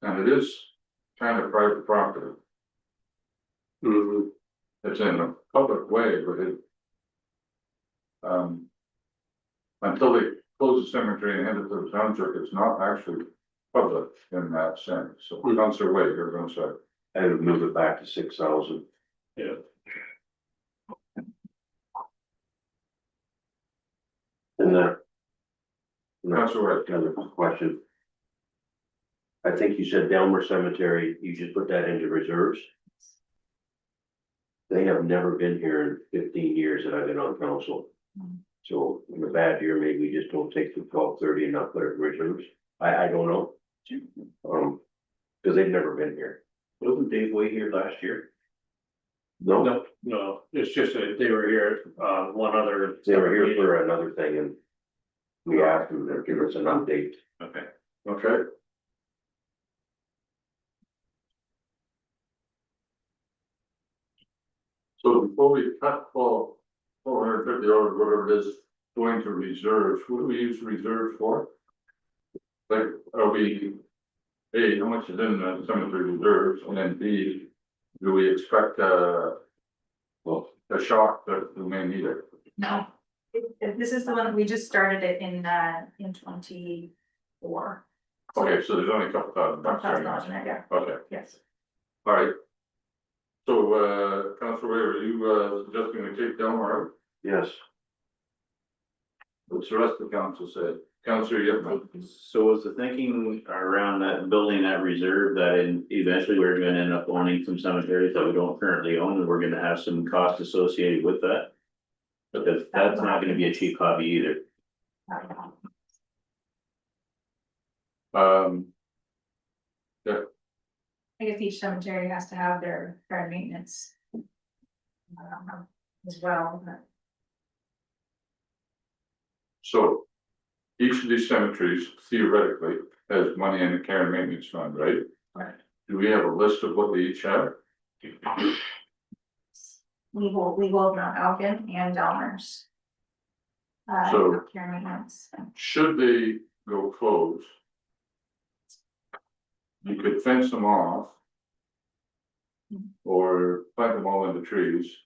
And it is kind of private property. It's in a public way, but it. Until they close the cemetery and hand it to the township, it's not actually public in that sense. So Councilor Wade, you're gonna say. I would move it back to 6,000. Yeah. And then. Councilor Wade. Another question. I think you said Delmer Cemetery, you just put that into reserves? They have never been here in 15 years that I've been on council. So in a bad year, maybe we just don't take the 1230 and not put it in reserves. I don't know. Cause they've never been here. Wasn't Dave Way here last year? No, No, it's just that they were here, one other. they were here for another thing and we asked them to give us an update. Okay. Okay. So before we cut 450 or whatever it is, going to reserves, what do we use reserves for? Like, are we, A, how much is in the cemetery reserves, and then B, do we expect a shock that we may need it? No, this is the one that we just started it in 24. Okay, so there's only a couple thousand bucks there. $1,000 in there, yeah. Okay, Yes. all right. So, Councilor Wade, are you suggesting we take Delmar out? Yes. What's the rest of the council say? Councilor Yipman? So was the thinking around that building that reserve that eventually we're gonna end up owning some cemeteries that we don't currently own and we're gonna have some costs associated with that? Because that's not gonna be a cheap hobby either. I guess each cemetery has to have their maintenance. As well, but. So each of these cemeteries theoretically has money in the care and maintenance fund, right? Right. Do we have a list of what they each have? We will Mount Elgin and Delmers. So- Care and maintenance. Should they go close? You could fence them off. Or plant them all into trees.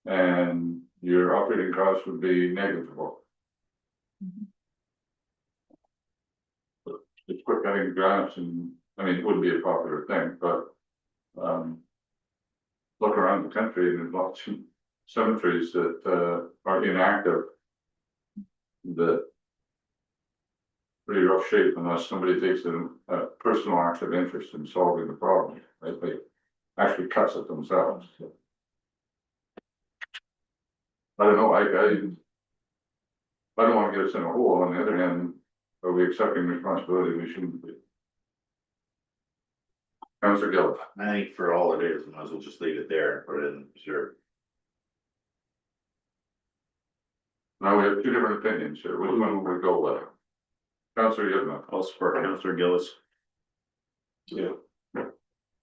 And your operating costs would be negligible. It's quick cutting grass and, I mean, it wouldn't be a popular thing, but. Look around the country and there's lots of cemeteries that are inactive. That. Pretty rough shape unless somebody takes a personal active interest in solving the problem, right? They actually cuts it themselves. I don't know, I don't wanna get us in a hole. On the other hand, are we accepting responsibility? We shouldn't be. Councilor Gill. I think for all it is, might as well just leave it there and put it in reserve. Now we have two different opinions here. Which one will we go with? Councilor Yipman. I'll support Councilor Gillis. Yeah.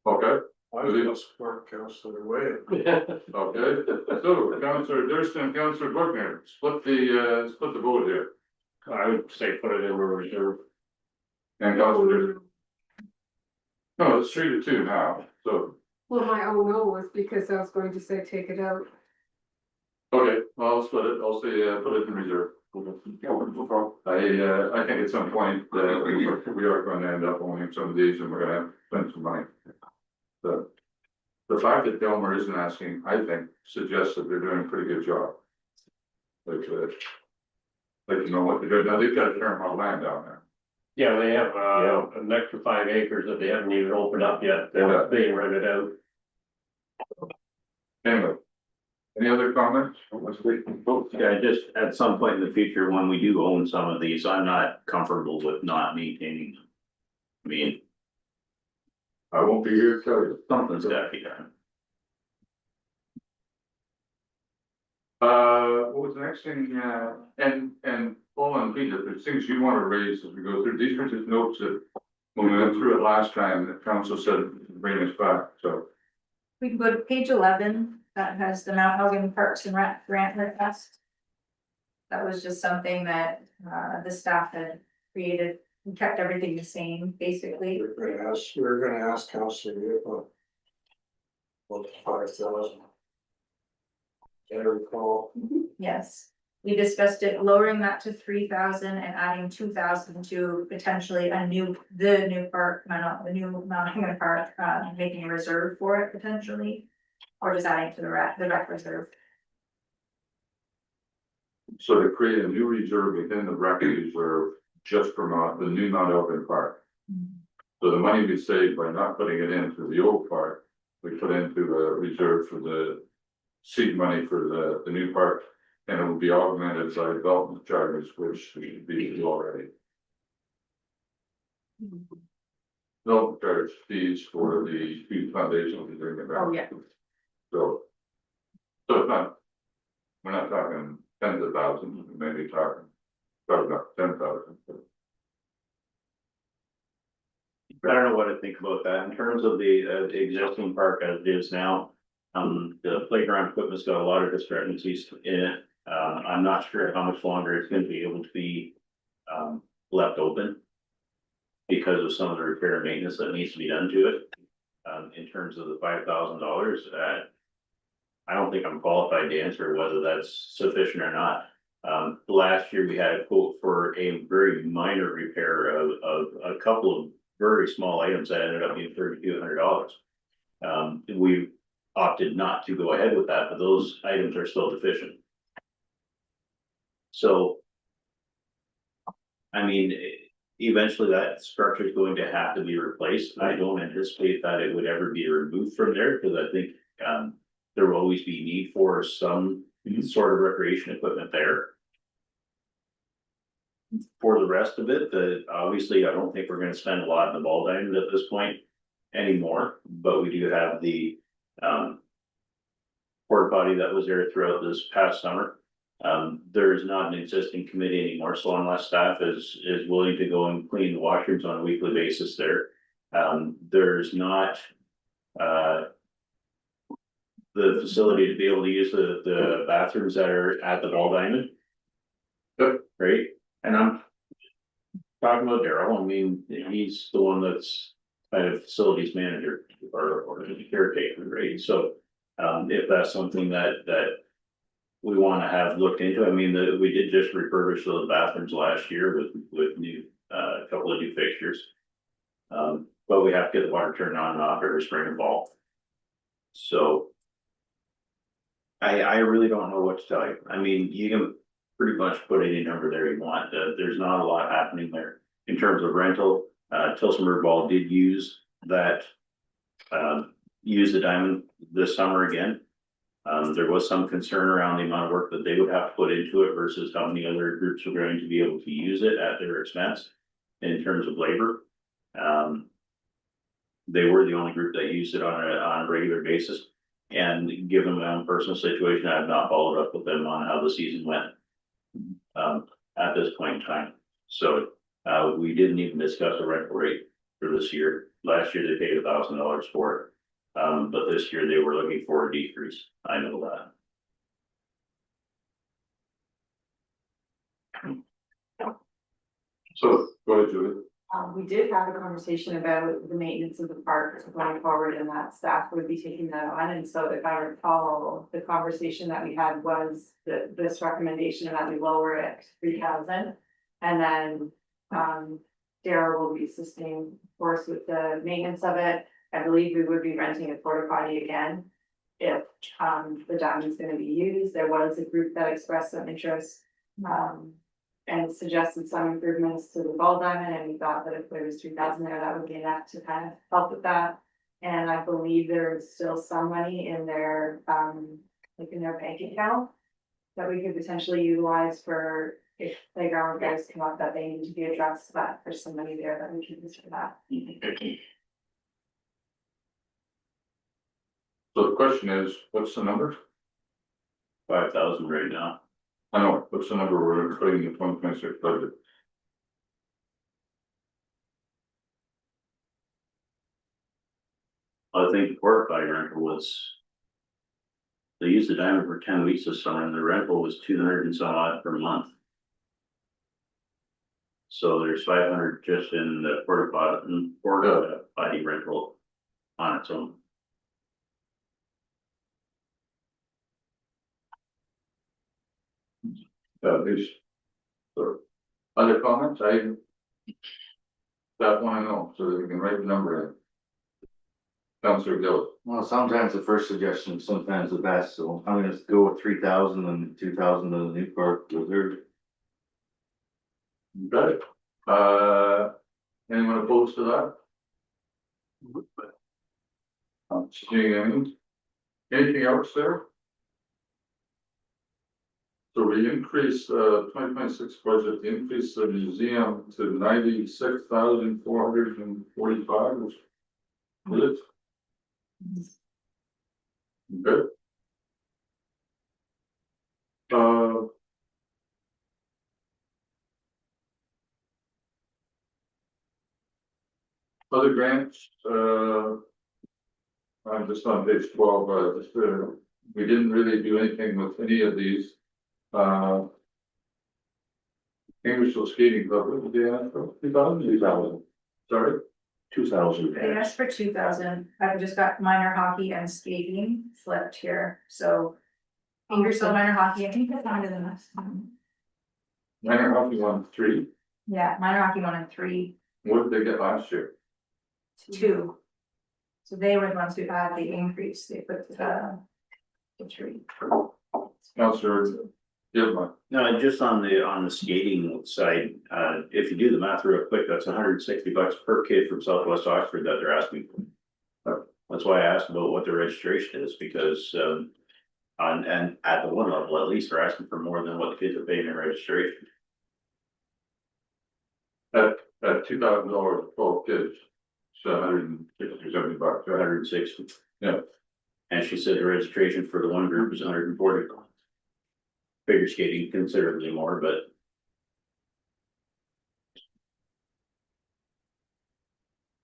Okay. I was support Councilor Wade. Okay, so Councilor Durston and Councilor Buckner, split the vote here. I would say put it in reserve. And Councilor Durston. No, it's 3-2 now, so, Well, my own no was because I was going to say take it out. Okay, well, I'll split it, I'll say, put it in reserve. I think at some point, we are gonna end up owning some of these and we're gonna have to spend some money. The fact that Delmer isn't asking, I think, suggests that they're doing a pretty good job. Like, you know what they're doing, now they've got a fair amount of land down there. Yeah, they have, an extra 5 acres that they haven't even opened up yet, Yeah. they're being rented out. Anyway, any other comments? Yeah, just at some point in the future, when we do own some of these, I'm not comfortable with not maintaining them. I mean, I won't be here to tell you. something's gotta be done. What was the next thing, and Paul and Peter, there's things you wanna raise as we go through, these are just notes that. When we went through it last time, the council said, bring us back, so. We can go to page 11, that has the Mount Elgin Parks and Rec grant request. That was just something that, the staff had created, we kept everything the same, basically. We're gonna ask Council about. What the 5,000. Can I recall? Yes, we discussed it, lowering that to 3,000 and adding 2,000 to potentially the new park, the new Mount Elgin Park, making a reserve for it potentially. Or just adding to the rec reserve. So to create a new reserve within the rec reserve, just for the new Mount Elgin Park. So the money we saved by not putting it into the old park, we put into a reserve for the seed money for the new park. And it will be augmented by development charges, which should be already. No charge fees for the food foundation to bring it back. Oh, yeah. So it's not, we're not talking tens of thousands, maybe talking about 10,000. I don't know what to think about that in terms of the existing park as it is now. The playground equipment's got a lot of discrepancies in it. I'm not sure how much longer it's gonna be able to be left open. Because of some of the repair and maintenance that needs to be done to it. In terms of the $5,000, I don't think I'm qualified to answer whether that's sufficient or not. Last year we had a quote for a very minor repair of a couple of very small items that ended up being $3,200. We opted not to go ahead with that, but those items are still deficient. So. I mean, eventually that structure is going to have to be replaced. I don't anticipate that it would ever be removed from there, because I think, there will always be need for some sort of recreation equipment there. For the rest of it, obviously, I don't think we're gonna spend a lot in the ball diamond at this point anymore, but we do have the, porta potty that was there throughout this past summer. There is not an existing committee anymore, so unless staff is willing to go and clean the washrooms on a weekly basis there. There's not, the facility to be able to use the bathrooms that are at the ball diamond. Yep. Right, and I'm talking about Daryl, I mean, he's the one that's kind of facilities manager or the caretaker, right? So, if that's something that we wanna have looked into, I mean, we did just refurbish those bathrooms last year with new, a couple of new fixtures. But we have to get the water turned on and off every spring and fall. So. I really don't know what to tell you. I mean, you can pretty much put any number there you want. There's not a lot happening there. In terms of rental, Tilsonburg Ball did use that. Use the diamond this summer again. There was some concern around the amount of work that they would have to put into it versus how many other groups were going to be able to use it at their expense. In terms of labor. They were the only group that used it on a regular basis. And given my own personal situation, I have not followed up with them on how the season went. At this point in time, so we didn't even discuss a rental rate for this year. Last year they paid $1,000 for it, but this year they were looking for a decrease. I know that. So, go ahead, Julie. We did have a conversation about the maintenance of the park going forward and that staff would be taking that on. And so if I recall, the conversation that we had was this recommendation that we lower it to 3,000. And then, Darrell will be assisting, of course, with the maintenance of it. I believe we would be renting a porta potty again. If, the diamond's gonna be used, there was a group that expressed some interest. And suggested some improvements to the ball diamond, and we thought that if there was 3,000 there, that would be enough to kind of help with that. And I believe there is still some money in their, like in their bank account. That we could potentially utilize for if playground repairs come up that they need to be addressed, that there's some money there that we can use for that. So the question is, what's the number? 5,000 right now. I know, what's the number we're putting in the 2026 budget? I think the porta potty rental was. They used the diamond for 10 weeks this summer and the rental was 200 and some odd per month. So there's 500 just in the porta potty rental on its own. There's. So, other comments, that one I know, so that we can write the number in. Councilor Gill. Well, sometimes the first suggestion, is sometimes the best, so I'm gonna go with 3,000 and 2,000 of the new park reserve. Got it. Anyone opposed to that? Seeing anything else there? So we increased, 2026 budget, the increase the museum to 96,445, which is. Good. Other grants, I'm just on page 12, we didn't really do anything with any of these. Ingersoll Skating Club, what did they ask for? 2,000? Sorry? 2,000. They asked for 2,000. I've just got minor hockey and skating flipped here, so. Ingersoll minor hockey, I think that's under the list. Minor hockey won 3, Yeah, minor hockey 1 and 3, what did they get last year? 2. So they were the ones who had the increase, they put the 3. Councilor Gilman. No, just on the skating side, if you do the math real quick, that's $160 per kid from Southwest Oxford that they're asking for. That's why I asked about what the registration is, because, and at the one level, at least they're asking for more than what the kids are paying in registration. At $2,000, 12 kids, so $160 or $70. 160. Yeah. And she said the registration for the one group is 140. Figure skating considerably more, but.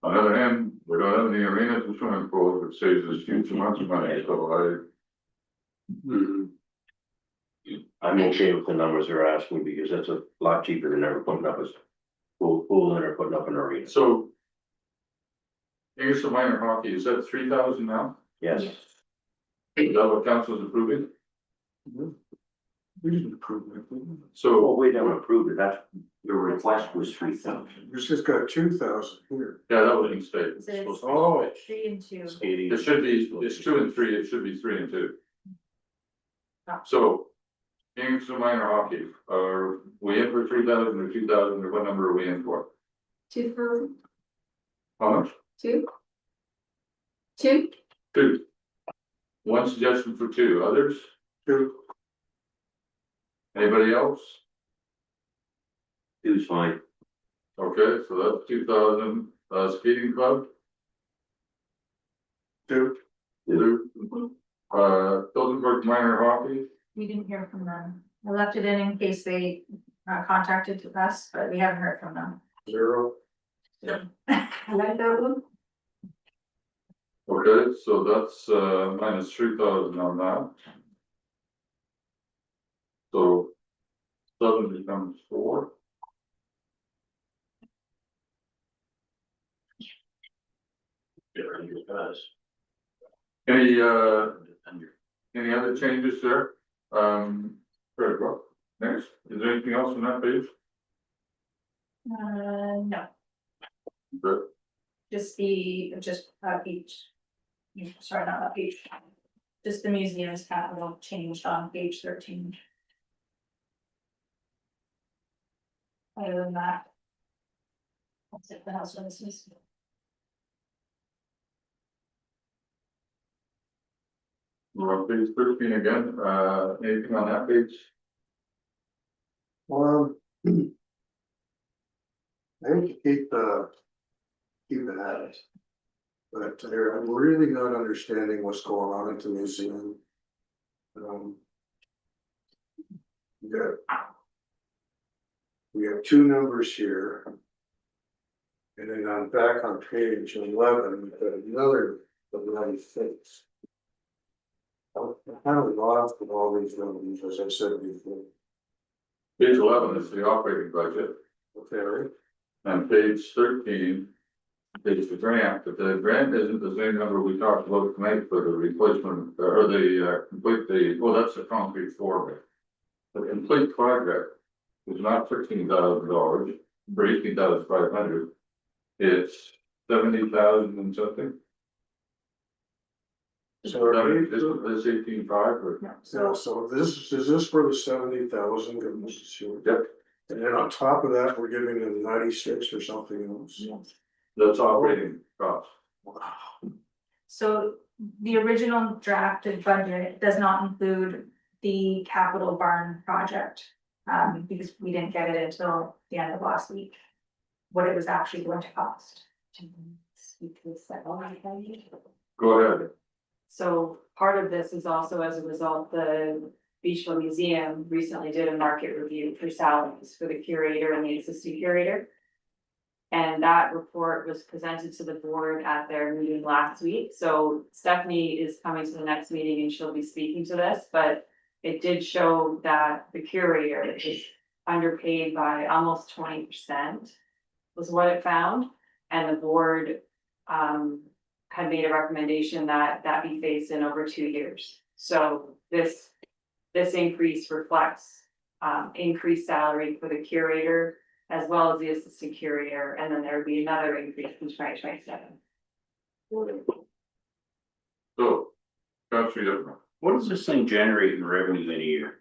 On the other hand, we don't have any arenas and swimming pools, it saves us huge amounts of money, so I'm okay with the numbers they're asking because that's a lot cheaper than ever putting up a pool in or putting up an arena. So. Here's some minor hockey, is that 3,000 now? Yes. Is that what council's approving? We didn't approve it. So, Well, we never approved it. That's, your request was 3,000. It's just got 2,000 here. yeah, that was in state. So it's Oh. 3 and 2. Skating. It should be, it's 2 and 3, it should be 3 and 2. So, in some minor hockey, are we in for 3,000 or 2,000, or what number are we in for? 2,000, How much? 2. 2. 2. One suggestion for 2, others? 2. Anybody else? It was fine. Okay, so that's 2,000, skating club, 2. 2. Hildenberg minor hockey, We didn't hear from them. I left it in case they contacted us, but we haven't heard from them. 0. I like that one. okay, so that's minus 3,000 on that. So 7 becomes 4. Any other changes there? Very well. Next, is there anything else on that page? No, Good. just each. Sorry, not that page. Just the museum's capital changed on page 13. Other than that. That's it, the house services. We're on page 13 again, anything on that page? Well, I think you keep it at it. But I'm really not understanding what's going on at the museum. Yeah. We have two numbers here. And then I'm back on page 11, we've got another 96. I'm kind of lost with all these numbers, as I said before. Page 11 is the operating budget. Okay, And page 13 is the grant, but the grant isn't the same number we talked about tonight for the replacement, or the, well, that's the concrete floor. The complete project is not $13,000, for 18,500. It's 70,000 and something. so This 18.5 or? so this, is this for the 70,000? Yep. And then on top of that, we're giving them 96 or something else. That's operating cost. So the original drafted budget does not include the capital barn project. Because we didn't get it until the end of last week. What it was actually going to cost. Go ahead. So part of this is also as a result, the Beachville Museum recently did a market review for salaries for the curator and the assistant curator. And that report was presented to the board at their meeting last week. So Stephanie is coming to the next meeting and she'll be speaking to this, but it did show that the curator is underpaid by almost 20%. Was what it found, and the board had made a recommendation that be phased in over 2 years. So this increase reflects increased salary for the curator as well as the assistant curator, and then there would be another increase in 2027. So, Councilor Yipman. What does this thing generate in revenue in a year?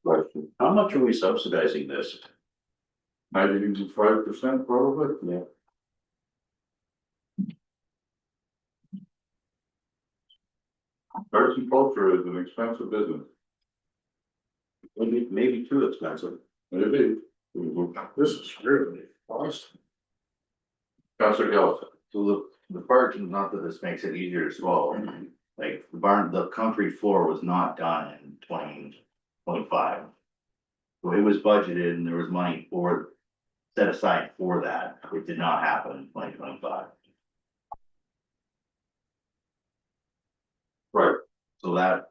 Question. How much are we subsidizing this? 95% probably? Yeah. Arts and culture is an expensive business. Maybe too expensive. Maybe. This is really awesome. Councilor Gillespie. So the part, not that this makes it easier to swallow, like the concrete floor was not done in 2025. So it was budgeted and there was money set aside for that, it did not happen in 2025. Right. So that,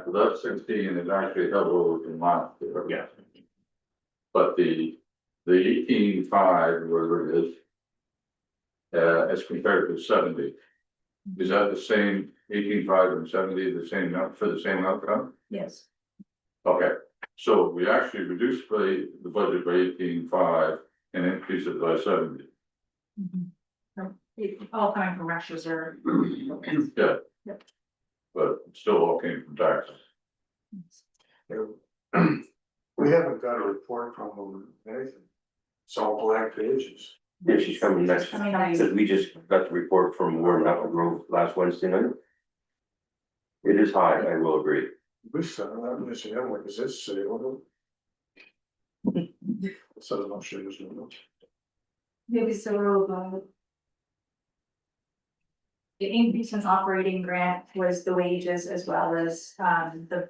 So that's 16 is actually held over in last year. yeah, But the 18.5, whatever it is. As compared to 70. Is that the same 18.5 and 70, the same for the same outcome? Yes. Okay, so we actually reduced the budget by 18.5 and increased it by 70. All coming from Rush Reserve. Yeah. Yep. But it still all came from taxes. We haven't got a report from them, anything. It's all blank pages. Yeah, she's coming next, Coming next. because we just got the report from Warren Apple Grove last Wednesday night. It is high, I will agree. We said that museum, what is this, city level? So I'm not sure there's no. Maybe so. The increase in operating grant was the wages as well as the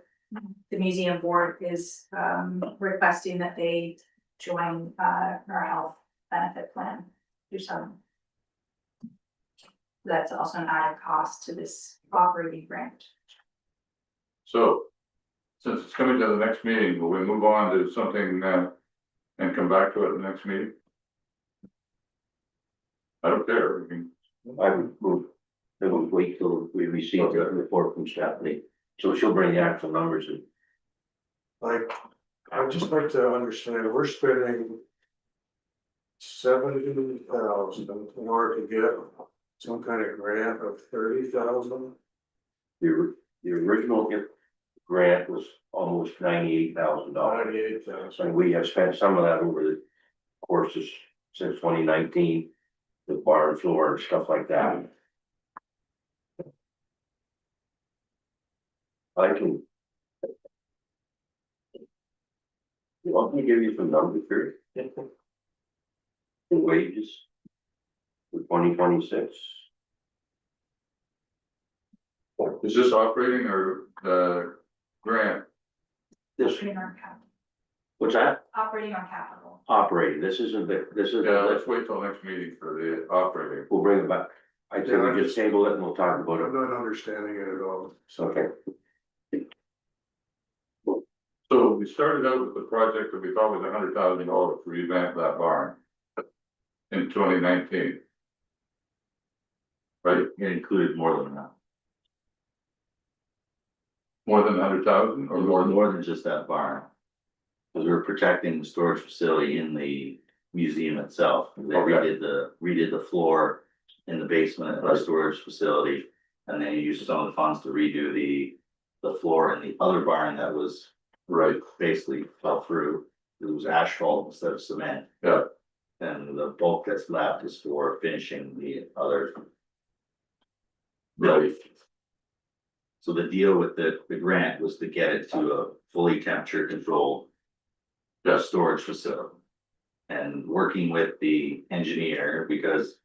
museum board is requesting that they join our health benefit plan. Do some. That's also an added cost to this operating grant. So, since it's coming to the next meeting, will we move on to something and come back to it at the next meeting? I don't care, I mean, I would wait till we receive the report from Stephanie, so she'll bring the actual numbers in. Like, I'd just like to understand, we're spending 70,000 in order to get some kind of grant of 30,000. The original grant was almost $98,000. 98,000. And we have spent some of that over the courses since 2019, the barn floor and stuff like that. I can. You want me to give you some numbers here? The wages for 2026. is this operating or grant? This, Operating on capital. what's that? Operating on capital. Operating, this isn't, this is, Yeah, let's wait till next meeting for the operating. we'll bring it back. I'd say we just table it and we'll talk about I'm it. not understanding it at all. Okay. So we started out with the project that we thought was $100,000 to revamp that barn in 2019. Right, It included more than that, more than 100,000 or more than? more than just that barn. Because we were protecting the storage facility in the museum itself. They Okay. redid the floor in the basement of the storage facility. And then you used some of the funds to redo the floor in the other barn that was Right, basically fell through. It was asphalt instead of cement. yeah, And the bulk that's left is for finishing the other. right, So the deal with the grant was to get it to a fully temperature controlled. Storage facility. And working with the engineer, because.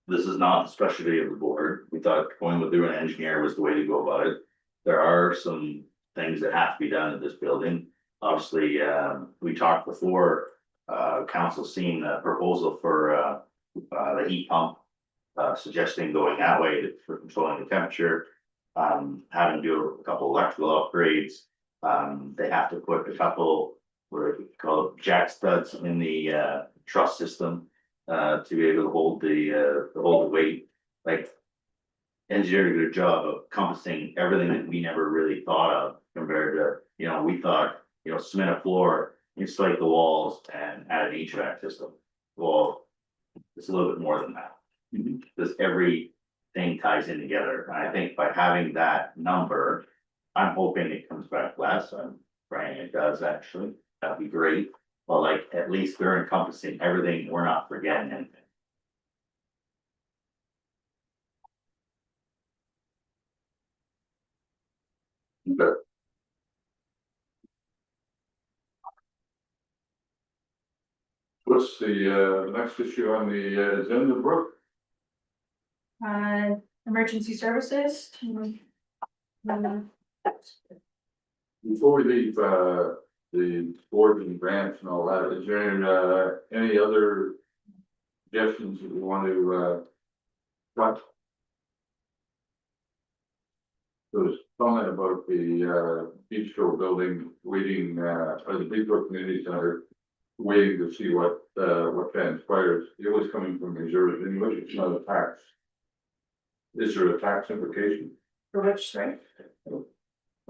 This is not the specialty of the board, we thought going with through an engineer was the way to go about it. There are some things that have to be done in this building. Obviously, we talked before, council seen a proposal for, the heat pump. Suggesting going that way for controlling the temperature. Having to do a couple electrical upgrades. They have to put a couple, what are they called, jack studs in the, truss system. To be able to hold the weight, like. Engineer did a good job of encompassing everything that we never really thought of compared to, we thought, cement a floor, insulate the walls and add an HVAC system. Well, it's a little bit more than that. Because everything ties in together, and I think by having that number, I'm hoping it comes back less, I'm praying it does actually, that'd be great. But like, at least they're encompassing everything, we're not forgetting anything. okay. What's the next issue on the agenda, Brooke? Emergency services. Before we leave, the board and grants and all that, is there, any other suggestions that you want to, what? There was comment about the, Beach Shore building waiting, or the Beach Shore Community Center, waiting to see what transpires. It was coming from reserves anyway, it's not a tax. Is there a tax implication? For which, right?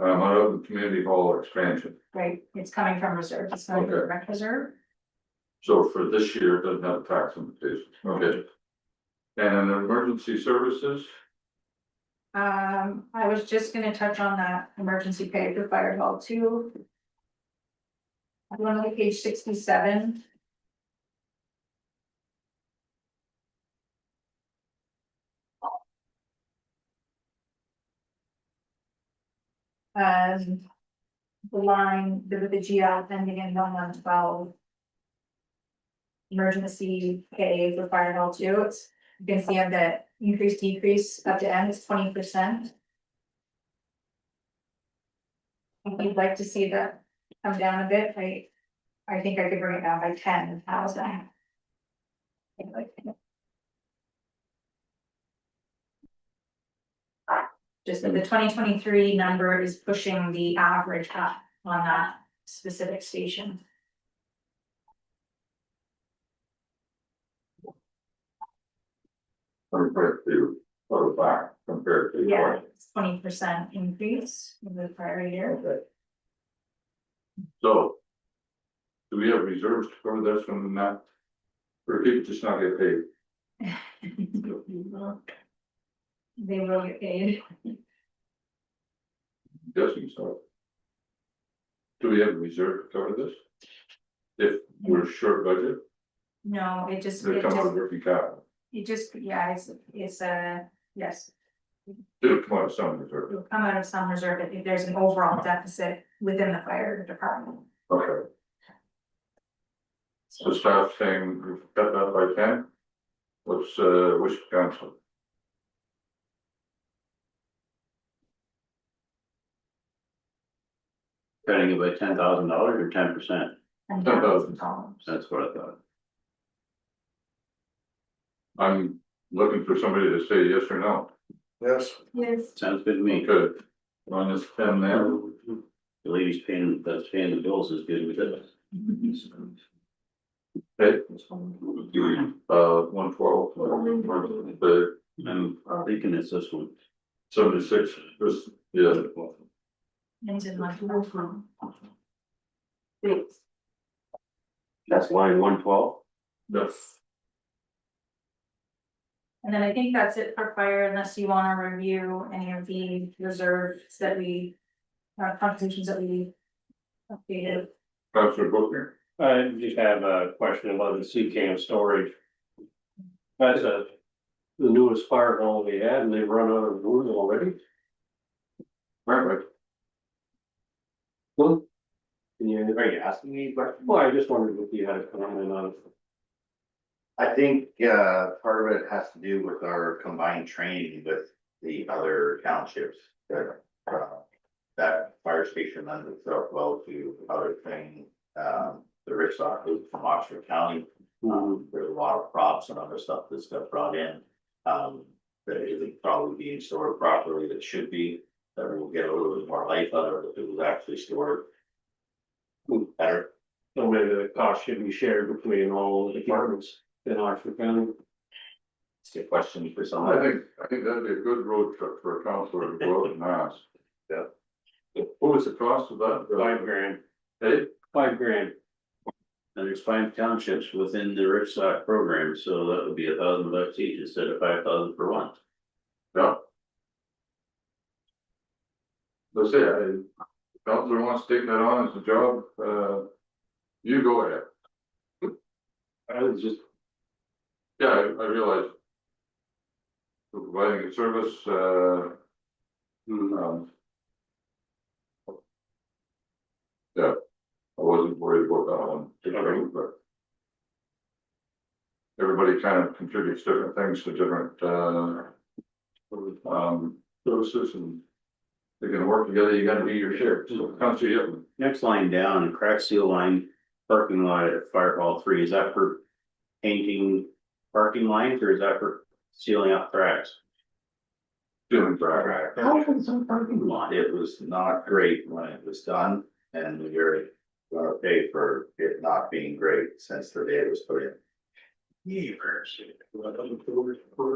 Out of the community hall expansion, Right, it's coming from reserve, it's coming from rec reserve. so for this year, it doesn't have a tax implication, okay? And in emergency services, I was just gonna touch on that emergency pay for fire hall 2. I'm going to page 67. The line, with the GL ending in 1112. Emergency pay for fire hall 2, it's, you can see on the increase decrease up to end is 20%. If you'd like to see that come down a bit, I think I could bring it down by 10,000. Just that the 2023 number is pushing the average up on that specific station. compared to, or back compared to. Yeah, it's 20% increase in the prior year. Okay. So. Do we have reserves to cover this from that? Or people just not get paid? They will get paid. Guessing so. Do we have a reserve to cover this? If we're short budget, No, it just, they come out of working capital, yeah, it's a, yes. it'll come out of some reserve, It'll come out of some reserve if there's an overall deficit within the fire department. okay. So staff saying we've cut that by 10? What's wish of council? Cutting it by $10,000 or 10%? $10,000. That's what I thought. I'm looking for somebody to say yes or no. Yes. Yes. Sounds good to me. Good. On this 10 now. The lady's paying, that's paying the bills is good with it. Okay. 112. The I'm thinking it's this one. 76, this, yeah. Ends in like 1. That's line 112? Yes. And then I think that's it for fire, unless you wanna review any of the reserves that we, contributions that we updated. Councilor Booker. I just have a question about the CCAM storage. That's the newest fire hall we had, and they've run out of room already. Right. Well, can you, Are you asking me, but well, I just wondered if you had a comment on it. I think, part of it has to do with our combined training with the other townships that, that fire station lends itself well to other training. The Rich Sock is from Oxford County. There's a lot of props and other stuff that's got brought in. That isn't probably being stored properly, that should be, that will get a little bit more life out of it if it was actually stored better. So maybe the cost should be shared between all the departments in Oxford County. It's a question for I someone. think that'd be a good road trip for a councilor to go out and ask. Yeah. What was the cost of that? $5,000. Hey, $5,000. And there's 5 townships within the Rich Sock program, so that would be $1,000 each instead of 5,000 for one. yeah. Let's say, councilor wants to take that on as a job, you go ahead. I was just, Yeah, I realize. We're providing a service, yeah, I wasn't worried about that one, particularly, but. Everybody kind of contributes different things to different, services and. They're gonna work together, you gotta do your share, so Councilor Yipman. Next line down, crack seal line, parking lot at Fire Hall 3, is that for painting parking lines or is that for sealing up cracks? Doing crack. How was some parking lot? It was not great when it was done, and we're gonna pay for it not being great since the day it was put in.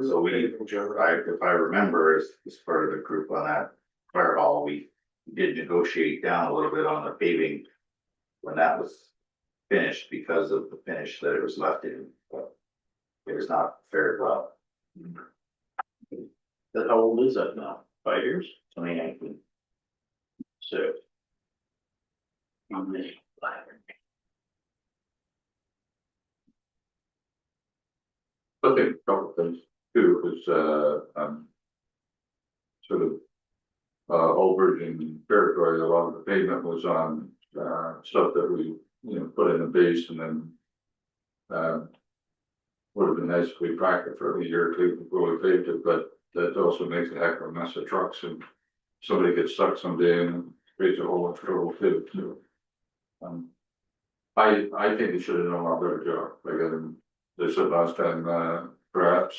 So we, if I remember, as part of the group on that fire hall, we did negotiate down a little bit on the paving when that was finished because of the finish that it was left in, but it was not fared well. How old is that now? 5 years? 2019. So. I think a couple of things too, is, sort of. Overage in territory, a lot of the pavement was on, stuff that we, put in the base and then. Would have been nice if we cracked it for a year or two before we paved it, but that also makes a heck of a mess of trucks and. Somebody gets stuck someday and creates a whole bunch of trouble too, so. I think they should have done a lot better job, like, they said last time, perhaps.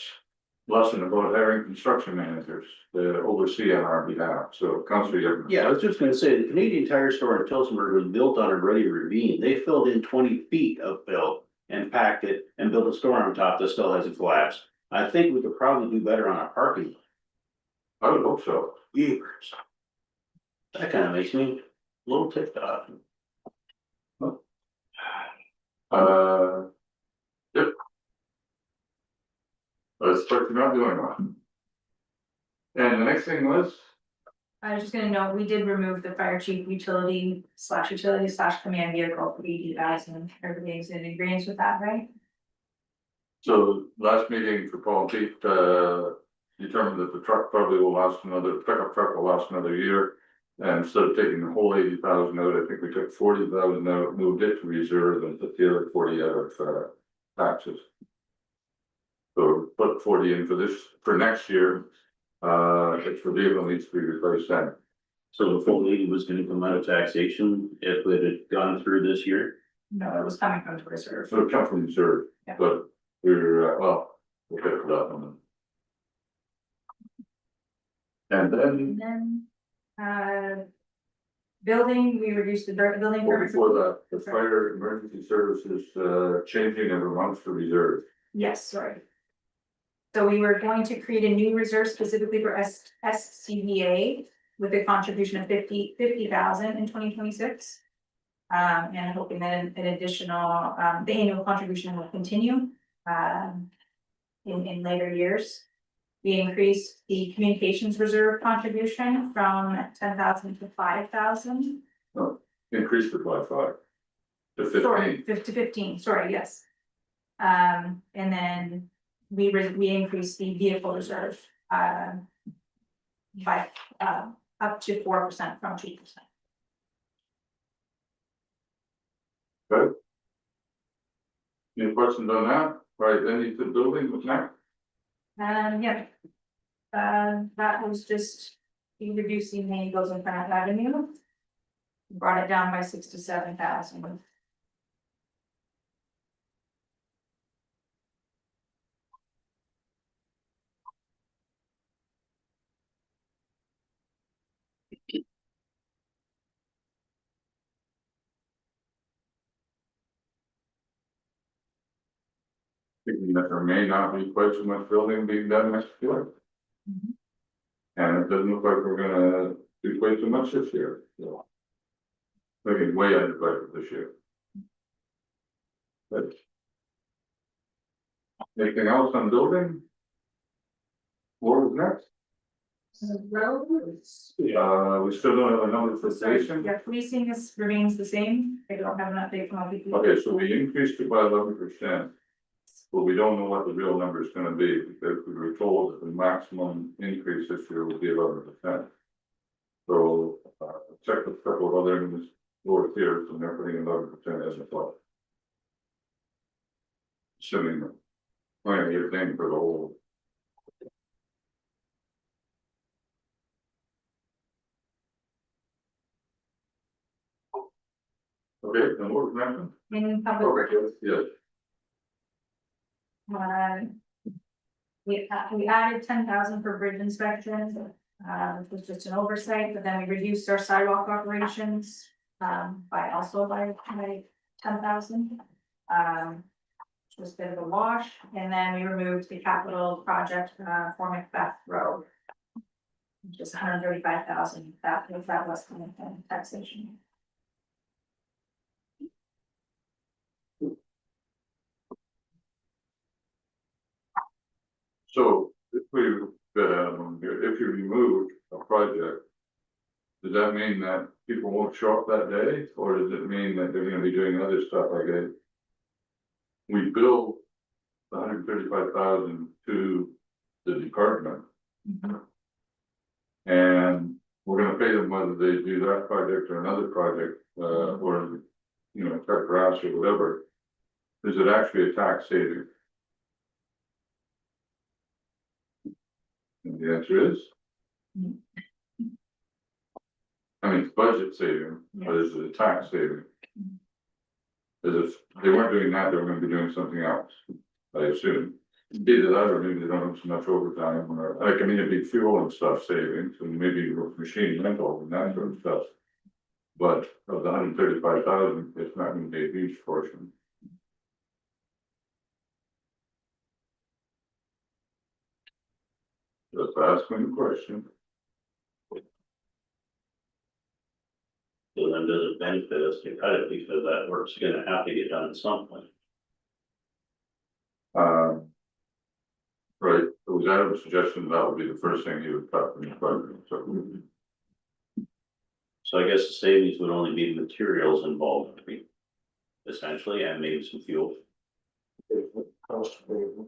Lesson about hiring construction managers to oversee on our behalf, so Councilor. Yeah, I was just gonna say, the Canadian Tire Store in Tillsonburg was built on a ruddy ravine. They filled in 20 feet of fill and packed it and built a store on top that still hasn't collapsed. I think we could probably do better on a parking. I would hope so. Years. That kind of makes me a little ticked off. Yep. Let's start not doing one. And the next thing was, I was just gonna note, we did remove the fire chief utility slash command vehicle for 80,000. Everything's in agreement with that, right? so last meeting for Paul and Pete, determined that the truck probably will last pickup truck will last another year. And instead of taking the whole 80,000 out, I think we took 40,000 out, moved it to reserve and put the other 40 out of, taxes. So put 40 in for next year, if the vehicle needs to be replaced then. So the full 80 was gonna come out of taxation if it had gone through this year. No, it was coming from the reserve. So it come from reserve, Yeah. but we're, we'll get to that one. And then, And then, building, we reduced the building. permit. before that, the fire emergency services, changing every month to reserve. Yes, sorry. So we were going to create a new reserve specifically for SCBA with a contribution of 50,000 in 2026. And hoping that an additional, the annual contribution will continue, in later years. We increased the communications reserve contribution from 10,000 to 5,000. Increased it by 5 to 15. Sorry, to 15, sorry, yes. And then we increased the vehicle reserve, by, up to 4% from 2%. Good. Any questions on that? Right, then you the building was next. Yeah. That was just reducing the Eagles and Pratt Avenue. Brought it down by 6 to 7,000. Thinking that there may not be quite so much building being done next year. And it doesn't look like we're gonna do quite so much this year, so. Maybe way under budget this year. But. Anything else on building? What was next? Roads. We still don't have a number for station. Yeah, policing remains the same. I don't have an update from all people. Okay, so we increased it by 11%. But we don't know what the real number is gonna be, because we were told that the maximum increase this year will be 11%. So, check with a couple of other lower tiers, and they're putting 11% as a thought. Assuming that, we're gonna get a thing for the whole. Okay, and what was next? In public, Yes. we added 10,000 for bridge inspection, which was just an oversight, but then we reduced our sidewalk operations. By 10,000. Which was a bit of a wash, and then we removed the capital project, for Macbeth Road. Which is 135,000, that was coming from taxation. So if if you remove a project. Does that mean that people won't show up that day, or does it mean that they're gonna be doing other stuff like that? We bill 135,000 to the department. And we're gonna pay them whether they do that project or another project, or, cut grass or whatever. Is it actually a tax saving? And the answer is. I mean, it's budget saving, but is it a tax saving? Because if they weren't doing that, they were gonna be doing something else, I assume. Either that or maybe they don't have so much overtime, or, like, I mean, it'd be fuel and stuff savings, and maybe machine rental and that sort of stuff. But of the 135,000, it's not gonna be a huge portion. Just asking a question. So then does it benefit us to cut it because that work's gonna have to get done at some point? Right, it was Adam's suggestion that would be the first thing he would cut from his budget, so. So I guess the savings would only be materials involved, essentially, and maybe some fuel.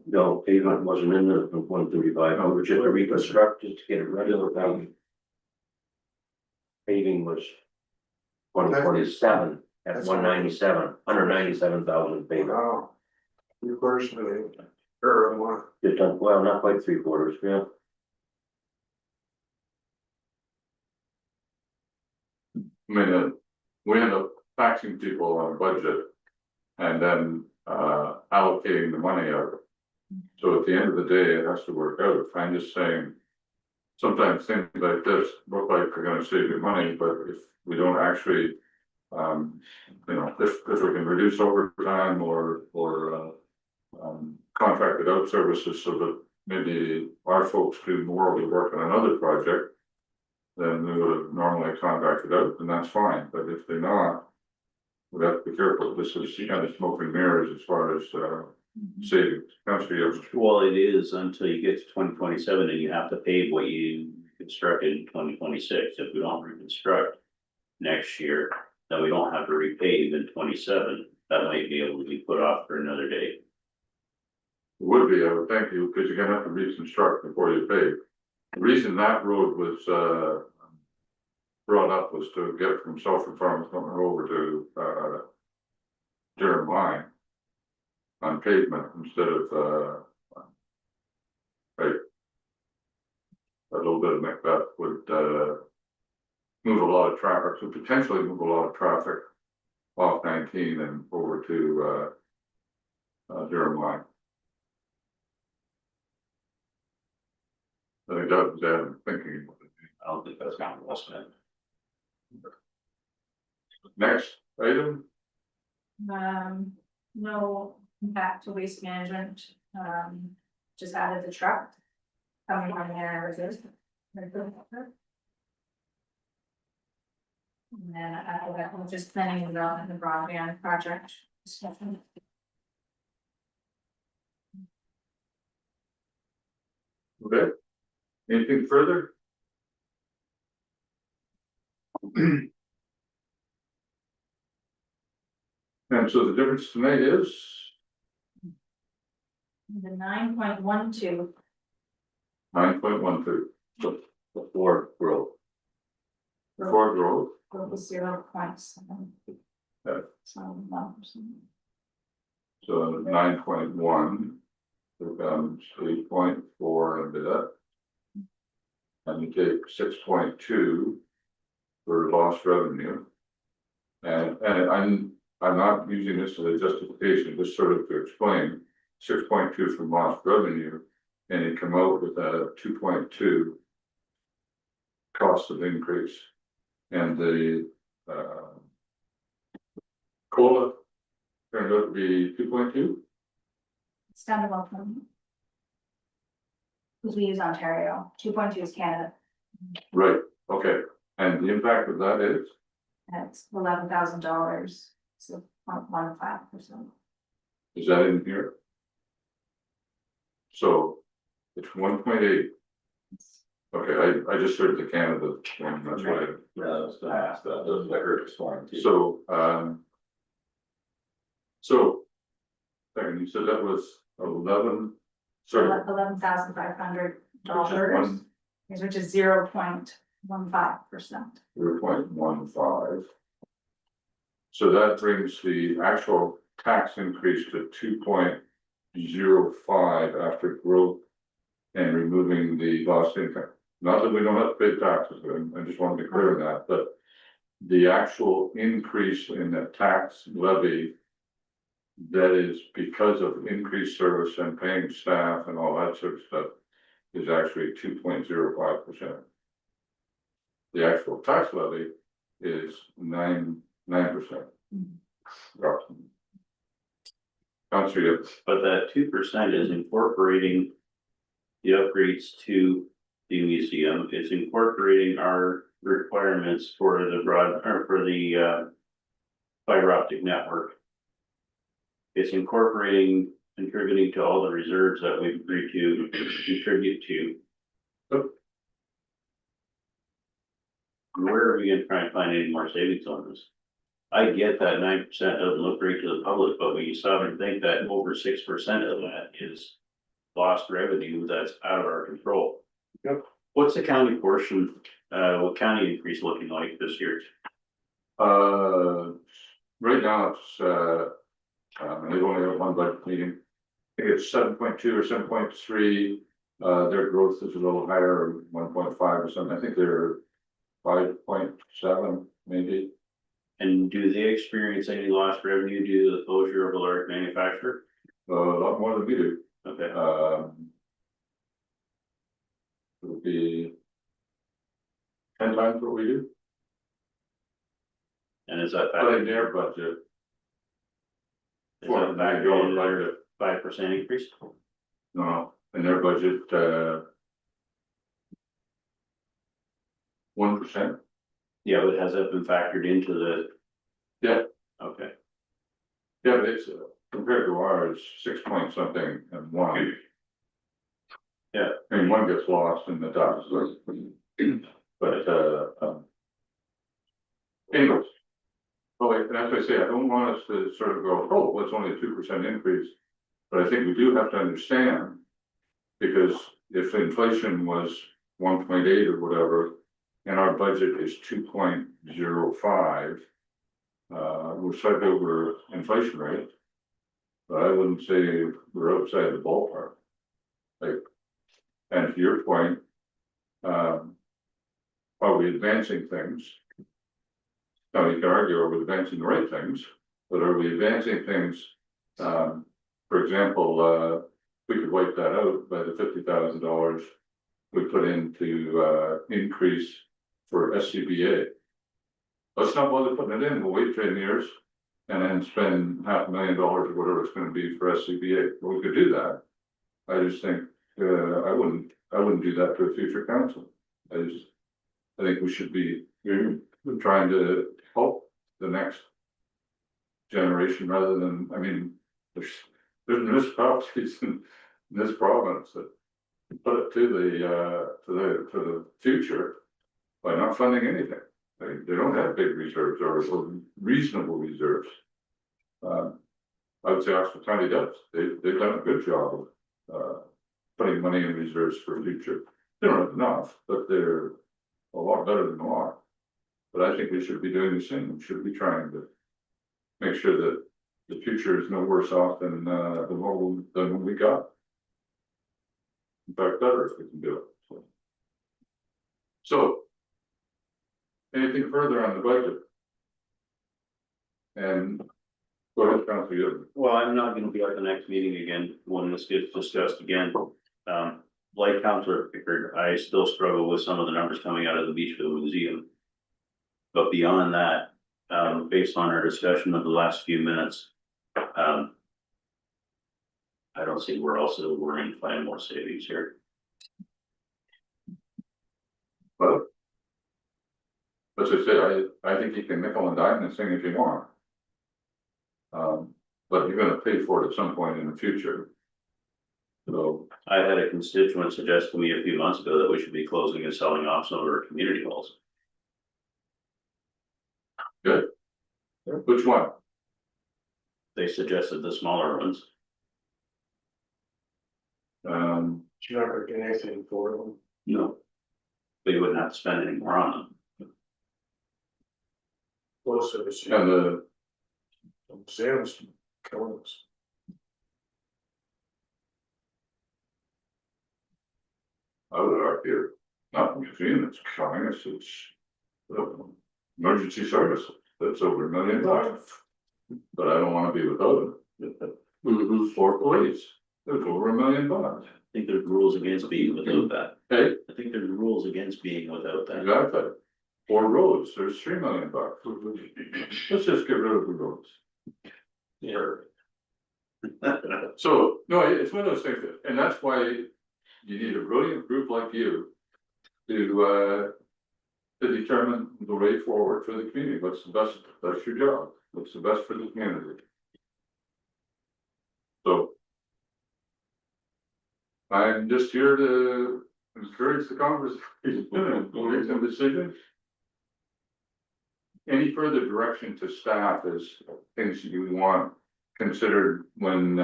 No, pavement wasn't in the 135, I was just reconstructed to get it ready with paving was 147 at 197, 197,000 pavement. Wow. You personally, or one. Just done, well, not quite 3/4, yeah. I mean, we end up taxing people on a budget and then allocating the money out. So at the end of the day, it has to work out. I'm just saying, sometimes things like this look like they're gonna save you money, but if we don't actually, you know, if we can reduce overtime or contracted out services so that maybe our folks do more of the work on another project than we would have normally contracted out, then that's fine, but if they're not, we have to be careful. This is kind of smoke and mirrors as far as savings. Councillor, Well, it is until you get to 2027 and you have to pay what you constructed in 2026. If we don't reconstruct next year, then we don't have to repave in 27. That might be able to be put off for another day. would be, I would thank you, because you're gonna have to reconstruct before you pay. The reason that road was brought up was to get from Sulphur Farms coming over to Durham Line on pavement instead of right. A little bit of Macbeth would move a lot of traffic, so potentially move a lot of traffic off 19 and over to Durham Line. I think that was Adam thinking. I don't think that's kind of well spent. Next item, No impact to waste management, just added the truck. Coming on there reserves. And then after that, we're just planning and development the broadband project. discussion. okay, anything further? And so the difference tonight is, The 9.12. 9.12, Before growth. before growth, Was 0.7. Yeah. So 1%. so 9.1 becomes 8.4 into that. And you take 6.2 for lost revenue. And I'm not using this as a justification, just sort of to explain, 6.2 from lost revenue. And you come out with a 2.2 cost of increase. And the COLA turned out to be 2.2. It's down to 1. Because we use Ontario, 2.2 is Canada, Right, okay, and the impact of that is, and it's $11,000, so 0.15%. is that in here? So it's 1.8. Okay, I just heard the Canada one, that's why. Yeah, I was gonna ask that, those I heard this one too. So second, you said that was 11, sorry, $11,500, which is 0.15%. 0.15. So that brings the actual tax increase to 2.05 after growth and removing the lost income. Not that we don't have to pay taxes, I just want to be clear on that, but the actual increase in the tax levy that is because of increased service and paying staff and all that sort of stuff is actually 2.05%. The actual tax levy is 9%. But that 2% is incorporating the upgrades to the museum, it's incorporating our requirements for the broad, or for the fiber optic network. It's incorporating, contributing to all the reserves that we've agreed to contribute to. Where are we gonna try and find any more savings on this? I get that 9% doesn't look great to the public, but when you stop and think that over 6% of that is lost revenue, that's out of our control. Yep. What's the county portion, what county increase looking like this year? Right now it's, they've only got one budget meeting. I think it's 7.2 or 7.3. Their growth is a little higher, 1.5 or something. I think they're 5.7 maybe. And do they experience any lost revenue due to the closure of a large manufacturer? A lot more than we do. Okay, It would be 10 times what we do, and is that but in their budget. Is that factored into their 5% increase? No, in their budget, 1%. Yeah, but has that been factored into the? Yeah. Okay, Yeah, but it's compared to ours, 6 point something and 1. Yeah. I mean, one gets lost in the dust, but, anyways. Well, and as I say, I don't want us to sort of go, oh, well, it's only a 2% increase. But I think we do have to understand, because if inflation was 1.8 or whatever, and our budget is 2.05, we're slightly over inflation rate. But I wouldn't say we're outside the ballpark. Like, and to your point, are we advancing things? Now, you can argue, are we advancing the right things, but are we advancing things, for example, we could wipe that out by the $50,000 we put into, increase for SCBA. Let's not bother putting it in, we'll wait 10 years and then spend $500,000 or whatever it's gonna be for SCBA. Well, we could do that. I just think, I wouldn't do that to a future council. I think we should be, we're trying to help the next generation rather than, I mean, there's municipalities in this province that put it to the future by not funding anything. They don't have big reserves or reasonable reserves. I would say Oxford County does. They've done a good job of putting money in reserves for future. They don't have enough, but they're a lot better than a lot. But I think we should be doing the same. We should be trying to make sure that the future is no worse off than what we got. In fact, better if we can do it. So, anything further on the budget? And go ahead, Councilor Yoder. well, I'm not gonna be at the next meeting again when this gets discussed again. Like Councilor Pickard, I still struggle with some of the numbers coming out of the Beachville Museum. But beyond that, based on our discussion of the last few minutes, I don't see where else we're in find more savings here. Well, as I said, I think you can nickel and dime this thing if you want. But you're gonna pay for it at some point in the future. So, I had a constituent suggest to me a few months ago that we should be closing and selling off some of our community halls. good. Which one? They suggested the smaller ones. You're not gonna get anything for them. No. But you wouldn't have to spend any more on them. Close to the And the, museums killing us. I would argue, not the museum that's killing us, it's emergency services, that's over $1 million. But I don't wanna be without it. For police, there's over $1 million. I think there's rules against being without that. Hey, I think there's rules against being without that. exactly. For roads, there's $3 million. Let's just get rid of the roads. Yeah. So, no, it's one of those things, and that's why you need a brilliant group like you to determine the way forward for the community, what's the best, that's your job, what's the best for the community. So. I'm just here to encourage the conversation, make some decisions. Any further direction to staff is things you want considered when,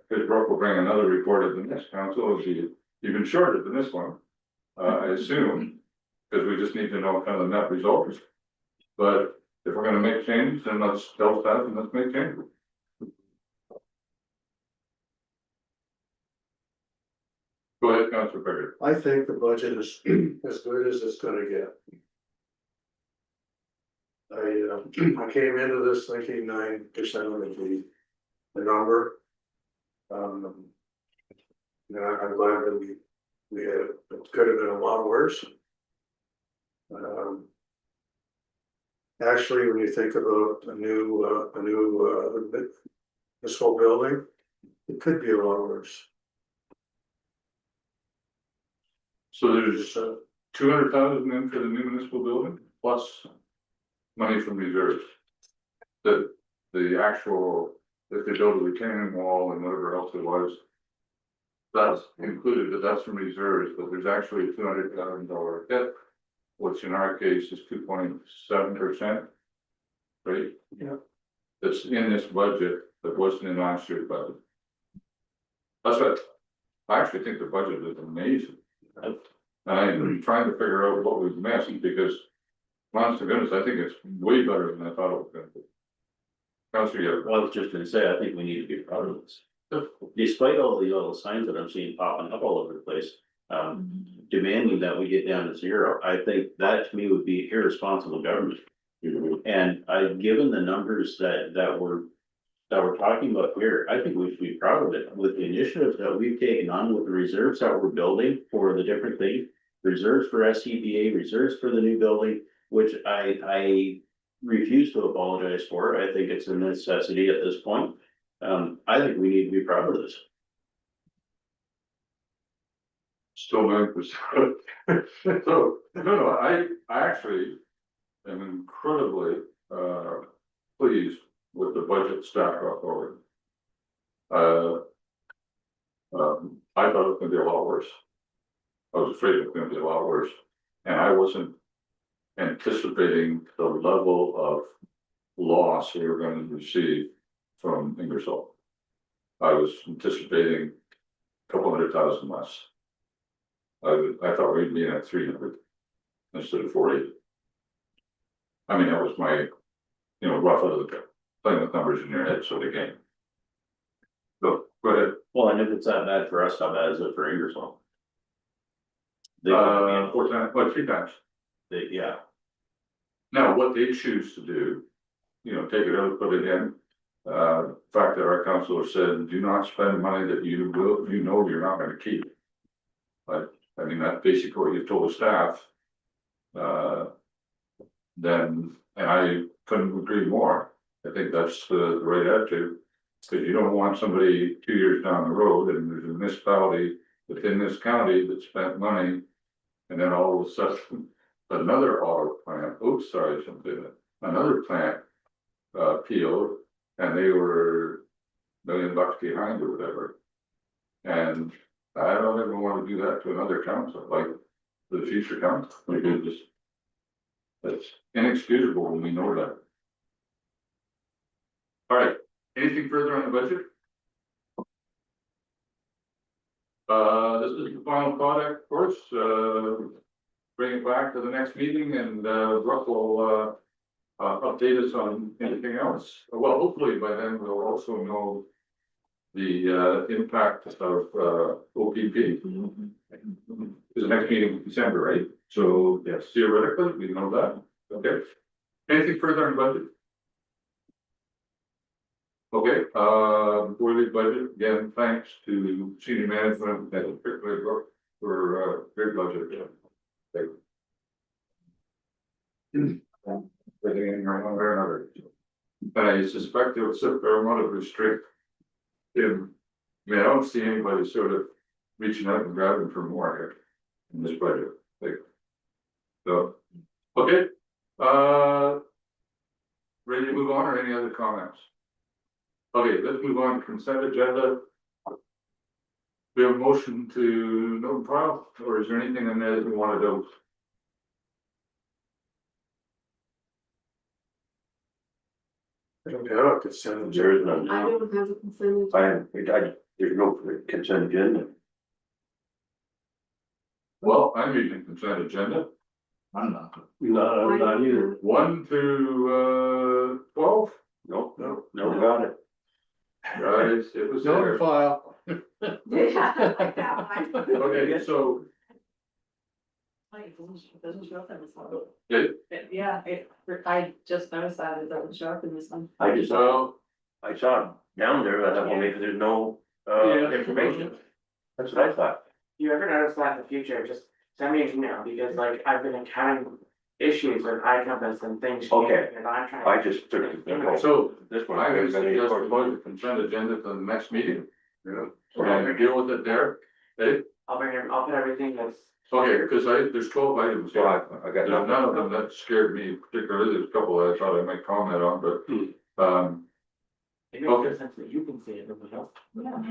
Chris Brook will bring another report at the next council, it'll be even shorter than this one. I assume, because we just need to know kind of the net results. But if we're gonna make changes, then let's tell staff and let's make changes. Go ahead, Councilor Berger. I think the budget is as good as it's gonna get. I came into this thinking 9% would be the number. And I'm glad that we had, it could have been a lot worse. Actually, when you think about a new this whole building, it could be a lot worse. So there's 200,000 in for the new municipal building plus money from reserves. The actual, if they build a retaining wall and whatever else it was. That's included, but that's from reserves, but there's actually a $200,000 hit, which in our case is 2.7%. Right? Yeah. That's in this budget, that wasn't in last year's budget. That's what, I actually think the budget is amazing. I'm trying to figure out what we've missed, because honest to goodness, I think it's way better than I thought it was gonna be. Councilor, yeah. Well, I was just gonna say, I think we need to be proud of this. Despite all the yellow signs that I'm seeing popping up all over the place, demanding that we get down to zero, I think that to me would be irresponsible government. And given the numbers that we're talking about here, I think we should be proud of it with the initiatives that we've taken on with the reserves that we're building for the different things. Reserves for SCBA, reserves for the new building, which I refuse to apologize for. I think it's a necessity at this point. I think we need to be proud of this. Still 9%. So, no, I actually am incredibly, pleased with the budget stack up forward. I thought it was gonna be a lot worse. I was afraid it was gonna be a lot worse, and I wasn't anticipating the level of loss we were gonna receive from Ingersoll. I was anticipating a couple 100,000 less. I thought we'd be at 300 instead of 480. I mean, that was my, rough out of the playing with numbers in your head, so they came. Go ahead. Well, and if it's that bad for us, how bad is it for Ingersoll? 4 times, 3 times. Yeah. Now, what they choose to do, take it out, put it in. The fact that our councilor said, do not spend money that you you're not gonna keep. But, I mean, that's basically what you've told the staff. Then, and I couldn't agree more. I think that's the right attitude. Because you don't want somebody 2 years down the road and there's a municipality within this county that spent money. And then all of a sudden, another auto plant, another plant peeled, and they were $1 million behind or whatever. And I don't ever want to do that to another council, like the future council, because that's inexcusable when we know that. All right, anything further on the budget? This is the final product, of course, bring it back to the next meeting, and Brooke will update us on anything else. Well, hopefully by then we'll also know the impact of OPP. The next meeting in December, right? So yes, theoretically, we know that. Okay. Anything further on budget? Okay, before the budget, again, thanks to senior management and particularly Brooke for great budget. Thank you. Everything in one way or another. And I suspect there was a fair amount of restrict. I mean, I don't see anybody sort of reaching out and grabbing for more here in this budget. Like, So, okay, ready to move on or any other comments? Okay, let's move on to consent agenda. We have a motion to no file, or is there anything in there that we want to do? I don't have a consent There is agenda. none. I don't have a consent. There's no consent agenda. Well, I'm reading consent agenda, I'm not. No, I'm not either. 1 to 12, Nope, no, got it. guys, it was No there. file. Yeah, I like that one. Okay, so, It doesn't show up in this one. yeah, I just noticed that it doesn't show up in this one. I just, so, I saw it down there, I thought, well, maybe there's no, Yeah. information. That's what I thought. You ever notice that in the future, just send me an email, because like I've been encountering issues with iCompass and things. Okay. And I'm trying. I just took it. so This one. I would suggest we go to consent agenda for the next meeting. Yeah. And deal with it there. Hey, I'll put everything that's. okay, because there's 12 items. So here. I got There's nothing. none of them that scared me particularly, there's a couple I thought I might comment on, but, It makes Okay. sense that you can see it, nobody else.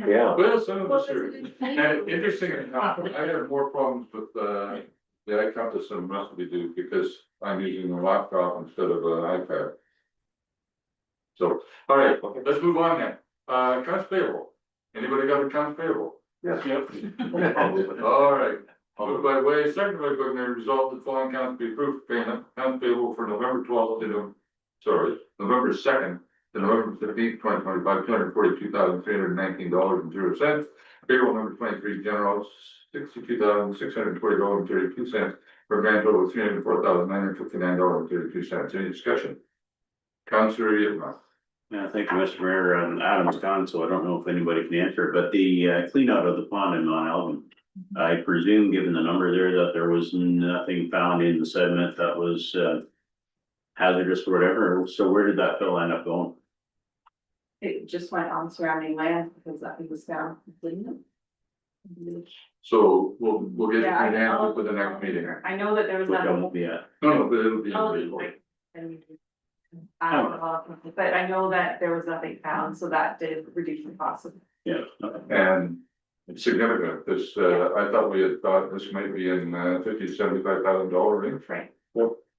Yeah. well, some of us are. And interesting enough, I have more problems with, the iCompass than most of you do, because I'm using a laptop instead of an iPad. So, all right, let's move on then, accounts payable, anybody got accounts payable? Yes. Yep. All right, moved by Way, second by Bugner, resolve the following accounts be approved for payment, accounts payable for November 12th to, November 2nd to November 15th, 2025, $242,319.00. Payroll number 23, general, $62,620.32, for a grand total of $304,959.32. Any discussion? Councilor Yvonne. Yeah, thank you, Mr. Mayor, Adam's gone, so I don't know if anybody can answer, it, but the clean out of the pond in Mount Elgin. I presume, given the number there, that there was nothing found in the sediment that was hazardous or whatever, so where did that fill end up going? It just went on surrounding land because that was found, didn't it? So we'll get it Yeah, in hand I'll- for the next meeting. I know that there was Which I nothing. won't be at. No, but it'll be. Oh, in the report. like, I don't know, but I know that there was nothing found, so that did reduce the cost of. Yeah, okay. And it's significant, this, I thought we had thought this might be in $50,000 to $75,000 range. Right.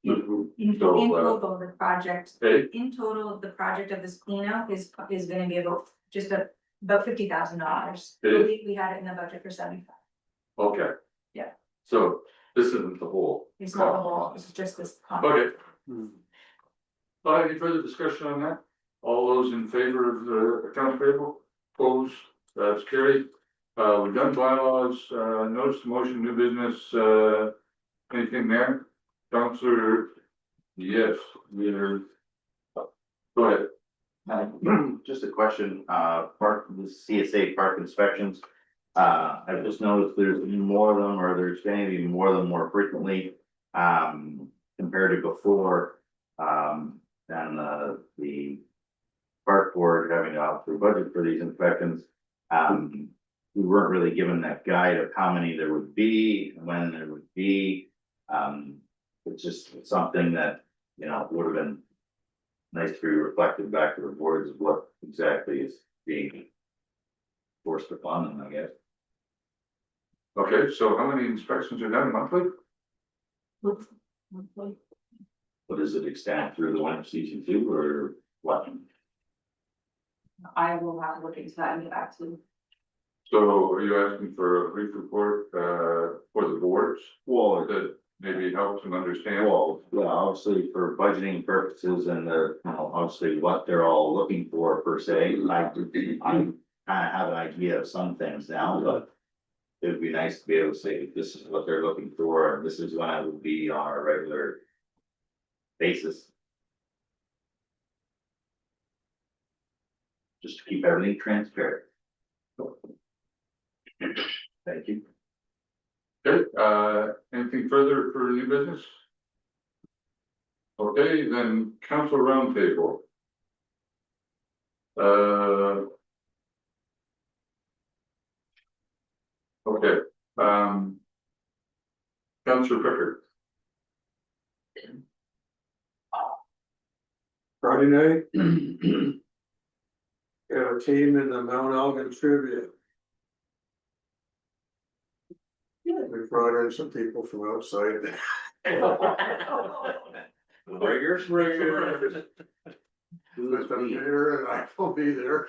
In So, total, the project, hey, in total, the project of this cleanup is gonna be just about $50,000. It is. We had it in the budget for 75. okay. Yeah. So this isn't the whole. It's not the whole, it's just this. Okay. Any further discussion on that? All those in favor of the accounts payable, opposed, that's carried. We've done bylaws, notice of motion, new business, anything there? Counselor, yes, we're. Go ahead. Just a question, park, the CSA park inspections. I've just noticed there's more of them, or there's going to be more of them more frequently, compared to before. And the park board having to opt for budget for these inspections. We weren't really given that guide of how many there would be, when there would be. It's just something that, you know, would have been nice to be reflected back to the boards of what exactly is being forced upon them, I guess. Okay, so how many inspections are done monthly? But does it extend through the winter season too, or what? I will have to look into that and get back to you. So are you asking for a brief report, for the boards? Well, That maybe helps them understand? well, yeah, obviously for budgeting purposes and the, you know, obviously what they're all looking for per se, I kind of have an idea of some things now, but. It would be nice to be able to say, this is what they're looking for, and this is when I will be on a regular basis. Just to keep everything transparent. Thank you. Okay, anything further for new business? Okay, then council roundtable. Okay, Councilor Pickard. Friday night. Got a team in the Mount Elgin trivia. We brought in some people from outside. Riggers? With them here and I will be there.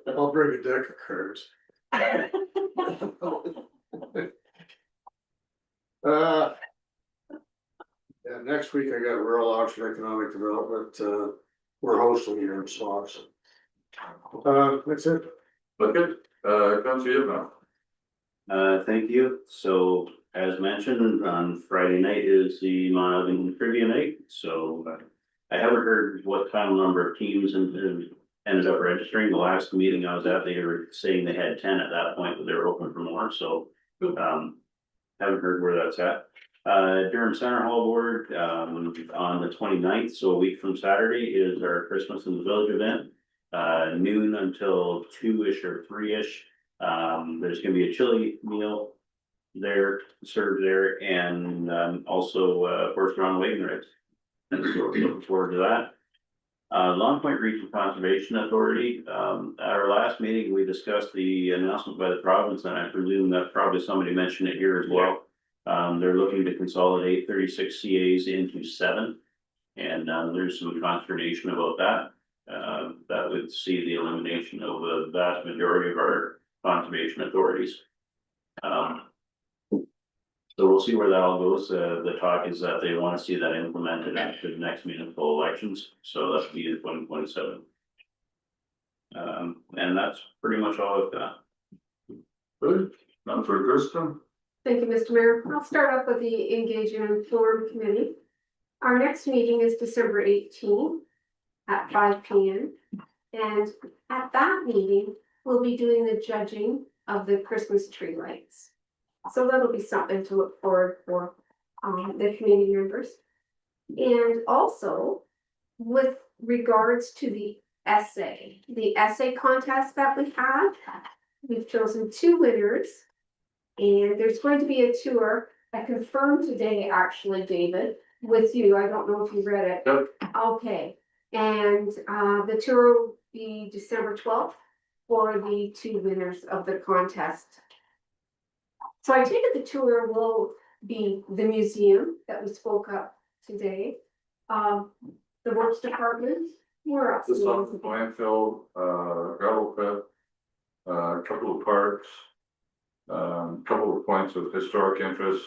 I'll bring a deck of cards. Yeah, next week I got rural option economic development, we're hosting here in Sloss. That's it. Okay, Councilor Yvonne. Thank you. So as mentioned, on Friday night is the Mile End Trivia Night, so I haven't heard what final number of teams ended up registering. The last meeting I was at, they were saying they had 10 at that point, but they were open for more, so haven't heard where that's at. Durham Center Hall Board, on the 29th, so a week from Saturday, is our Christmas in the Village event. Noon until 2-ish or 3-ish. There's gonna be a chili meal there, served there, and also horse drawn wagon rides. And so we're looking forward to that. Long Point Regional Conservation Authority, at our last meeting, we discussed the announcement by the province, and I presume that probably somebody mentioned it here as well. They're looking to consolidate 36 CAs into 7, and there's some consternation about that. That would see the elimination of the vast majority of our conservation authorities. So we'll see where that all goes. The talk is that they want to see that implemented after the next municipal elections, so that'll be in 2027. And that's pretty much all I've got. Good, none for Kristen. Thank you, Mr. Mayor. I'll start off with the Engage and Inform Committee. Our next meeting is December 18th at 5 p.m. And at that meeting, we'll be doing the judging of the Christmas tree lights. So that'll be something to look forward for the community members. And also, with regards to the essay contest that we have, we've chosen 2 winners. And there's going to be a tour. I confirmed today, actually, David, with you. I don't know if you read it. Yep. Okay, and the tour will be December 12th for the 2 winners of the contest. So I take it the tour will be the museum that we spoke up today, the works department, where else? The South landfill, gravel pit, a couple of parks, couple of points of historic interest,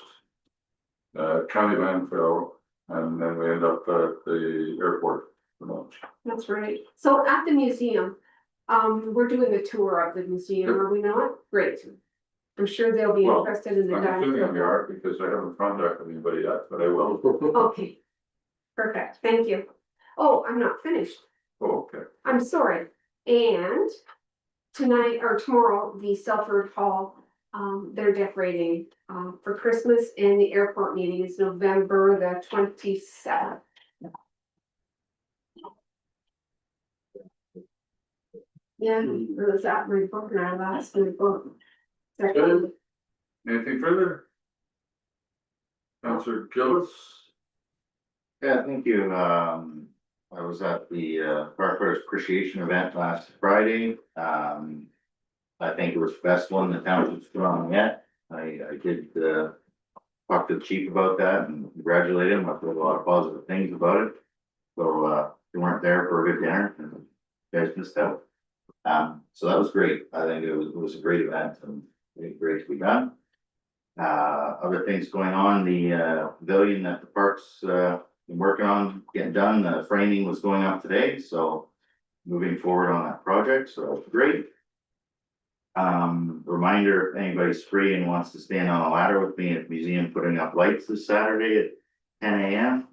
county landfill, and then we end up at the airport for lunch. That's right. So at the museum, we're doing a tour of the museum, are we not? Great. I'm sure they'll be Well, interested in the I'm assuming we dining. are, because I haven't contacted anybody yet, but I will. Okay. Perfect, thank you. Oh, I'm not finished. Oh, okay. I'm sorry. And tonight or tomorrow, the Selford Hall, they're decorating for Christmas, and the airport meeting is November the 27th. Yeah, it was at my book, and I lost my book. Good. Anything further? Councilor Gillis? Yeah, thank you. I was at the Firefighters Appreciation event last Friday. I think it was the best one the township's put on yet. I did talk to the chief about that and congratulate him. I've heard a lot of positive things about it. So if you weren't there for a good dinner, and you guys missed out. So that was great. I think it was a great event and great to be done. Other things going on, the pavilion that the parks been working on getting done, the framing was going up today, so moving forward on that project, so that's great. Reminder, if anybody's free and wants to stand on a ladder with me at the museum putting up lights this Saturday at 10 a.m.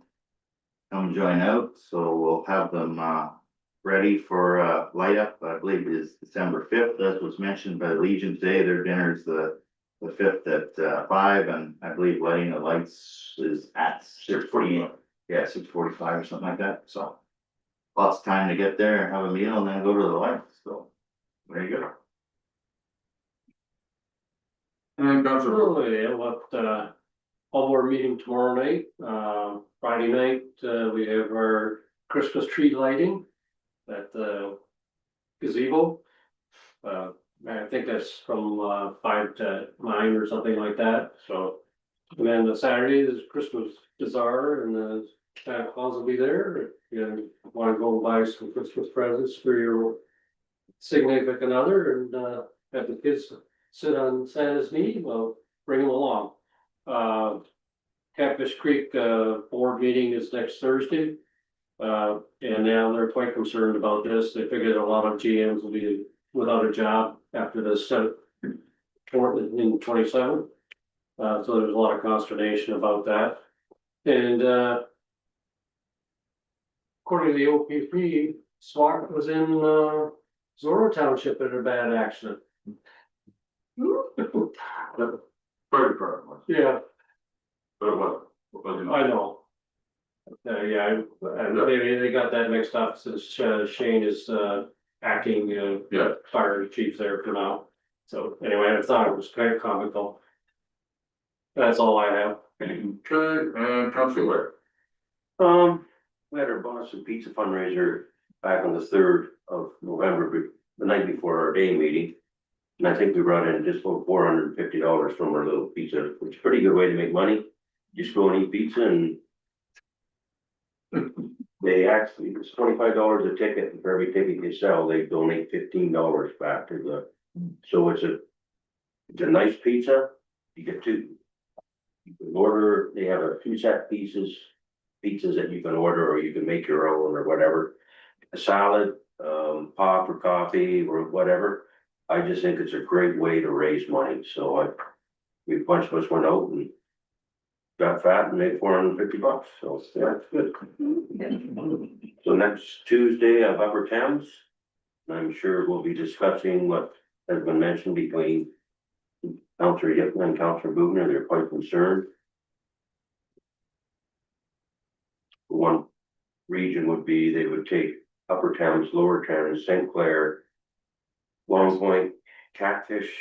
Come join out, so we'll have them ready for light up. I believe it is December 5th, as was mentioned by the Legion today. Their dinner is the 5th at 5, and I believe lighting the lights is at 6:40. Yeah, 6:45 or something like that, so lots of time to get there and have a meal and then go to the lights, so there you go. And Councilor. Really, what all board meeting tomorrow night. Friday night, we have our Christmas tree lighting at the gazebo. I think that's from 5 to 9 or something like that, so. And then the Saturday is Christmas bazaar and the Santa Claus will be there. If you wanna go buy some Christmas presents for your significant other and have the kids sit on Santa's knee, well, bring them along. Catfish Creek board meeting is next Thursday. And now they're quite concerned about this. They figured a lot of GMs will be without a job after this in 27. So there's a lot of consternation about that. And according to the OPP, SWAT was in Zorro Township in a bad accident. The fire department was, Yeah, but it wasn't. I know. Yeah, and maybe they got that mixed up since Shane is acting Yeah, fire chief there for now. So anyway, I thought it was kind of comical. That's all I have. okay, and Councilor Ware. We had our Boston Pizza fundraiser back on the 3rd of November, the night before our day meeting. And I think we brought in just about $450 from our little pizza, which is a pretty good way to make money. Just go and eat pizza and they actually, it's $25 a ticket, and for every ticket you sell, they donate $15 back to the, so it's a nice pizza, you get two. You can order, they have a 2 set pizzas that you can order, or you can make your own or whatever. A salad, pop or coffee or whatever. I just think it's a great way to raise money, so we, a bunch of us went out and got fat and made $450, so yeah, it's good. So next Tuesday of Upper Thames, I'm sure we'll be discussing what has been mentioned between Councillor Yipman and Councillor Bugner. They're quite concerned. One region would be, they would take Upper Thames, Lower Thames, St. Clair, Long Point, Catfish,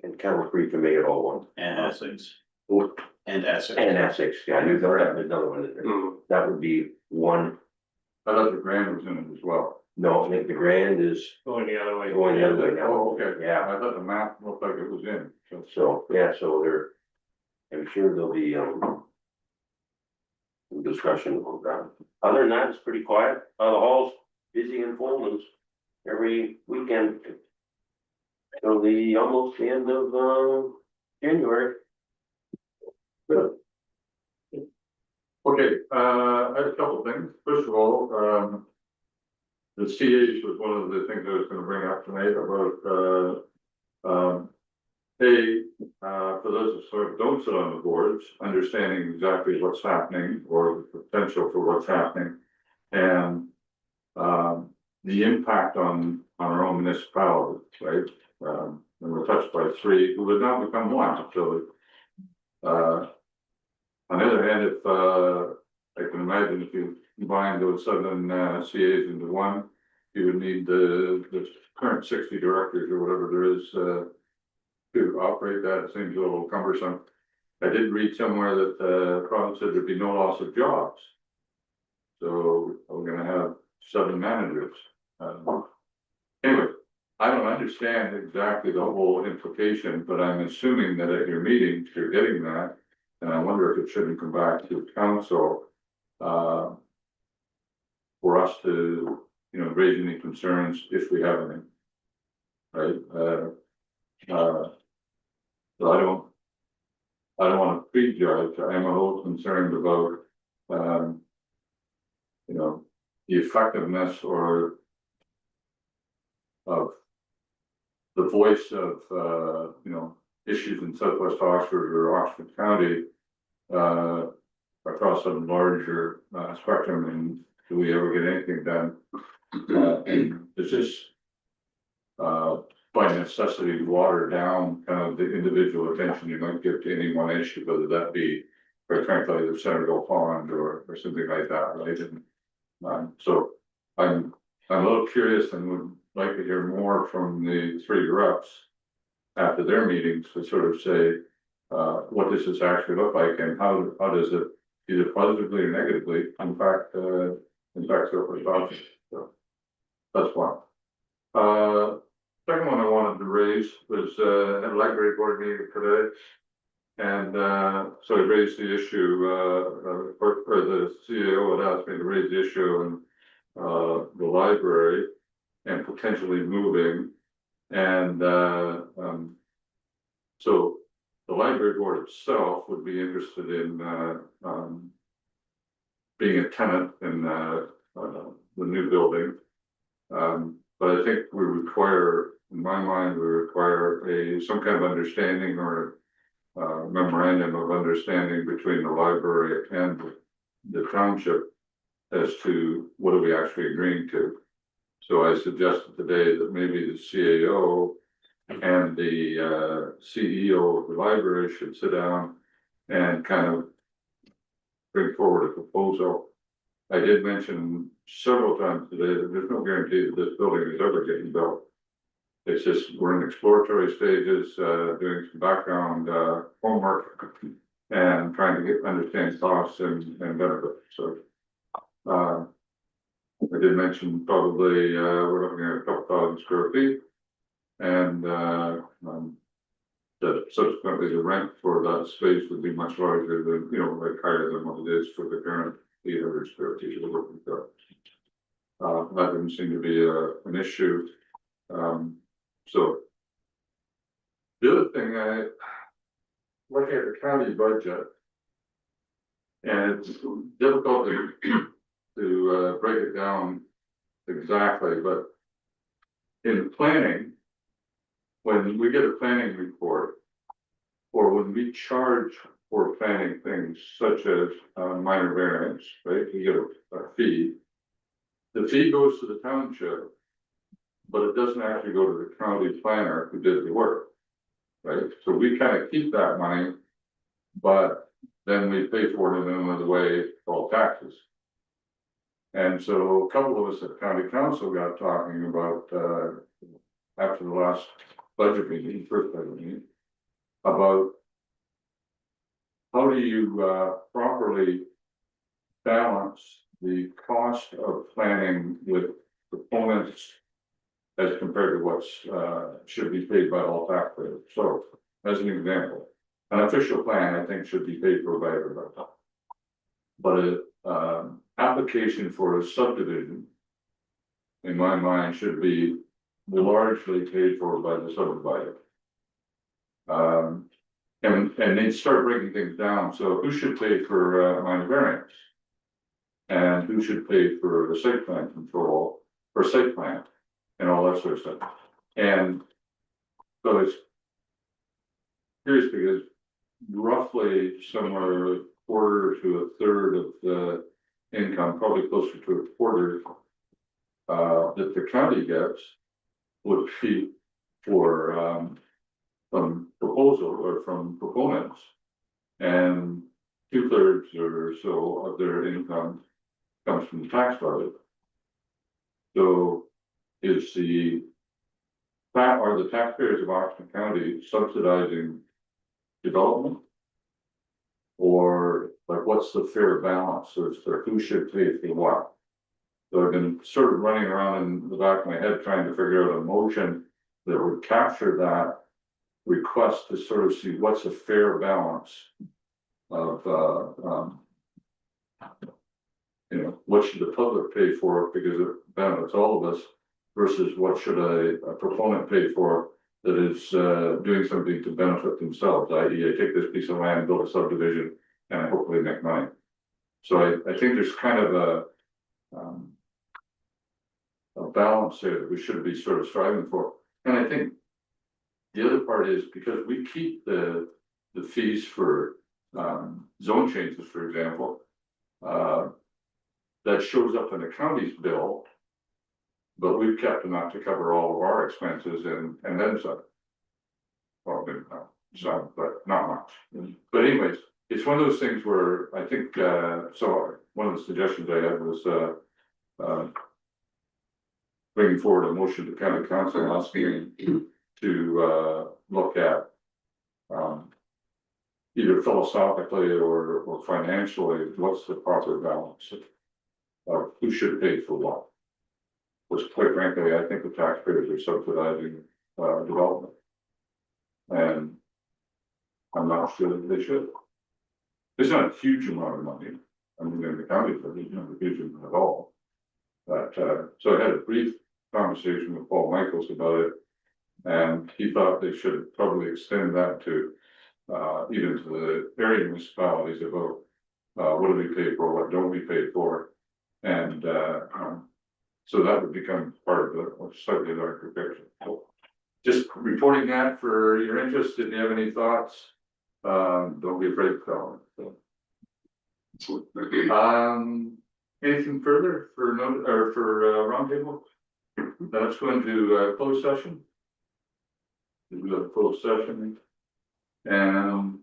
and Kettle Creek to make it all one. And Essex. Or- And Essex. And Essex, yeah, there's another one in there. That would be one. I thought the Grand was in it as well. No, I think the Grand is Going the other way. going the other way now. Oh, okay. Yeah, I thought the map looked like it was in, so. so, yeah, so there, I'm sure there'll be, some discussion about that. Other than that, it's pretty quiet. The hall's busy and full and every weekend. Till almost the end of, January. Good. Okay, I have a couple things. First of all, the CH was one of the things I was gonna bring up tonight about, for those who sort of don't sit on the boards, understanding exactly what's happening or the potential for what's happening. And, the impact on our own municipality, right? And we're touched by 3 who would now become 1, so. On the other hand, if, I can imagine if you combine those 7 CAs into 1, you would need the current 60 directors or whatever there is, to operate that. It seems a little cumbersome. I did read somewhere that the province said there'd be no loss of jobs. So we're gonna have 7 managers. Anyway, I don't understand exactly the whole implication, but I'm assuming that at your meetings, you're getting that. And I wonder if it shouldn't come back to council, for us to, raise any concerns if we have any. Right, so I don't wanna prejudge. I'm a little concerned about, the effectiveness or of the voice of, issues in Southwest Oxford or Oxford County, across a larger, spectrum, and do we ever get anything done? And it's just, by necessity, water down kind of the individual attention you might give to any one issue, whether that be, quite frankly, the Centerville Pond or something like that, right? And, so I'm a little curious and would like to hear more from the 3 reps after their meetings to sort of say, what does this actually look like and how does it either positively or negatively impact surplus value? So that's one. Second one I wanted to raise was, at a library board meeting today. And, so I raised the issue, or the CEO had asked me to raise the issue in, the library and potentially moving. And, so the library board itself would be interested in, being a tenant in, the new building. But I think we require, in my mind, we require some kind of understanding or memorandum of understanding between the library and the township as to what are we actually agreeing to. So I suggested today that maybe the CAO and the CEO of the library should sit down and kind of bring forward a proposal. I did mention several times today that there's no guarantee that this building is ever getting built. It's just, we're in exploratory stages, doing some background, homework and trying to understand costs and benefits, so. I did mention probably, we're looking at a couple thousand square feet. And, that subsequently the rent for that space would be much larger than, like higher than what it is for the current 800 square feet of working car. That didn't seem to be an issue. So the other thing, I look at the county budget, and it's difficult to break it down exactly, but in planning, when we get a planning report, or when we charge for planning things such as minor variance, right, we get a fee. The fee goes to the township, but it doesn't actually go to the county planner who did the work, right? So we kind of keep that money, but then we pay for it in another way, all taxes. And so a couple of us at county council got talking about, after the last budget meeting, first budget meeting, about how do you properly balance the cost of planning with proponents as compared to what's should be paid by all taxpayers. So, as an example, an official plan, I think, should be paid for by everybody. But an application for a subdivision, in my mind, should be largely paid for by the subdivider. And they start breaking things down. So who should pay for minor variance? And who should pay for the site plan control or site plan and all that sort of stuff? And so it's curious because roughly somewhere a quarter to a third of the income, probably closer to a quarter, that the county gets would be for from proposal or from proponents, and 2/3 or so of their income comes from the tax budget. So is are the taxpayers of Oxford County subsidizing development? Or like what's the fair balance as to who should pay for what? So I've been sort of running around in the back of my head trying to figure out a motion that would capture that request to sort of see what's a fair balance of what should the public pay for because it benefits all of us versus what should a proponent pay for that is doing something to benefit themselves, i.e. I take this piece of land, build a subdivision, and I hopefully make money. So I think there's kind of a balance here that we should be sort of striving for. And I think the other part is because we keep the fees for zone changes, for example, that shows up in the county's bill, but we've kept enough to cover all of our expenses and then some. Well, maybe not some, but not much. But anyways, it's one of those things where I think, so one of the suggestions I had was bringing forward a motion to county council asking to look at either philosophically or financially, what's the proper balance? Of who should pay for what? Which quite frankly, I think the taxpayers are subsidizing, development. And I'm not sure that they should. It's not a huge amount of money, I mean, in the county, but it's not a huge amount at all. But, so I had a brief conversation with Paul Michaels about it. And he thought they should probably extend that to, even to the area municipalities about, what do we pay for, what don't we pay for? And, so that would become part of the slightly larger picture. So just reporting that for your interest, if you have any thoughts, don't be afraid to call. So. Anything further for note or for roundtable? Let's go into closed session. We have a closed session. And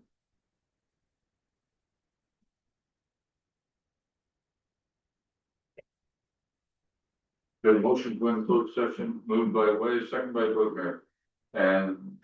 the motion to go into closed session moved by Way, second by Bookner. And